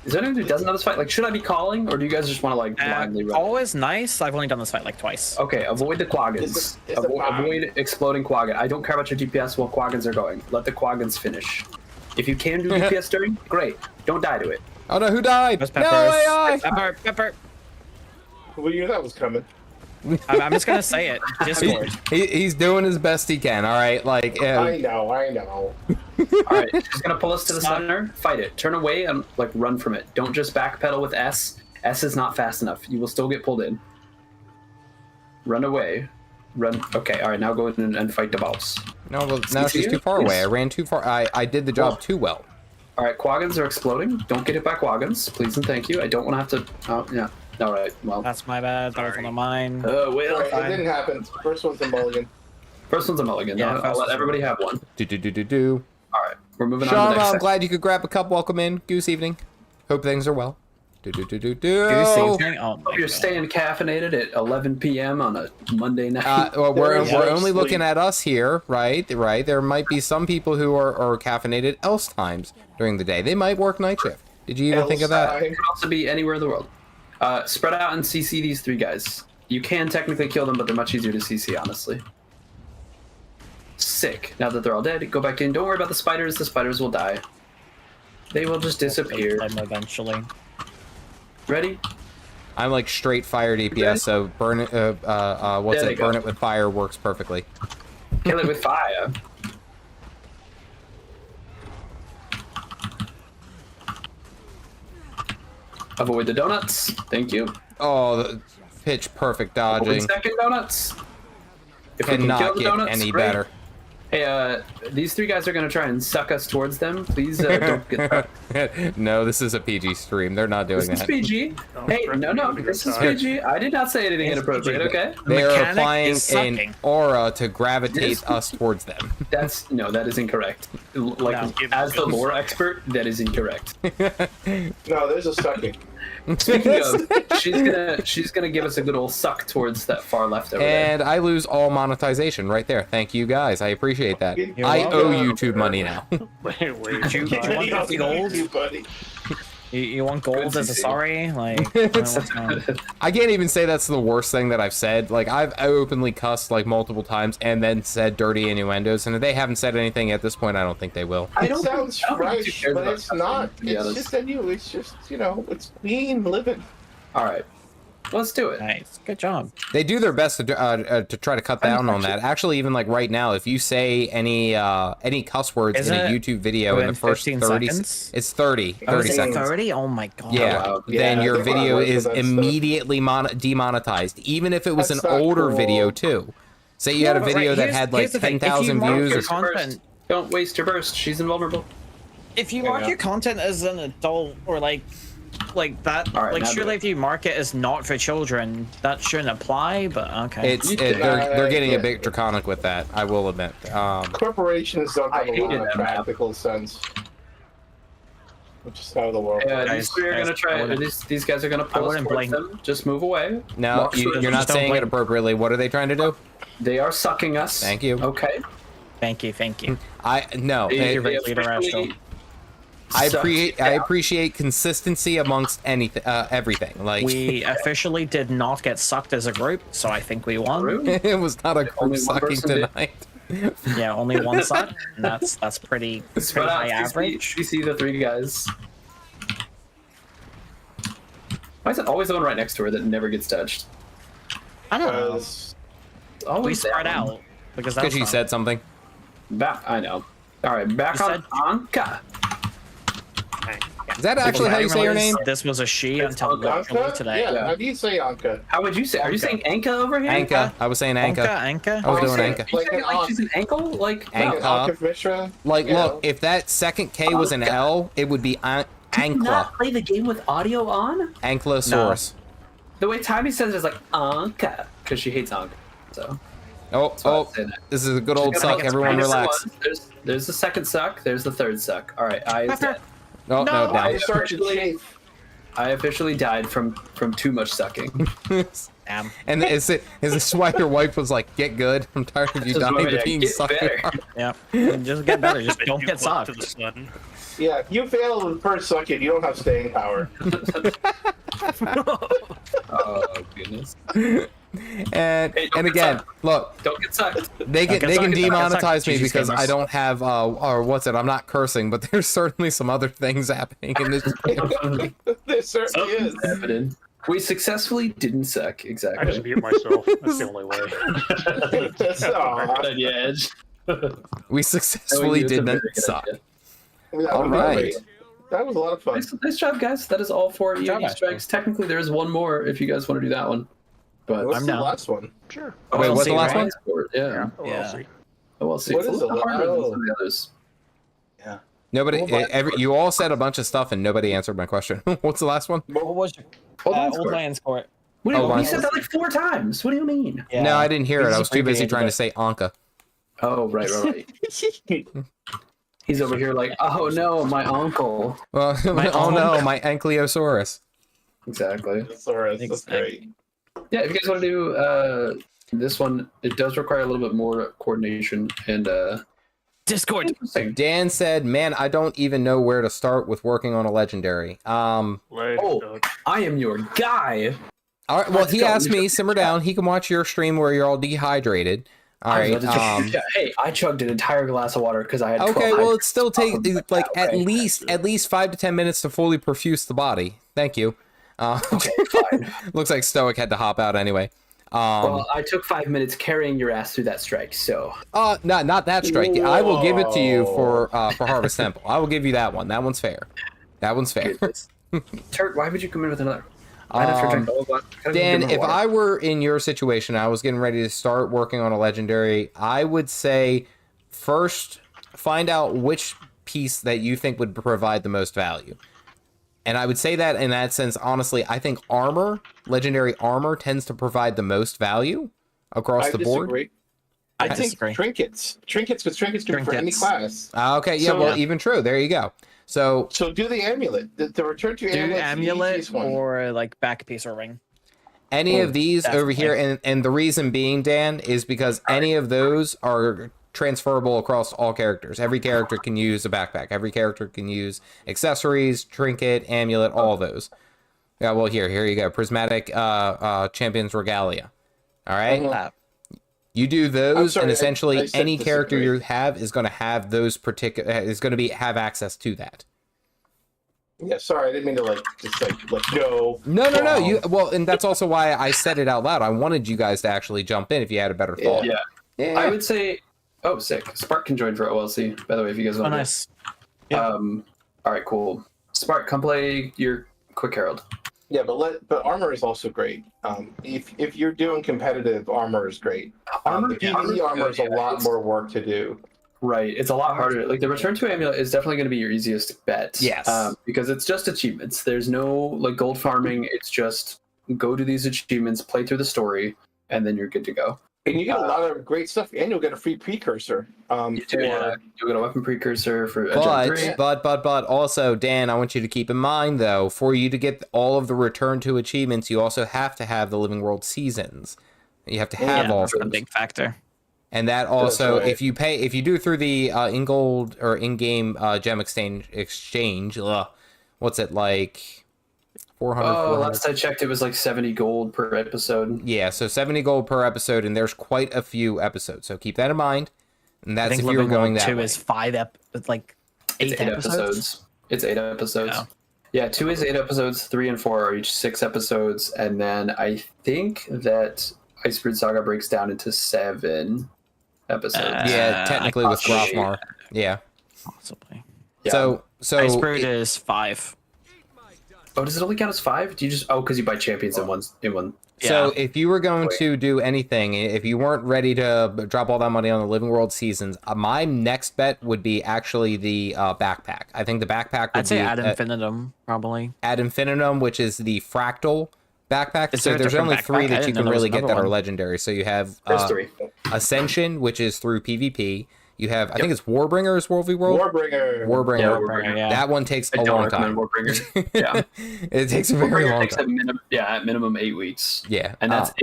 Is there anyone who doesn't know this fight? Like, should I be calling, or do you guys just want to, like, blindly run? Call is nice. I've only done this fight, like, twice. Okay, avoid the quaggins. Avoid exploding quaggin. I don't care about your DPS while quaggins are going. Let the quaggins finish. If you can do DPS during, great. Don't die to it. Oh no, who died? No AI! Pepper! Well, you knew that was coming. I'm just gonna say it. Discord. He's doing his best he can, alright? Like, I know. Alright, she's gonna pull us to the center. Fight it. Turn away and, like, run from it. Don't just backpedal with S. S is not fast enough. You will still get pulled in. Run away. Run. Okay, alright, now go in and fight the boss. No, well, now she's too far away. I ran too far. I did the job too well. Alright, quaggins are exploding. Don't get hit by quaggins, please and thank you. I don't want to have to... Oh, yeah. Alright, well... That's my bad. That was one of mine. Well, it didn't happen. First one's a mulligan. First one's a mulligan. Yeah, I'll let everybody have one. Alright, we're moving on to the next I'm section. glad you could grab a cup. Welcome in. Goose evening. Hope things are well. Goose evening? Oh, Hope you're staying caffeinated at 11 p.m. on a Monday night. Well, we're only looking at us here, right? There might be some people who are caffeinated else times during the day. They might work night shift. Did you even think of that? It could also be anywhere in the world. Spread out and CC these three guys. You can technically kill them, but they're much easier to CC, honestly. Sick. Now that they're all dead, go back in. Don't worry about the spiders. The spiders will die. They will just disappear. Eventually. Ready? I'm like straight fire DPS, so burn it. Burn it with fire works perfectly. Kill it with fire. Avoid the donuts. Thank you. Oh, the pitch perfect dodging. Avoid second donuts. If we can Cannot kill the get donuts, any great. better. Hey, these three guys are gonna try and suck us towards them. Please don't get hurt. No, this is a PG stream. They're not doing This is that. PG. Hey, no, this is PG. I did not say anything inappropriate. Okay. They are Mechanic applying is sucking. an aura to gravitate us towards them. That is incorrect. Like, as the lore expert, that is incorrect. No, there's a sucking. Speaking of, she's gonna give us a good old suck towards that far left over there. And I lose all monetization right there. Thank you guys. I appreciate that. You're I welcome. owe YouTube money now. Wait. You want the gold? buddy. You want gold as a sorry? Like, what's going on? I can't even say that's the worst thing that I've said. Like, I openly cussed like multiple times and then said dirty innuendos, and if they haven't said anything at this point, I don't think they will. It sounds right, cares but about it's not. Yeah, It's just that it's just, it's clean living. All right, let's do it. Nice. Good job. They do their best to try to cut down on that. Actually, even like right now, if you say any cuss words in a YouTube video in the first 30 seconds, it's 30 seconds. 30? Oh my god. Yeah, wow. then Yeah, your they video wanna work is with that immediately demonetized, even if it was That's an not older cool. video too. Say you had a but video right, that here's- had like here's the thing. If you 10,000 mark views. your Or content, Don't waste your burst. She's invulnerable. if you mark your content as an adult or like that, All right, like now do surely it. if you mark it as not for children, that shouldn't apply. But okay. they're getting a bit draconic with that. I will admit. Corporations don't have I a lot hated of that map. practical sense. Which is how the world Yeah, works. these three are gonna try. These guys are gonna pull us wouldn't towards blink. them. Just move away. No, Walk through you're them. not don't saying it blink. appropriately. What are they trying to do? They are sucking us. Thank you. Okay. Thank you. No. They You're right, leader officially- Astral. I appreciate consistency amongst anything, everything. Like We officially did not get sucked as a group, so I think we won. it was not a group sucking tonight. Yeah, only one suck. And that's pretty high average. You see the 3 guys. Why is it always the one right next to her that never gets touched? I don't know. It's always We spread that one. out because that's Because you fun. said something. Back, I know. All right, back You on said- Anka. Is that actually how you say your name? This was a she until literally Anka? today. Yeah, how do you say Anka? How would you say? Are you saying Anka over here? Anka. I was saying Anka. Anka. I was Are you doing saying- Anka. you saying it like she's an ankle? Like Anka. Like an Anka Mishra? Like, Yeah. look, if that second K was an L, it would be Do you Ankla. not play the game with audio on? Ankylosaurus. The way Tommy says it is like Anka because she hates Anka. So Oh, why I oh, say that. this is a good old She's gonna suck. make it Everyone minus relax. one. There's the second suck. There's the third suck. All right, I is dead. Oh, no, I down. officially died from too much sucking. Damn. And is this why your wife was like, get good? I'm tired of you This is why dying I to being get sucked. better. Yeah. Just get better. Just don't You get float to sucked. the sun. Yeah, if you fail in first sucking, you don't have staying power. Oh goodness! And Hey, don't and get again, sucked. look, Don't get sucked. they can get they can sucked, don't get demonetize sucked, me GG because I gamers. don't have or what's it? I'm not cursing, but there's certainly some other things happening in this game. There certainly is. Happening. We successfully didn't suck. I just Exactly. mute myself. That's the only way. Aw. On the edge. We successfully didn't suck. All right. That was a lot of fun. Nice job, guys. That is all 4 Good job, EOD strikes. Technically, there is one more if you guys want to do that one. But What's I'm the down. last one? Sure. Wait, what's the see, last right? one? Yeah. Oh, Yeah. I'll see. Oh, we'll see. What It's is a little the- harder than oh. some of the others. Nobody, Well, you all said a bunch of stuff and nobody answered my question. What's the last one? What was your Hold on, Old score. Lands Court? What do you Oh, mean? wow. You said that like 4 times. What do you mean? Yeah. No, I didn't hear it. He's I was too busy abbreviated trying to it. say Anka. Oh, right. He's over here like, oh no, my uncle. Well, oh no, my Ankylosaurus. Exactly. That's great. Yeah, if you guys want to do this one, it does require a little bit more coordination and Discord. interesting. Dan said, "Man, I don't even know where to start with working on a legendary." Wait, Oh. I am your guy. All right. Well, Let's he go. asked me, simmer down. He can watch your stream where you're all dehydrated. All right. Yeah, hey, I chugged an entire glass of water because I had 12 Okay. Well, it hydrants. still takes like at Okay. least 5 to 10 minutes to fully perfuse the body. Thank you. Okay, fine. Looks like Stoic had to hop out anyway. Well, I took 5 minutes carrying your ass through that strike, so Not that strike. I will give it to you for Harvest Temple. I will give you that one. That one's fair. That one's fair. Turt, why would you come in with another? I'd have to drink the whole glass. I'd have to Dan, give him if water. I were in your situation, I was getting ready to start working on a legendary, I would say first find out which piece that you think would provide the most value. And I would say that in that sense, honestly, I think armor, legendary armor, tends to provide the most value across the board. Disagree. I I think disagree. trinkets, because trinkets can be for any Trinkets. class. Okay, yeah, So- well, even true. There you go. So, So do the amulet. The return to Do amulet. amulet or like back piece or ring. any of these that's over the here, and the reason being, Dan, is because any of those are transferable across all characters. Every character can use a backpack. Every character can use accessories, trinket, amulet, all those. Yeah, well, here you go. Prismatic Champion's Regalia. All right? You do those, sorry, and I essentially said any character disagree. you have is going to have those particular, is going to have access to that. Yeah, sorry, I didn't mean to no. No. You well, and that's also why I said it out loud. I wanted you guys to actually jump in if you had a better thought. Yeah. I would say, oh, sick. Spark can join for OLC, by the way, if you guys Oh, want nice. All right, cool. Spark, come play your Quick Herald. Yeah, but armor is also great. If you're doing competitive, armor is great. The PvE armor is a lot more work to do. Right, it's a lot harder. Like the return to amulet is definitely going to be your easiest bet. Yes. Because it's just achievements. There's no like gold farming. It's just go do these achievements, play through the story, and then you're good to go. And you get a lot of great stuff, and you'll get a free precursor. You get a weapon precursor for a Gen 3. But also, Dan, I want you to keep in mind though, for you to get all of the return to achievements, you also have to have the Living World seasons. You have to have all that's a those. big factor. And that also, right. if you do through the in gold or in-game gem exchange, what's it like? 400. Oh, last I checked, it was like 70 gold per episode. Yeah, so 70 gold per episode, and there's quite a few episodes. So keep that in mind. And that's if you were going that 2 way. is 5 like 8 episodes. It's 8 episodes. Yeah, 2 is 8 episodes. 3 and 4 are each 6 episodes, and then I think that Iceberg Saga breaks down into 7 episodes. Yeah, technically with Grofmar. Yeah. Possibly. Yeah. So Iceberg is 5. Oh, does it only count as 5? Do you just because you buy champions in one? So if you were going to do anything, if you weren't ready to drop all that money on the Living World seasons, my next bet would be actually the backpack. I think the backpack would I'd say be Ad Infinitum, probably. Ad Infinitum, which is the fractal backpack. Is So there a there's different only 3 backpack? that I you didn't can know there was really get another that are one. legendary. So you have There's 3. Ascension, which is through PvP. You have, I think it's Warbringer is World v World. Warbringer. Warbringer. Yeah, Warbringer. Yeah. That one takes I a don't long recommend time. Warbringer. Yeah, It takes a very Warbringer long takes time. at minimum 8 weeks. Yeah, And that's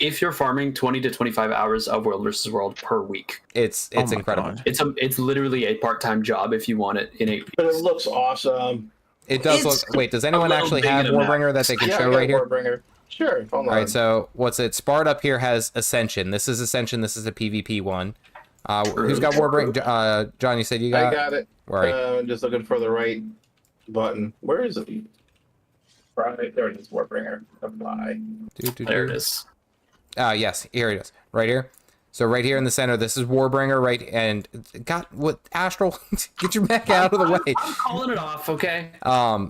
if you're farming 20 to 25 hours of World versus World per week. it's Oh my incredible. God. It's literally a part-time job if you want it in 8 weeks. But it looks awesome. It does It's look. Wait, does anyone little actually bigger have than Warbringer that they can Yeah, show I got right here? Warbringer. Sure. Hold on. All right, so what's it? Spart up here has Ascension. This is Ascension. This is a PvP one. Who's got Warbringer? John, you said you got. I got it. Where are you? I'm just looking for the right button. Where is it? Right there it is. Warbringer. Apply. There it is. Yes, here it is. Right here. So right here in the center, this is Warbringer, right? And God, what Astral? Get your mech out of the way. I'm calling it off, okay?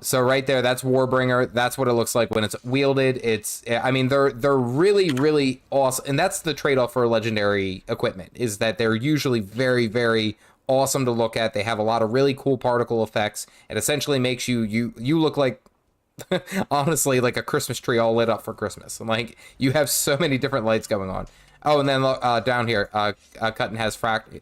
So right there, that's Warbringer. That's what it looks like when it's wielded. I mean, they're really, really awesome, and that's the trade-off for legendary equipment is that they're usually very, very awesome to look at. They have a lot of really cool particle effects. It essentially makes you look like, honestly, like a Christmas tree all lit up for Christmas. And like you have so many different lights going on. Oh, and then down here, Cutton has fract.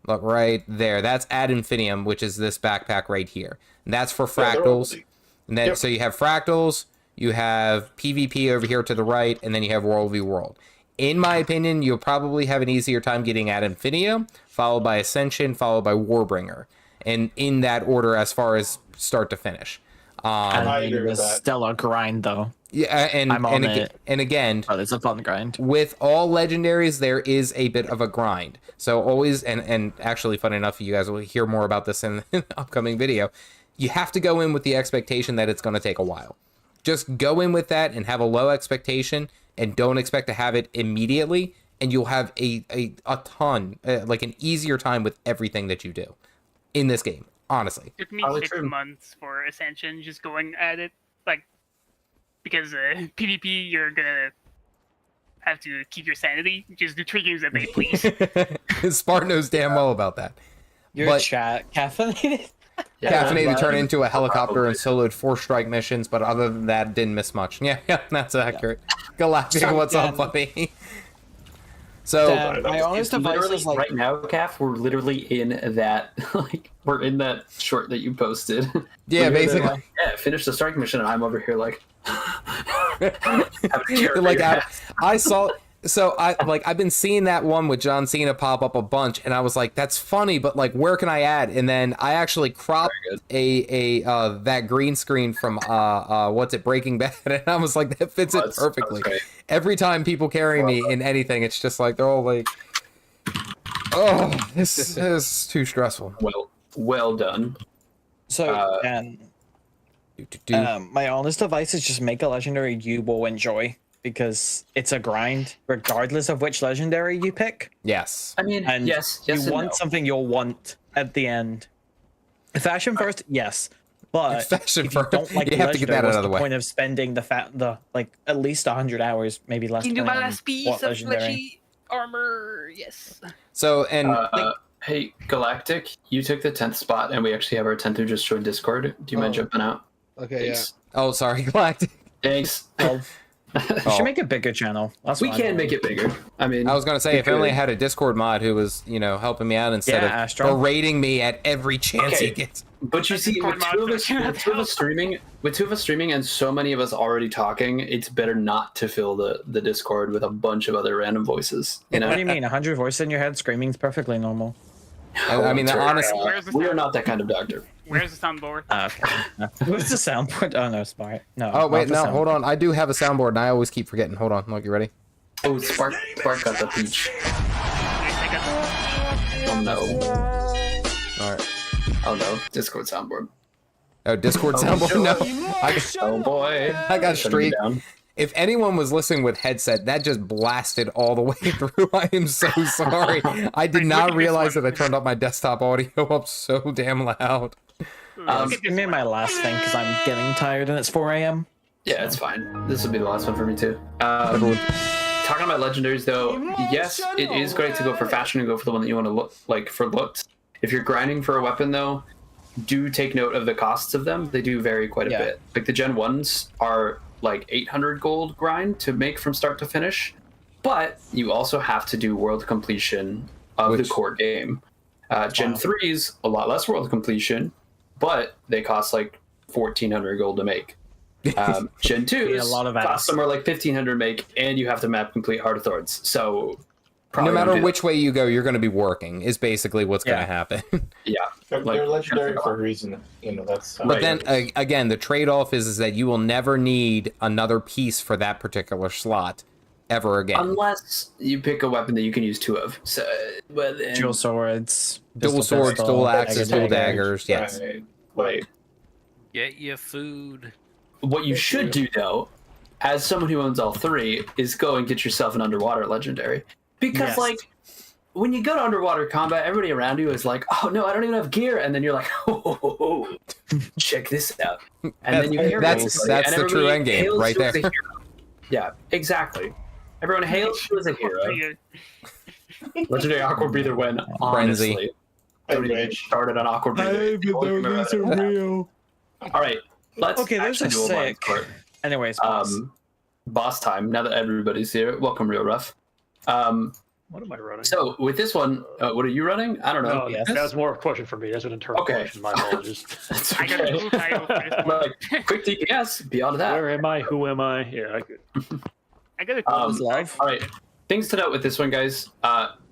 Look right there. That's Ad Infinitum, which is this backpack right here. And that's for fractals. And then so you have fractals, you have PvP over here to the right, and then you have World v World. In my opinion, you'll probably have an easier time getting Ad Infinitum, followed by Ascension, followed by Warbringer, and in that order as far as start to finish. I agree with that. Still a grind though. Yeah, and again, Oh, it's a fun grind. with all legendaries, there is a bit of a grind. So always, and actually, funny enough, you guys will hear more about this in the upcoming video. You have to go in with the expectation that it's going to take a while. Just go in with that and have a low expectation, and don't expect to have it immediately, and you'll have a ton, like an easier time with everything that you do in this game. Honestly, It took me Probably 6 true. months for Ascension, just going at it, like, because PvP, you're gonna have to keep your sanity. Just do 3 games a day, please. Spartan knows damn well about that. Your But- chat caffeinated. Caffeinated turned into a helicopter and soloed 4 strike missions, but other than that, didn't miss much. Yeah, that's accurate. Galactic, Sorry, what's up, Dan. buddy? So, Dan, my honest advice Literally is like right now, Calf, we're literally in that we're in that short that you posted. yeah, We're basically. like, yeah, finish the strike mission, and I'm over here like like I saw, so I've been seeing that one with John Cena pop up a bunch, and I was like, that's funny, but like, where can I add? And then I actually cropped that green screen from Breaking Bad, and I was like, that fits it perfectly. Every time people carry me in anything, it's just like they're all like, oh, this is too stressful. Well done. so. Dan, my honest advice is just make a legendary you will enjoy, because it's a grind regardless of which legendary you pick. Yes. I mean, And yes, you and want no. something you'll want at the end. Fashion first, yes. But Fashion if you first. don't like You the have to get legendary, that out what's of the way. point of spending the like at least 100 hours, maybe less. Can you depending my on last piece what of legendary. fleshy armor? Yes. So, and Hey, Galactic, you took the 10th spot, and we actually have our 10th who just joined Discord. Do you mind jumping out? Okay, Thanks. oh, sorry, Galactic. Thanks. Well, You should make a bigger channel. We can make it bigger. I mean, I was gonna say if I only had a Discord mod who was, you know, helping me out instead of berating me at every chance he gets. But you see, with two of us streaming, and so many of us already talking, it's better not to fill the Discord with a bunch of other random voices. You know? What do you mean? 100 voices in your head screaming is perfectly normal. I mean, honestly, we are not that kind of doctor. Where's the soundboard? Okay. Where's the soundboard? Oh no, Smart. No. Oh wait, no, hold on. I do have a soundboard, and I always keep forgetting. Hold on, look, you ready? Oh, Spark got the peach. Oh no. All right. Oh no, Discord soundboard. Oh, Discord soundboard. No. Oh boy. I got straight. If anyone was listening with headset, that just blasted all the way through. I am so sorry. I did not realize that I turned up my desktop audio up so damn loud. Give me my last thing because I'm getting tired and it's 4 a.m. Yeah, it's fine. This will be the last one for me too. Talking about legendaries though, yes, it is great to go for fashion and go for the one that you want to look like for looks. If you're grinding for a weapon though, do take note of the costs of them. They do vary quite a bit. Like the Gen 1s are like 800 gold grind to make from start to finish, but you also have to do world completion of the core game. Gen 3s, a lot less world completion, but they cost like 1400 gold to make. Gen 2s cost somewhere like 1500 to make, and you have to map complete Heart of Thorns. So no matter which way you go, you're going to be working is basically what's going to happen. Yeah. They're legendary for a reason, you know. That's but then again, the trade-off is that you will never need another piece for that particular slot ever again, unless you pick a weapon that you can use two of. So, but then, dual swords, dual axes, dual daggers. Yes. Right. Get your food. What you should do though, as someone who owns all three, is go and get yourself an underwater legendary, because like, when you go to underwater combat, everybody around you is like, "Oh no, I don't even have gear," and then you're like, "Oh, check this out," and then you hear that's the true end game right there. Yeah, exactly. Everyone hails you as a hero. Legendary awkward breather when honestly, don't even get started on awkward breather. All right, let's. Okay, those are sick. Anyways, boss time. Now that everybody's here, welcome, Real Rough. What am I running? So with this one, what are you running? I don't know. No, that's more of a question for me. That's an internal question. My apologies. I got a cool title for this one. Like, quick DPS. Beyond that. Where am I? Who am I? Yeah, I got a cool live. All right. Things to note with this one, guys.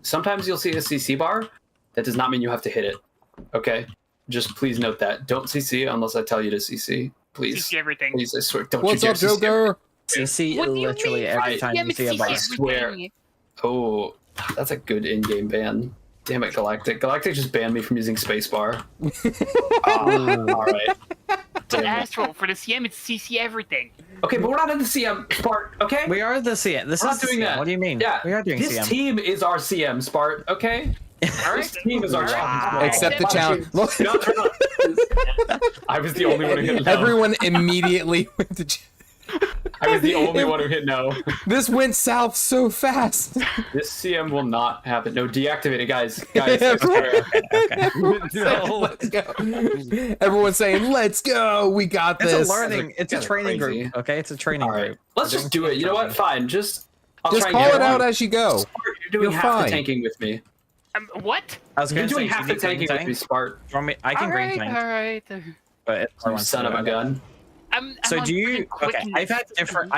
Sometimes you'll see a CC bar. That does not mean you have to hit it. Okay. Just please note that. Don't CC unless I tell you to CC. Please. CC everything. Please, I swear. Don't What's you up, dare Joker? CC literally every time you see a bar. I swear. Oh, that's a good in-game ban. Damn it, Galactic. Galactic just banned me from using spacebar. All right. But Astral, for the CM, it's CC everything. Okay, but we're not in the CM, Spart, okay? We are the CM. We're not doing that. What do you mean? Yeah, we are doing this CM. Team is our CM, Spart, okay? This team is our challenge. Except the challenge. Look. I was the only one who hit no. Everyone immediately went to. I was the only one who hit no. This went south so fast. This CM will not happen. No, deactivate it, guys. Guys, no, let's go. Everyone's saying, "Let's go. We got this." It's a learning. It's a training group. Okay, it's a training group. Let's just do it. You know what? Fine. Just call it out as you go. You're doing half the tanking with me. What? I was You're going to say, doing half the tanking with me, Spart. I can green tank. All right. But you son of a gun. So do you? Okay, I've had different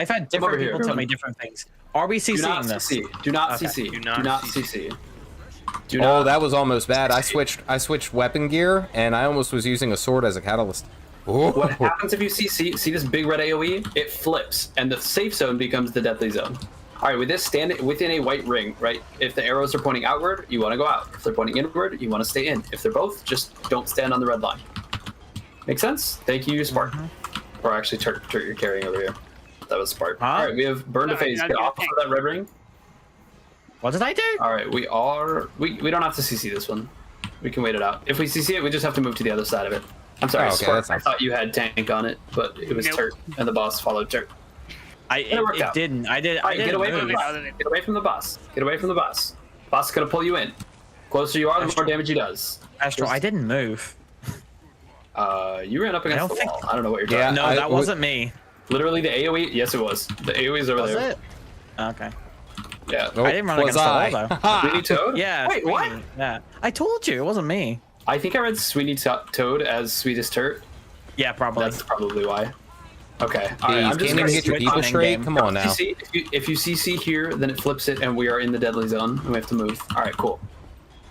people tell me different things. Are we CCing this? Do not CC. Do not CC. Oh, that was almost bad. I switched weapon gear, and I almost was using a sword as a catalyst. Ooh. What happens if you CC? See this big red AOE? It flips, and the safe zone becomes the deadly zone. All right, with this, stand within a white ring, right? If the arrows are pointing outward, you want to go out. If they're pointing inward, you want to stay in. If they're both, just don't stand on the red line. Make sense? Thank you, Spark. Or actually, Turk, you're carrying over here. That was Spark. All right, we have burn to phase. Get off of that red ring. What did I do? All right, we don't have to CC this one. We can wait it out. If we CC it, we just have to move to the other side of it. I'm sorry, okay, Spark. I thought you had tank on it, but it was Turk, and the boss followed Turk. It didn't. I didn't. Get away from the boss. Get away from the boss. Get away from the boss. Boss is gonna pull you in. Closer you are, the more damage he does. Astro, I didn't move. You ran up against the wall. I don't know what you're talking about. No, that wasn't me. Literally the AoE. Yes, it was. The AoE is over Was there. it? Okay. Yeah. Oh, I didn't run was against I? the wall though. Sweeney Toad? Yeah. Wait, what? Sweeney, yeah. I told you it wasn't me. I think I read Sweeney Toad as Sweetest Turt. Yeah, probably. That's probably why. Okay. Jeez, Alright, I'm can't just even gonna get your switch people on straight? game. Come on now. CC, if you CC here, then it flips it, and we are in the deadly zone, and we have to move. All right, cool.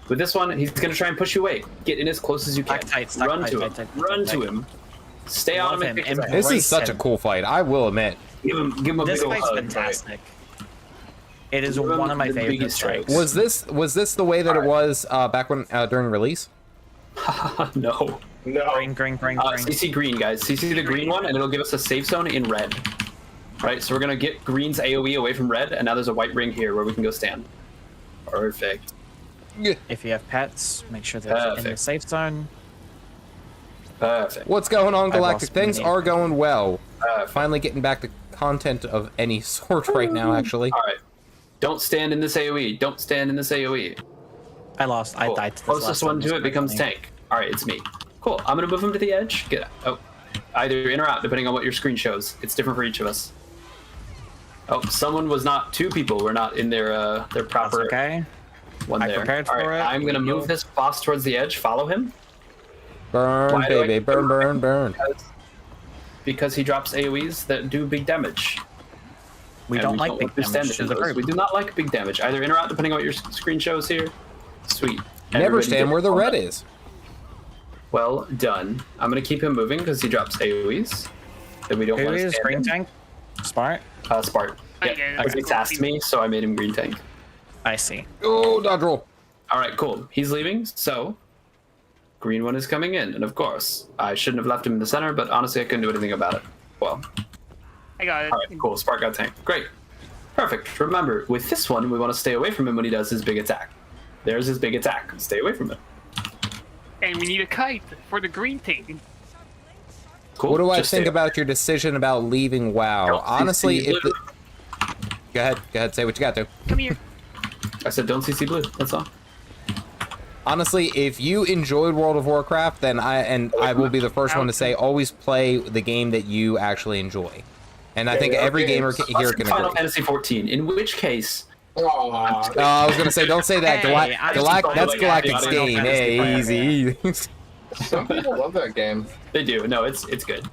With this one, he's gonna try and push you away. Get in as close as you can. Run to him. Run to him. Stay on him and kick his ass. This is such a cool fight, I will admit. Give him a This big ol' fight's hug. fantastic. It is Give him one of my the favorite biggest strikes. Was this the way that it was back when during release? No. No. Green. CC green, guys. CC the green one, and it'll give us a safe zone in red. Right, so we're gonna get green's AoE away from red, and now there's a white ring here where we can go stand. Perfect. If you have pets, make sure they're in the safe zone. Perfect. What's going on, I've Galactic? lost Things meaning. are going well. Finally getting back to content of any sort right now, actually. All right. Don't stand in this AoE. Don't stand in this AoE. I lost. Cool. I died to this Closest last one to time, it becomes unfortunately. tank. All right, it's me. Cool. I'm gonna move him to the edge. Get either in or out, depending on what your screen shows. It's different for each of us. Oh, someone was not. Two people were not in their proper That's okay. one I there. prepared All right, for it. I'm gonna move this boss towards the edge. Follow him. Burn, Why do I- baby, burn. Because he drops AoEs that do big damage. We And don't like big understand damage to the those. group. We do not like big damage. Either in or out, depending on what your screen shows here. Sweet. Never Everybody stand gets where the one red up. is. Well done. I'm gonna keep him moving because he drops AoEs. That we don't Who want to is stand green him. tank? Smart. Spart. Yeah, Okay, because he tasked me, so I made him green tank. I see. Oh, dodge roll. All right, cool. He's leaving, so green one is coming in, and of course, I shouldn't have left him in the center, but honestly, I couldn't do anything about it. Well, I got it. all right, cool. Spark got tanked. Great. Perfect. Remember, with this one, we want to stay away from him when he does his big attack. There's his big attack. Stay away from it. And we need a kite for the green thing. Cool. What do I Just think stay- about your decision about leaving WoW? Don't Honestly, CC if the... Go ahead, say what you got to. Come here. I said don't CC blue. That's all. Honestly, if you enjoyed World of Warcraft, then I will be the first one to say always play the game that you actually enjoy. And I think every gamer here can Final agree. Fantasy 14. In which case, Aw. I was gonna say, don't say that. Hey, I just don't That's like Galactic's Final game. Fantasy Hey, player. easy. Some people love that game. they do. No, it's good.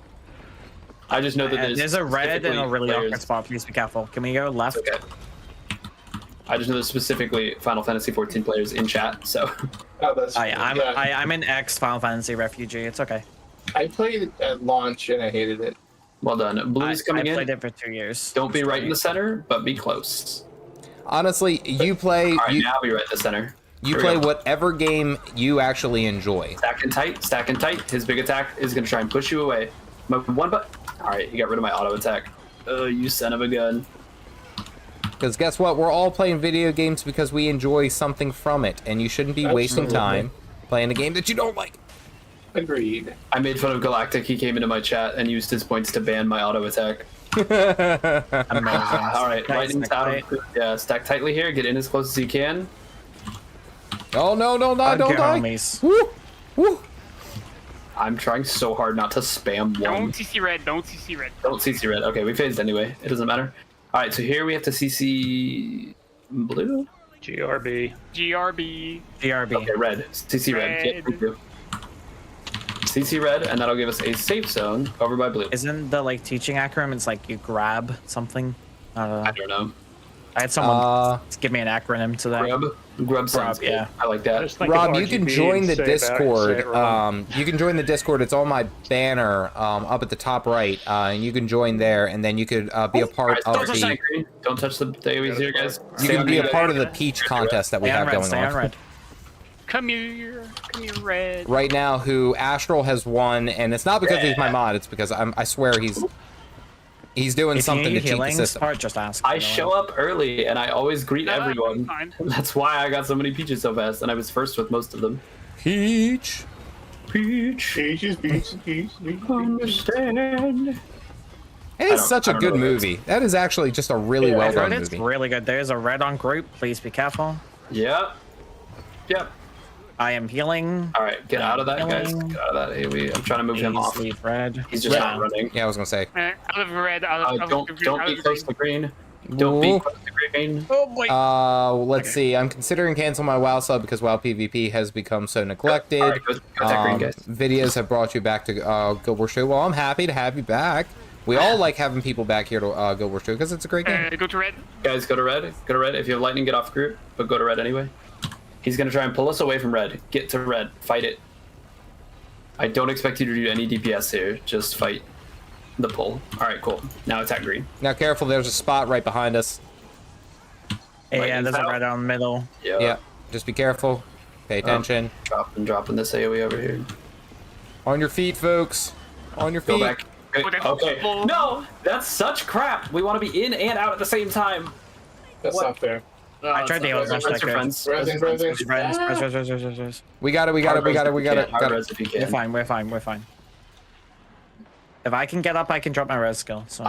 I just know that There's a red and a specifically really players- awkward spot. Please be careful. Can we go left? Okay. I just know there's specifically Final Fantasy 14 players in chat, so Oh, that's I'm an ex Final Fantasy refugee. It's okay. I played it at launch and I hated it. well done. Blue's coming I played in. it for 2 years. Don't be It's right in great. the center, but be close. Honestly, you play All right, now be right in the center. you Here we play go. whatever game you actually enjoy. Stack and tight, stack and tight. His big attack is gonna try and push you away. My one but. All right, you got rid of my auto attack. Oh, you son of a gun. Because guess what? We're all playing video games because we enjoy something from it, and you shouldn't be wasting Absolutely. time playing a game that you don't like. Agreed. I made fun of Galactic. He came into my chat and used his points to ban my auto attack. Amazing. All right, Nice, lightning's out. Nick. Yeah, stack tightly here. Get in as close as you can. Oh no, don't die, don't Okay, die. homies. Woo! Woo! I'm trying so hard not to spam one. Don't CC red. Don't CC red. Don't CC red. Okay, we phased anyway. It doesn't matter. All right, so here we have to CC blue. GRB. GRB. GRB. Okay, red. CC red. Yeah, Red. we do. CC red, and that'll give us a safe zone over by blue. Isn't the like teaching acronym? It's like you grab something. I don't know. I don't know. I had someone give me an acronym to that. Grub sounds good. yeah. I like that. Rob, you can join the Discord. You can join the Discord. It's on my banner up at the top right, and you can join there, and then you could be a part All of right, don't touch the. that green. Don't touch the AoEs here, guys. You Stay can on be a green. part of the Peach contest that we Stay on have red. going Stay on on. red. Come here. Come here, red. Right now, who Astral has won, and it's not because he's my mod. It's because I swear he's doing If something you to need cheat the healing system. support, just ask. I show up early, and I always greet No, everyone. fine. That's why I got so many peaches so fast, and I was first with most of them. Peach. Peach. Peaches, peaches, peaches, peaches. Understand. It I is don't- such I a don't good know what it movie. That is actually just a really Yeah, well I heard done it's movie. really good. There's a red on group. Please be careful. Yep. Yep. I am healing. All right, get out of that, guys. Healing. Get out of that AoE. I'm trying to move him Please off. leave red. He's just not running. Yeah, I was gonna say. Out of red, out of Don't be close to green. Don't be close to green. Oh boy. Let's see. I'm considering cancel my WoW sub because WoW PvP has become so neglected. All right, go that green, guys. Videos have brought you back to Gw2. Well, I'm happy to have you back. We all like having people back here to Gw2 because it's a great game. Go to red. Guys, go to red. Go to red. If you have lightning, get off group, but go to red anyway. He's gonna try and pull us away from red. Get to red. Fight it. I don't expect you to do any DPS here. Just fight the pull. All right, cool. Now attack green. Now careful, there's a spot right behind us. Yeah, there's a red on the middle. Yeah. Just be careful. Pay attention. Dropping this AoE over here. On your feet, folks. On your feet. Go back. Okay. No, that's such crap. We want to be in and out at the same time. That's not fair. I tried to heal as much as I could. Friends. We got it. We're fine. If I can get up, I can drop my res skill. So.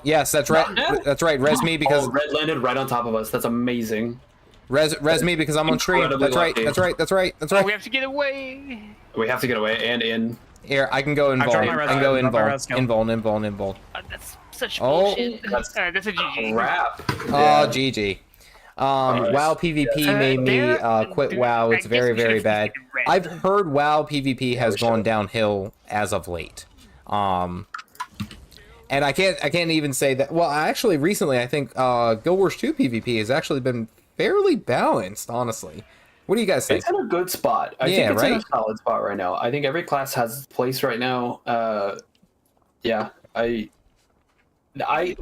Yes, that's right. That's right. Res me because red landed right on top of us. That's amazing. Res me because I'm on stream. That's right. lucky. That's right. Oh, we have to get away. We have to get away and in. Here, I can go invuln. I can go invuln. That's such Oh. bullshit. That's a GG. Crap. Oh, GG. WoW PvP made me quit WoW. It's very, very bad. I've heard WoW PvP has gone downhill as of late. And I can't even say that. Well, actually, recently I think Gw2 PVP has actually been fairly balanced. Honestly, what do you guys think? It's in a good spot. I think it's in a solid spot right now. I think every class has its place right now. Yeah,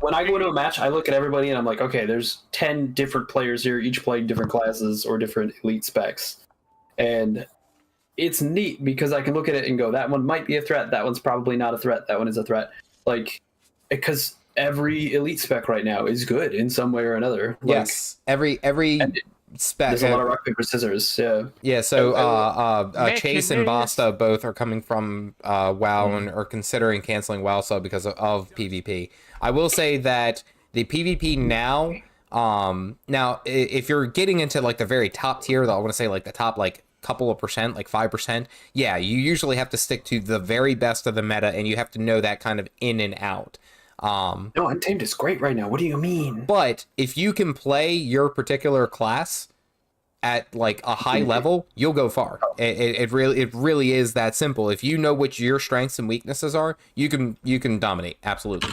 when I go into a match, I look at everybody and I'm like, okay, there's 10 different players here, each playing different classes or different elite specs, and it's neat because I can look at it and go, that one might be a threat, that one's probably not a threat, that one is a threat. Like, because every elite spec right now is good in some way or another. Like, yes, every spec. There's a lot of rock, paper, scissors. Yeah. So Chase and Basta both are coming from WoW and are considering canceling WoW sub because of PvP. I will say that the PvP now, if you're getting into like the very top tier, I want to say like the top like couple of percent, like 5%, yeah, you usually have to stick to the very best of the meta, and you have to know that kind of in and out. No, Untamed is great right now. What do you mean? But if you can play your particular class at like a high level, you'll go far. It really is that simple. If you know what your strengths and weaknesses are, you can dominate. Absolutely.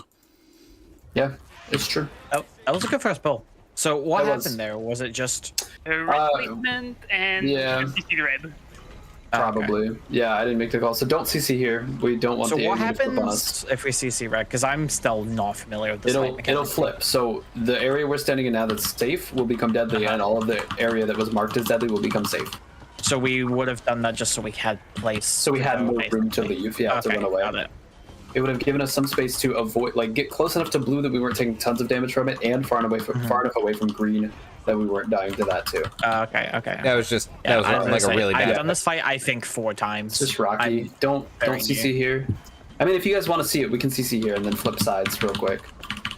Yeah, it's true. Oh, that was a good first pull. So what happened there? Was it just red placement and CC red? Probably. Okay. Yeah, I didn't make the call. So don't CC here. We don't want the So what to flip on happens us. if we CC red? Because I'm still not familiar with this. It'll flip. So the area we're standing in now that's safe will become deadly, and all of the area that was marked as deadly will become safe. So we would have done that just so we had place. So we had more room to leave. Yeah, to run away. Got it. It would have given us some space to avoid, like, get close enough to blue that we weren't taking tons of damage from it, and far enough away from green that we weren't dying to that too. Okay. That was just like a really bad. I've done this fight I think 4 times. It's just rocky. Don't CC here. I mean, if you guys want to see it, we can CC here and then flip sides real quick.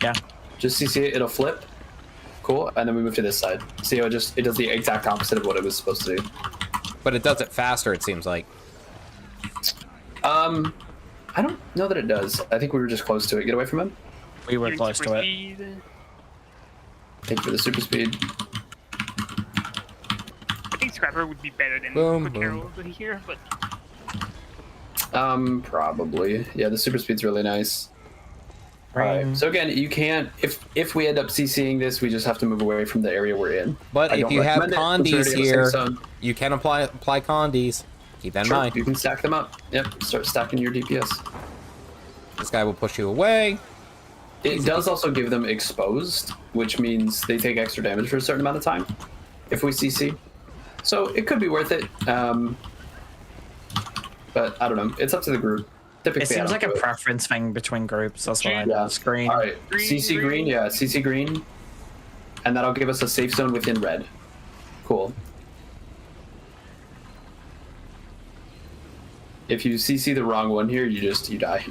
Yeah. Just CC it. It'll flip. Cool. And then we move to this side. See how it does the exact opposite of what it was supposed to do. But it does it faster. It seems like. I don't know that it does. I think we were just close to it. Get away from him. We were close to it. Thank you for the super speed. I think Scrapper would be better than Carol here, but probably. Yeah, the super speed's really nice. Right. So again, you can't. If we end up CCing this, we just have to move away from the area we're in. But if you have condies here, you can apply condies. Keep that in mind. You can stack them up. Yep. Start stacking your DPS. This guy will push you away. It does also give them exposed, which means they take extra damage for a certain amount of time if we CC. So it could be worth it. But I don't know. It's up to the group. Typically, it seems like a preference thing between groups. That's why I green. All right. CC green. Yeah, CC green. And that'll give us a safe zone within red. Cool. If you CC the wrong one here, you die.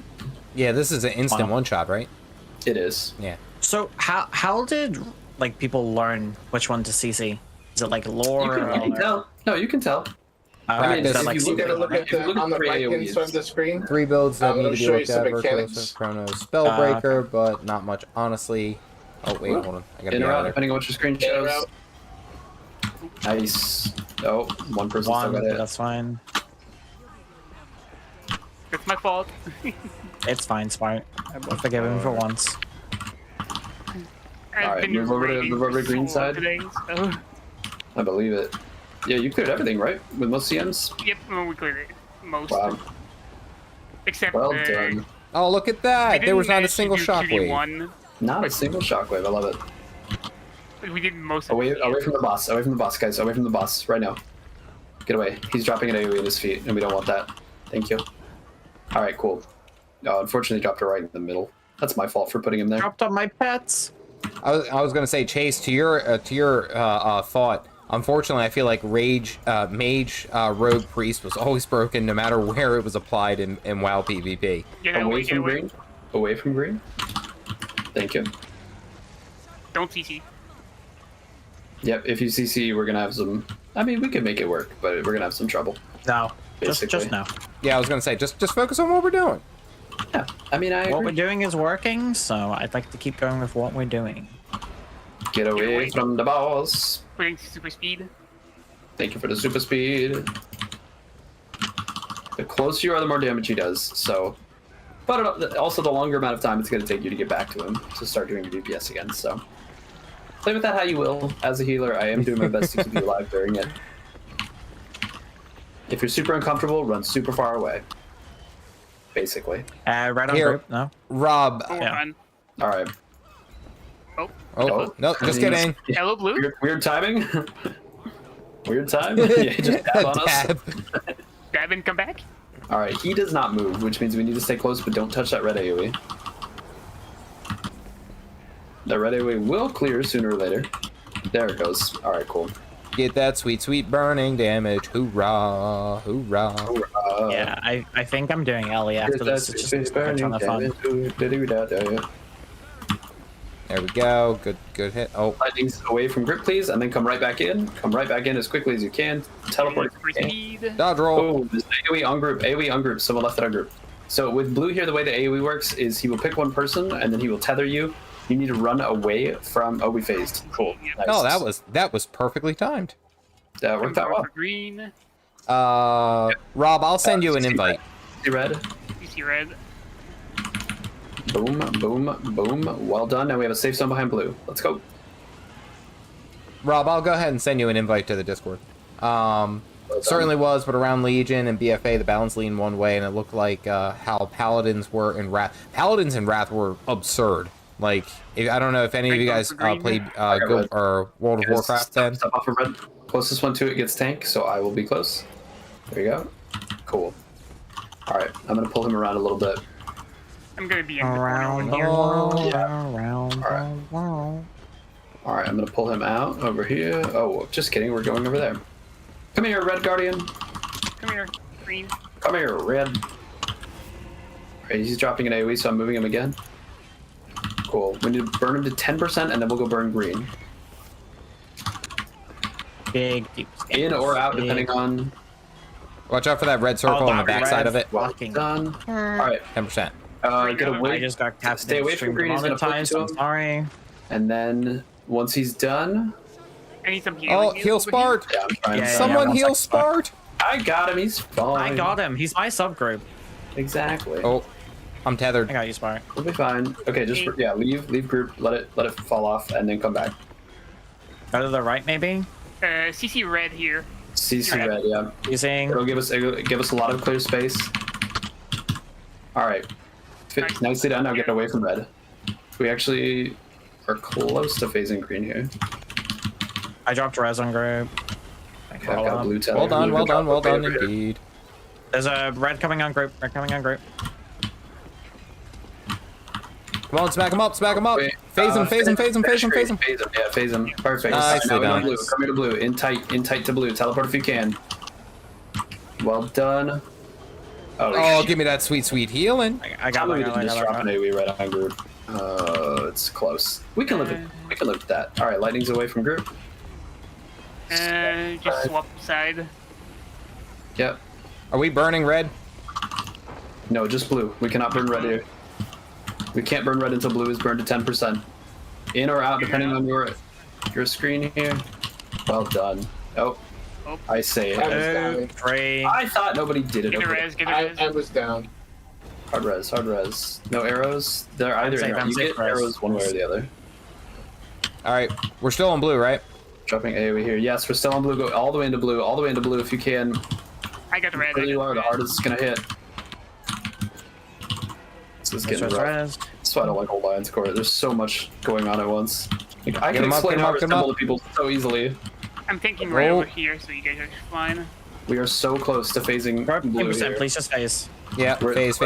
Yeah, this is an instant one-shot, right? It is. Yeah. So how did like people learn which one to CC? Is it like lore? You can tell. No, you can tell. Practice. If you look at on the right-hand side of the screen, 3 builds that need to be show you looked some at. Virtuoso, mechanics. Chrono, Spellbreaker, but not much, honestly. Oh, wait, hold on. I gotta In be or out out, of there. depending on what your screen shows. Nice. Oh, one person still got it. That's fine. It's my fault. It's fine, Smart. I'll forgive him for once. I've Alright, been move over to raiding the green so side. Today, so. I believe it. Yeah, you cleared everything, right? With most CMs? Yep, well, we cleared it. Most. Wow. Except Well done. Oh, look at we that! There didn't was not a manage to single do shockwave. QD1, Not a single shockwave. I love it. but we did most of Away, it. away from the boss. Away from the boss, guys. Away from the boss. Right now. Get away. He's dropping an AoE in his feet, and we don't want that. Thank you. Alright, cool. Oh, unfortunately, dropped it right in the middle. That's my fault for putting him there. Dropped on my pets. I was gonna say, Chase, to your thought. Unfortunately, I feel like Mage Rogue Priest was always broken, no matter where it was applied in WoW PvP. Get away, Away get from away. green. Away from green. Thank you. Don't CC. Yep, if you CC, we're gonna have some... I mean, we can make it work, but we're gonna have some trouble. No, Basically. just no. Yeah, I was gonna say, just focus on what we're doing. Yeah, I mean, I What agree. we're doing is working, so I'd like to keep going with what we're doing. Get away away. from the boss. Putting super speed. Thank you for the super speed. The closer you are, the more damage he does, so... But also the longer amount of time it's going to take you to get back to him to start doing your DPS again, so... Play with that how you will. As a healer, I am doing my best to keep you alive during it. If you're super uncomfortable, run super far away. Basically. Right on Here. group, no? Rob. Oh, Yeah. fun. Alright. Oh, Oh, no, just kidding. hello, blue. Weird timing. Weird time. Yeah, just dab on us. Dab. Dab and come back. Alright, he does not move, which means we need to stay close, but don't touch that red AoE. That red AoE will clear sooner or later. There it goes. Alright, cool. Get that sweet, sweet burning damage. Hoorah, hoorah. Yeah, I think I'm doing Ellie after this. It's just a ton of fun. There we go. Good hit. Oh, Lightning's away from grip, please, and then come right back in. Come right back in as quickly as you can. Teleport. Super speed. dodge roll. Oh, there's AoE on group. AoE on group. Someone left it on group. So with blue here, the way the AoE works is he will pick one person and then he will tether you. You need to run away from. Oh, we phased. Cool. Nice. Oh, that was perfectly timed. That worked out well. For green. Rob, I'll send you an invite. See red. CC red. Boom, boom, boom. Well done. Now we have a safe zone behind blue. Let's go. Rob, I'll go ahead and send you an invite to the Discord. Certainly was, but around Legion and BFA, the balance leaned one way, and it looked like how Paladins were in Wrath. Paladins in Wrath were absurd. Like, I don't know if any of you guys played Guild or World of Warcraft then. Step off of red. Closest one to it gets tank, so I will be close. There you go. Cool. All right, I'm gonna pull him around a little bit. I'm gonna be in the Around corner. All right, I'm gonna pull him out over here. Oh, just kidding. We're going over there. Come here, Red Guardian. Come here, green. Come here, Red. All right, he's dropping an AoE, so I'm moving him again. Cool. We need to burn him to 10%, and then we'll go burn green. Big deep. In or out, depending on. Watch out for that red circle on the back side of it. Well done. All right. 10%. Get away. I just got caffeinated. Stay away from green. He's gonna flick to I'm him. sorry. And then once he's done, I need some healing. Oh, heal Spart! yeah, I'm trying. Yeah, Someone one heal second. Spart! I got him. He's fine. I got him. He's my subgroup. Exactly. Oh, I'm tethered. I got you, Smart. We'll be fine. Okay, just leave group. Let it fall off, and then come back. Go to the right, maybe. CC red here. CC red, yeah. Using. It'll give us a lot of clear space. All right. Nice. Nicely done. Now get away from red. We actually are close to phasing green here. I dropped res on group. Okay, I've got a blue tether. Well done, Blue well drop done, well away done over here. indeed. There's a red coming on group. Red coming on group. Come on, smack him up, smack him up. Wait, Phase him, phase him, phase him, phase him, phase him. Phase him, yeah, phase him. Perfect. Nicely Now we done. go blue. Come here to blue. In tight to blue. Teleport if you can. Well done. Oh, give me that sweet, sweet healing. I got we one. didn't just drop an AoE right on group. It's close. We can live with that. All right, lightning's away from group. Just swap side. Yep. Are we burning red? No, just blue. We cannot burn red here. We can't burn red until blue is burned to 10%. In or out, depending on your screen here. Well done. Oh. I say it. I thought nobody did it. Get the res, get the res. I was down. Hard res, hard res. No arrows? They're either in. You get arrows one way or the other. Alright, we're still on blue, right? Dropping AoE here. Yes, we're still on blue. Go all the way into blue. All the way into blue if you can. I got the res. Where you are, the hardest it's gonna hit. This is getting rough. That's why I don't like old Lions Court. There's so much going on at once. Like, I can explain how to assemble to people so easily. I'm thinking right over here, so you guys are fine. We are so close to phasing blue here. Please just phase. Yeah, phase.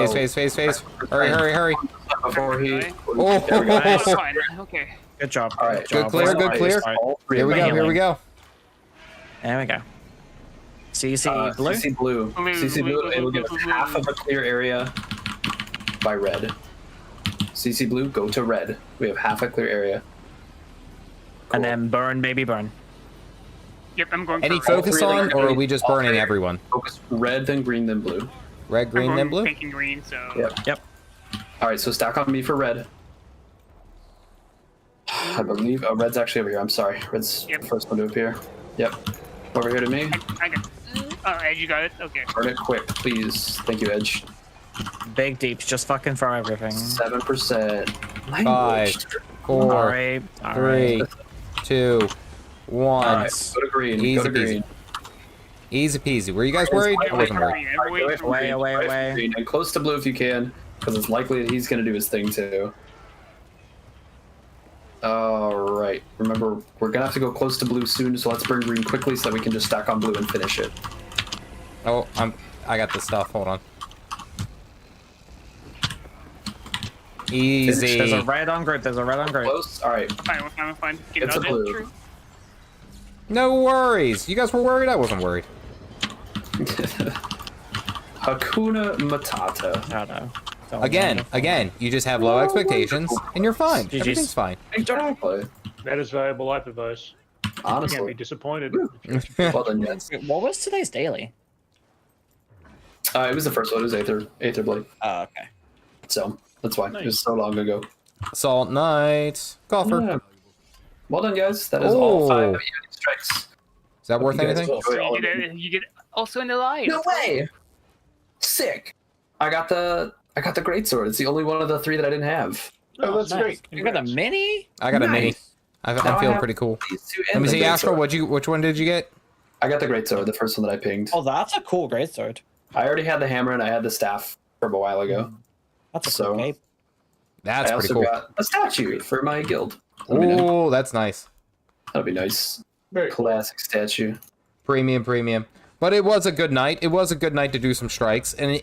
Hurry, hurry, hurry. Before he... Oh, there we go. Fine. Okay. Good job. All right. Good clear, good clear. Here we go, here we go. There we go. CC blue? CC blue. CC blue, it will give us half of a clear area by red. CC blue, go to red. We have half a clear area. Cool. And then burn, baby, burn. Yep, I'm going Any for red. focus on, or are we just burning everyone? Focus red, then green, then blue. Red, green, then blue? Thinking green, so... Yep. All right, so stack on me for red. I believe... Oh, red's actually over here. I'm sorry. Red's the first one to appear. Yep. Over here to me. I got... Oh, Edge, you got it? Okay. Burn it quick, please. Thank you, Edge. Big deeps, just fucking throw everything. 7%. 5, 4, 3, 2, 1. Right, go to green. Easy Go to green. peasy. Easy peasy. Were you guys worried? I wasn't worried. Away. And close to blue if you can, because it's likely that he's going to do his thing too. Alright. Remember, we're going to have to go close to blue soon, so let's burn green quickly so that we can just stack on blue and finish it. Oh, I got the stuff. Hold on. Easy. There's a red on grid. Close? Alright. Fine. Get It's a out of blue. there. No worries. You guys were worried? I wasn't worried. Hakuna Matata. I don't know. Again, you just have low expectations, and you're fine. Everything's fine. Exactly. That is valuable life advice. Honestly. Can't be disappointed. Well done, yes. What was today's daily? It was the first one. It was Aether Blade. Oh, okay. So, that's why. It was so long ago. Assault Knight. Golfer. Yeah. Well done, guys. That is all 5 unit strikes. Is that worth anything? You get also in the line. No way! Sick. I got the greatsword. It's the only one of the 3 that I didn't have. Oh, that's great. You got a mini? I got a mini. I'm feeling pretty cool. Let me see, Astral. Which one did you get? I got the greatsword, the first one that I pinged. Oh, that's a cool greatsword. I already had the hammer and I had the staff from a while ago. That's a cool cape. That's pretty cool. I cool. also got a statue for my guild. Oh, that's nice. That'd be nice. Very classic statue. Premium. But it was a good night. It was a good night to do some strikes. And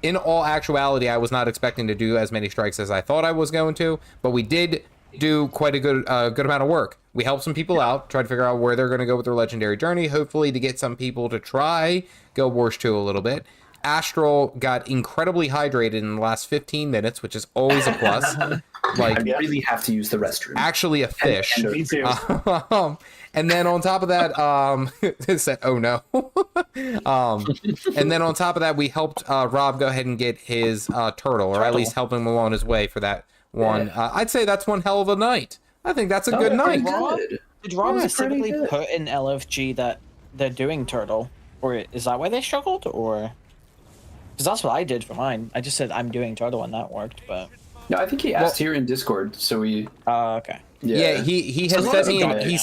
in all actuality, I was not expecting to do as many strikes as I thought I was going to. But we did do quite a good amount of work. We helped some people out, tried to figure out where they're going to go with their legendary journey, hopefully to get some people to try Guild Wars 2 a little bit. Astral got incredibly hydrated in the last 15 minutes, which is always a plus. Like, I really have to use the restroom. Actually a fish. Me too. And then on top of that, it said, oh no. And then on top of that, we helped Rob go ahead and get his turtle, or at least helping him along his way for that one. I'd say that's one hell of a night. I think that's a good night. Did Rob specifically put in LFG that they're doing turtle? Or is that why they struggled? Or because that's what I did for mine. I just said I'm doing turtle and that worked, but no, I think he asked here in Discord, so we. Okay. Yeah, he has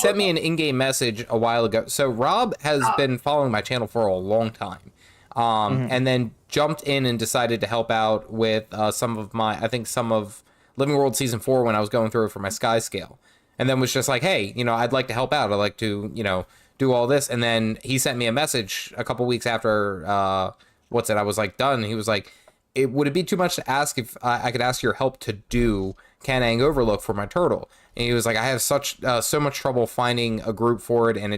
sent me an in-game message a while ago. So Rob has been following my channel for a long time, and then jumped in and decided to help out with some of Living World Season 4 when I was going through it for my skyscale, and then was just like, hey, I'd like to help out. I'd like to do all this, and then he sent me a message a couple weeks after I was like done. He was like, would it be too much to ask if I could ask your help to do Canang Overlook for my turtle? And he was like, I have so much trouble finding a group for it, and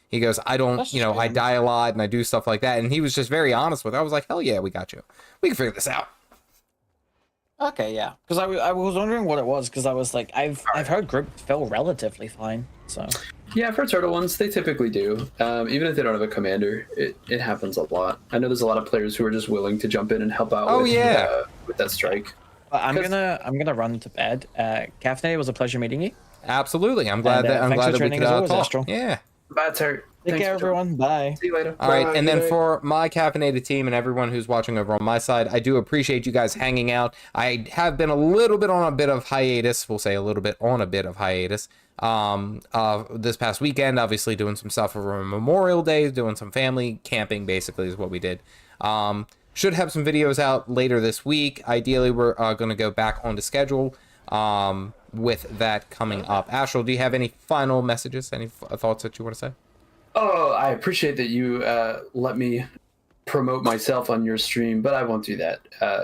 he goes, I don't, I die a lot and I do stuff like that. And he was just very honest with it. I was like, hell yeah, we got you. We can figure this out. Okay, yeah. Because I was wondering what it was, because I was like, I've heard groups feel relatively fine, so. Yeah, for turtle ones, they typically do. Even if they don't have a commander, it happens a lot. I know there's a lot of players who are just willing to jump in and help out. With that strike. I'm gonna run to bed. Caffeinated, was a pleasure meeting you. Absolutely, I'm glad that we could talk. Astral. Yeah. Bye, Turt. Take care, everyone. Bye. See you later. All right, and then for my caffeinated team and everyone who's watching over on my side, I do appreciate you guys hanging out. I have been a little bit on a bit of hiatus. We'll say a little bit on a bit of hiatus. This past weekend, obviously doing some stuff over Memorial Day, doing some family camping, basically is what we did. Should have some videos out later this week. Ideally, we're going to go back onto schedule with that coming up. Astral, do you have any final messages, any thoughts that you want to say? Oh, I appreciate that you let me promote myself on your stream, but I won't do that.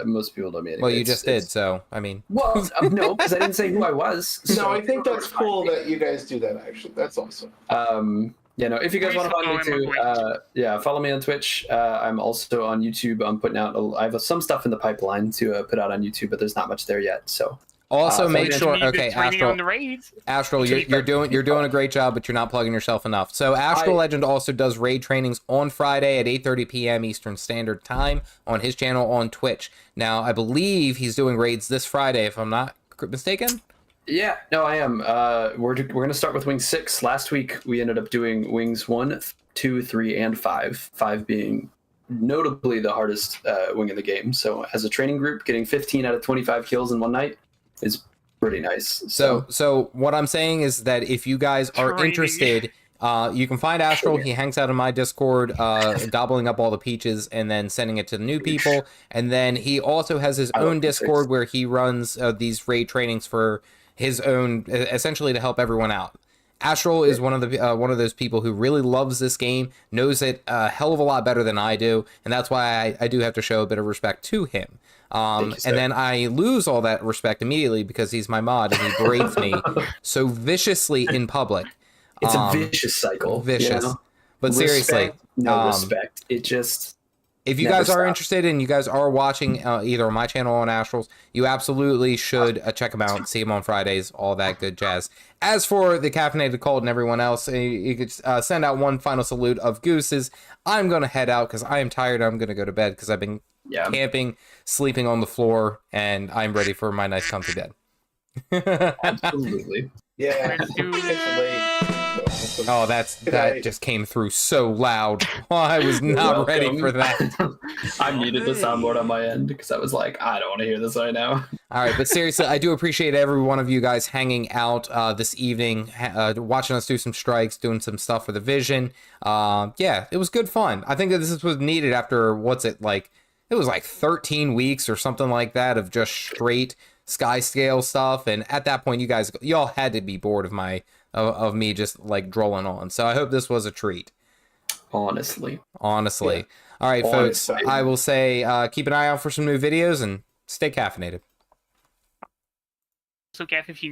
Most people know me anyway. Well, you just did, so, I mean... Well, no, because I didn't say who I was. So No, I think that's cool that you guys do that, actually. That's awesome. Yeah, no, if you guys want to follow me too, follow me on Twitch. I'm also on YouTube. I'm putting out, I have some stuff in the pipeline to put out on YouTube, but there's not much there yet, so... Also, make sure. Okay, Astral. Astral, you're doing a great job, but you're not plugging yourself enough. So, Astral Legend also does raid trainings on Friday at 8:30 p.m. Eastern Standard Time on his channel on Twitch. Now, I believe he's doing raids this Friday, if I'm not mistaken. Yeah, no, I am. We're gonna start with Wing 6. Last week we ended up doing Wings 1, 2, 3, and 5. 5 being notably the hardest wing in the game. So, as a training group, getting 15 out of 25 kills in one night is pretty nice. So what I'm saying is that if you guys are interested, you can find Astral. He hangs out in my Discord, gobbling up all the peaches and then sending it to the new people. And then he also has his own Discord where he runs these raid trainings for his own, essentially to help everyone out. Astral is one of those people who really loves this game, knows it a hell of a lot better than I do, and that's why I do have to show a bit of respect to him. And then I lose all that respect immediately because he's my mod and he berates me so viciously in public. It's a vicious cycle. Vicious. You know? But seriously, no respect. It just... If you guys are interested and you guys are watching either on my channel or on Astral's, you absolutely should check them out, see them on Fridays, all that good jazz. As for the Caffeinated Cult and everyone else, you could send out one final salute of gooses. I'm going to head out because I am tired. I'm going to go to bed because I've been camping, sleeping on the floor, and I'm ready for my nice comfy bed. Absolutely. Yeah. Oh, that just came through so loud. Oh, I was not ready for that. I muted the soundboard on my end because I was like, I don't want to hear this right now. All right, but seriously, I do appreciate every one of you guys hanging out this evening, watching us do some strikes, doing some stuff for the Vision. Yeah, it was good fun. I think that this was needed after, it was like 13 weeks or something like that of just straight skyscale stuff. And at that point, y'all had to be bored of me just like drolling on. So I hope this was a treat. Honestly. Yeah. All right, folks, I will say keep an eye out for some new videos and stay caffeinated. So, Gaff, if you